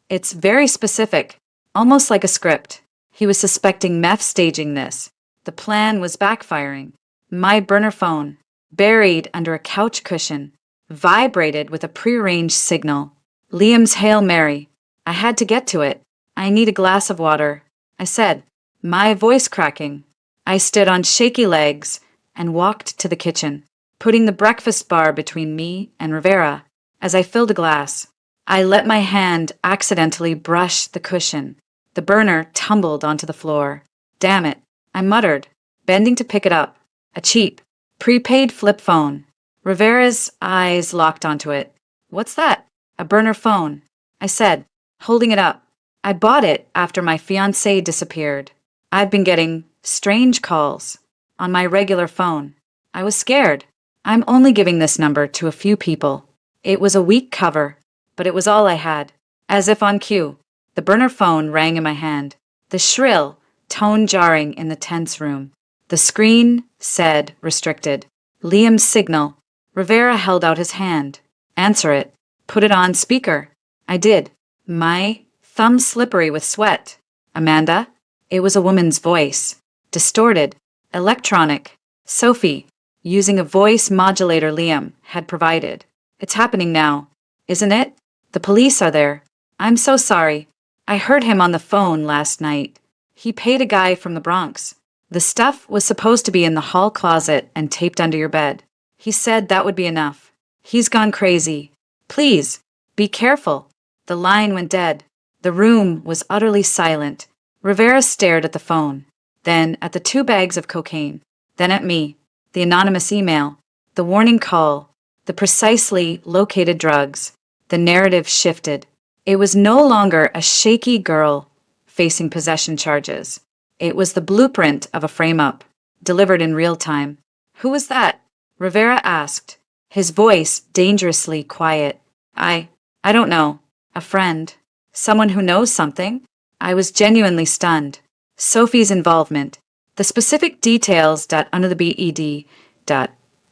It's very specific, almost like a script. He was suspecting meth staging this. The plan was backfiring. My burner phone, buried under a couch cushion, vibrated with a prearranged signal. Liam's Hail Mary. I had to get to it. I need a glass of water, I said, my voice cracking. I stood on shaky legs and walked to the kitchen, putting the breakfast bar between me and Rivera. As I filled a glass, I let my hand accidentally brush the cushion. The burner tumbled onto the floor. Damn it, I muttered, bending to pick it up. A cheap, prepaid flip phone. Rivera's eyes locked onto it. What's that? A burner phone, I said, holding it up. I bought it after my fiancé disappeared. I've been getting strange calls on my regular phone. I was scared. I'm only giving this number to a few people. It was a weak cover, but it was all I had. As if on cue, the burner phone rang in my hand, the shrill tone jarring in the tense room. The screen said restricted. Liam's signal. Rivera held out his hand. Answer it. Put it on speaker. I did. My thumb slippery with sweat. Amanda? It was a woman's voice. Distorted. Electronic. Sophie, using a voice modulator Liam had provided. It's happening now, isn't it? The police are there. I'm so sorry. I heard him on the phone last night. He paid a guy from the Bronx. The stuff was supposed to be in the hall closet and taped under your bed. He said that would be enough. He's gone crazy. Please, be careful. The line went dead. The room was utterly silent. Rivera stared at the phone, then at the 2 bags of cocaine, then at me, the anonymous email, the warning call, the precisely located drugs. The narrative shifted. It was no longer a shaky girl facing possession charges. It was the blueprint of a frame-up, delivered in real time. Who was that? Rivera asked, his voice dangerously quiet. I don't know. A friend. Someone who knows something? I was genuinely stunned. Sophie's involvement. The specific details under the BED.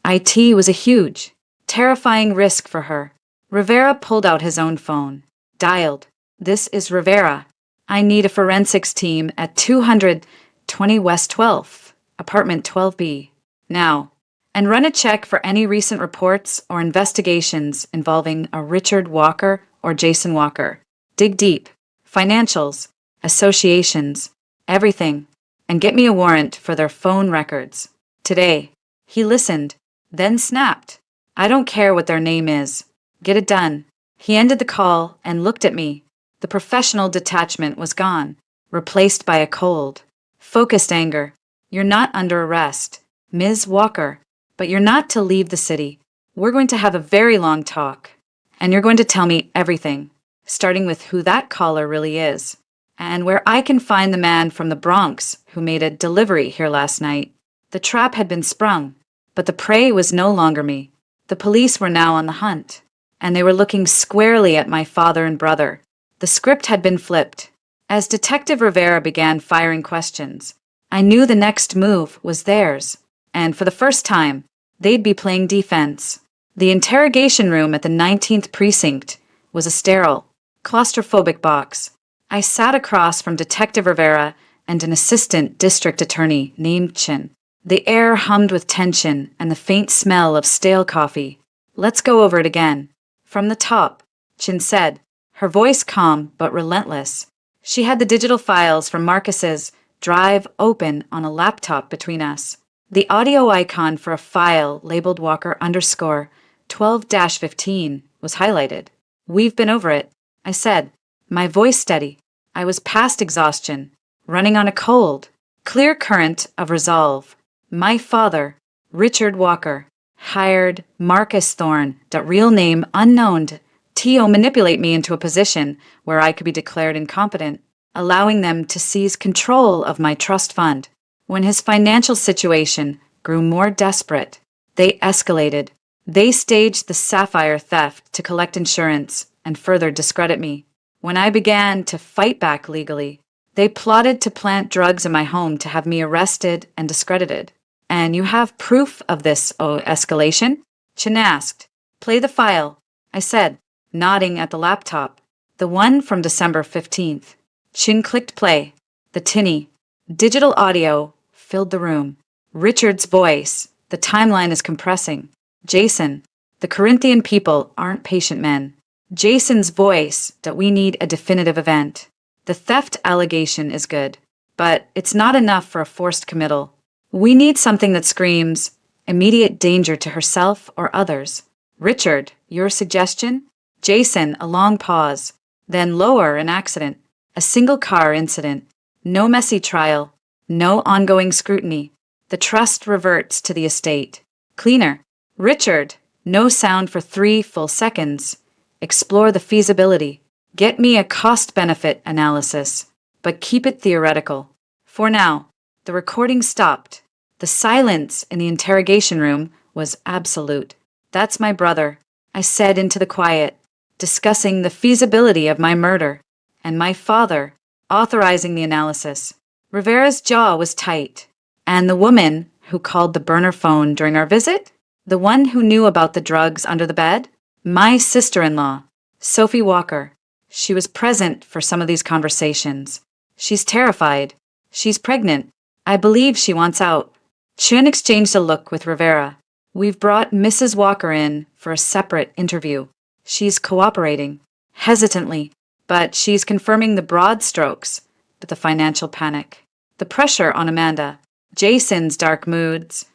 IT was a huge, terrifying risk for her. Rivera pulled out his own phone. Dialed. This is Rivera. I need a forensics team at 220 West 12th, apartment 12B. Now. And run a check for any recent reports or investigations involving a Richard Walker or Jason Walker. Dig deep. Financials, associations, everything. And get me a warrant for their phone records. Today. He listened, then snapped. I don't care what their name is. Get it done. He ended the call and looked at me. The professional detachment was gone, replaced by a cold, focused anger. You're not under arrest, Ms. Walker, but you're not to leave the city. We're going to have a very long talk, and you're going to tell me everything, starting with who that caller really is. and where I can find the man from the Bronx who made a delivery here last night. The trap had been sprung, but the prey was no longer me. The police were now on the hunt, and they were looking squarely at my father and brother. The script had been flipped. As Detective Rivera began firing questions, I knew the next move was theirs, and for the first time, they'd be playing defense. The interrogation room at the 19th Precinct was a sterile, claustrophobic box. I sat across from Detective Rivera and an assistant district attorney named Chin. The air hummed with tension and the faint smell of stale coffee. "Let's go over it again. From the top," Chin said, her voice calm but relentless. She had the digital files from Marcus's drive open on a laptop between us. The audio icon for a file labeled Walker _ 12-15 was highlighted. "We've been over it," I said, my voice steady. I was past exhaustion, running on a cold, clear current of resolve. My father, Richard Walker, hired Marcus Thorne, that real name unknown, to manipulate me into a position where I could be declared incompetent, allowing them to seize control of my trust fund. When his financial situation grew more desperate, they escalated. They staged the sapphire theft to collect insurance and further discredit me. When I began to fight back legally, they plotted to plant drugs in my home to have me arrested and discredited. "And you have proof of this, escalation?" Chin asked. "Play the file," I said, nodding at the laptop. "The one from December 15th. Chin clicked play. The tinny, digital audio filled the room. Richard's voice. "The timeline is compressing. Jason, the Corinthian people aren't patient men." Jason's voice, "that we need a definitive event. The theft allegation is good, but it's not enough for a forced committal. We need something that screams immediate danger to herself or others." "Richard, your suggestion?" Jason, a long pause. Then lower, an accident. A single car incident. No messy trial. No ongoing scrutiny. The trust reverts to the estate. Cleaner. "Richard, no sound for 3 full seconds. Explore the feasibility. Get me a cost-benefit analysis, but keep it theoretical." For now, the recording stopped. The silence in the interrogation room was absolute. "That's my brother," I said into the quiet, discussing the feasibility of my murder, and my father, authorizing the analysis. Rivera's jaw was tight. "And the woman who called the burner phone during our visit? The one who knew about the drugs under the bed? My sister-in-law, Sophie Walker. She was present for some of these conversations. She's terrified. She's pregnant. I believe she wants out." Chin exchanged a look with Rivera. "We've brought Mrs. Walker in for a separate interview. She's cooperating, hesitantly, but she's confirming the broad strokes, but the financial panic, the pressure on Amanda, Jason's dark moods,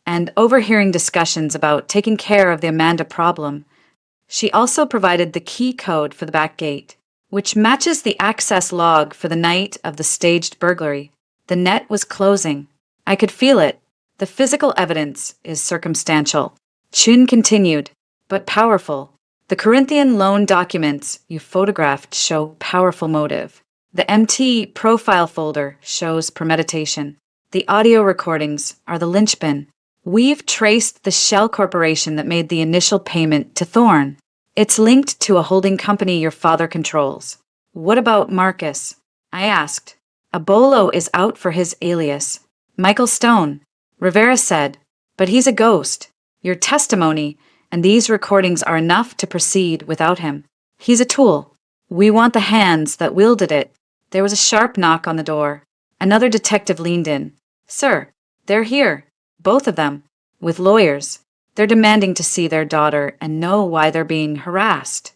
and overhearing discussions about taking care of the Amanda problem. She also provided the key code for the back gate, which matches the access log for the night of the staged burglary. The net was closing. I could feel it. The physical evidence is circumstantial." Chin continued, "but powerful. The Corinthian loan documents you photographed show powerful motive. The MT profile folder shows premeditation. The audio recordings are the linchpin. We've traced the shell corporation that made the initial payment to Thorne. It's linked to a holding company your father controls." "What about Marcus?" I asked. "Abolo is out for his alias, Michael Stone," Rivera said, "but he's a ghost. Your testimony and these recordings are enough to proceed without him. He's a tool. We want the hands that wielded it." There was a sharp knock on the door. Another detective leaned in. "Sir, they're here, both of them, with lawyers. They're demanding to see their daughter and know why they're being harassed."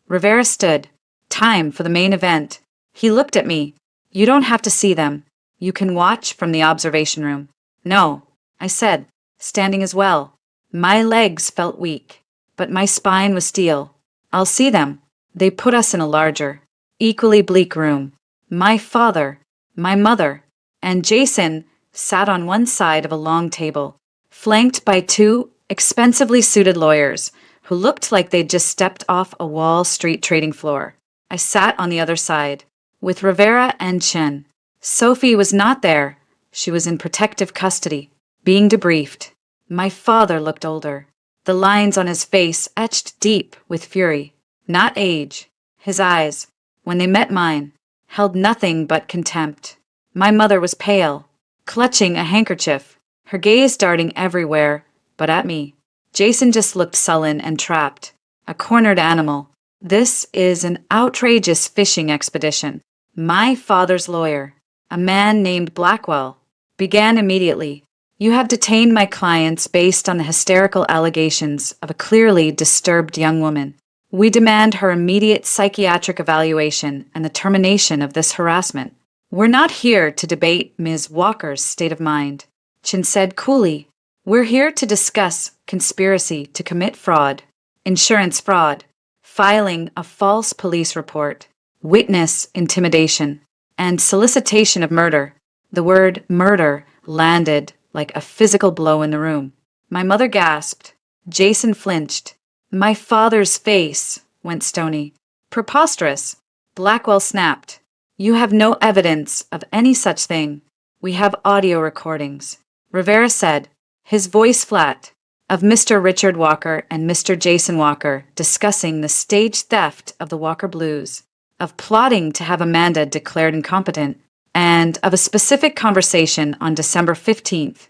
Rivera stood. Time for the main event. He looked at me. "You don't have to see them. You can watch from the observation room." "No," I said, standing as well. My legs felt weak, but my spine was steel. "I'll see them." They put us in a larger, equally bleak room. My father, my mother, and Jason sat on one side of a long table, flanked by 2 expensively suited lawyers who looked like they'd just stepped off a Wall Street trading floor. I sat on the other side, with Rivera and Chen. Sophie was not there. She was in protective custody, being debriefed. My father looked older, the lines on his face etched deep with fury, not age. His eyes, when they met mine, held nothing but contempt. My mother was pale, clutching a handkerchief, her gaze darting everywhere, but at me. Jason just looked sullen and trapped, a cornered animal. This is an outrageous fishing expedition. My father's lawyer, a man named Blackwell, began immediately. You have detained my clients based on the hysterical allegations of a clearly disturbed young woman. We demand her immediate psychiatric evaluation and the termination of this harassment. We're not here to debate Ms. Walker's state of mind, Chin said coolly. We're here to discuss conspiracy to commit fraud, insurance fraud, filing a false police report, witness intimidation, and solicitation of murder. The word murder landed like a physical blow in the room. My mother gasped. Jason flinched. My father's face went stony. Preposterous. Blackwell snapped. You have no evidence of any such thing. We have audio recordings, Rivera said, his voice flat, of Mr. Richard Walker and Mr. Jason Walker discussing the staged theft of the Walker Blues, of plotting to have Amanda declared incompetent, and of a specific conversation on December 15th,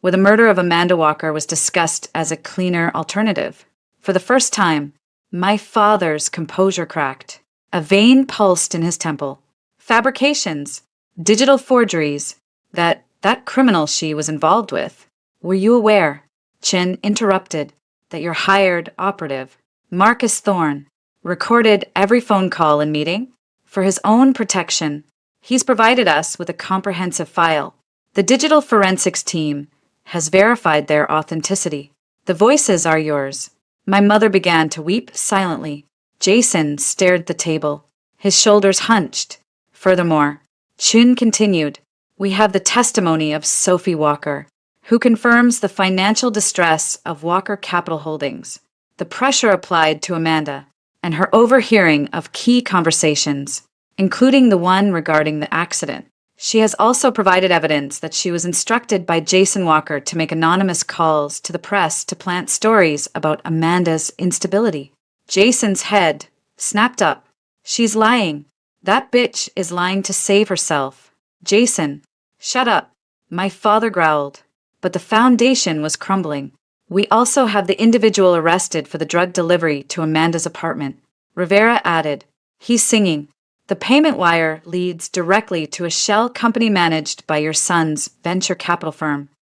where the murder of Amanda Walker was discussed as a cleaner alternative. For the first time, my father's composure cracked. A vein pulsed in his temple. Fabrications, digital forgeries, that criminal she was involved with. Were you aware, Chin interrupted, that your hired operative, Marcus Thorne, recorded every phone call and meeting? For his own protection, he's provided us with a comprehensive file. The digital forensics team has verified their authenticity. The voices are yours. My mother began to weep silently. Jason stared at the table, his shoulders hunched. Furthermore, Chun continued, we have the testimony of Sophie Walker, who confirms the financial distress of Walker Capital Holdings, the pressure applied to Amanda, and her overhearing of key conversations, including the one regarding the accident. She has also provided evidence that she was instructed by Jason Walker to make anonymous calls to the press to plant stories about Amanda's instability. Jason's head snapped up. She's lying. That bitch is lying to save herself. Jason, shut up. My father growled. But the foundation was crumbling. We also have the individual arrested for the drug delivery to Amanda's apartment. Rivera added, he's singing. The payment wire leads directly to a shell company managed by your son's venture capital firm.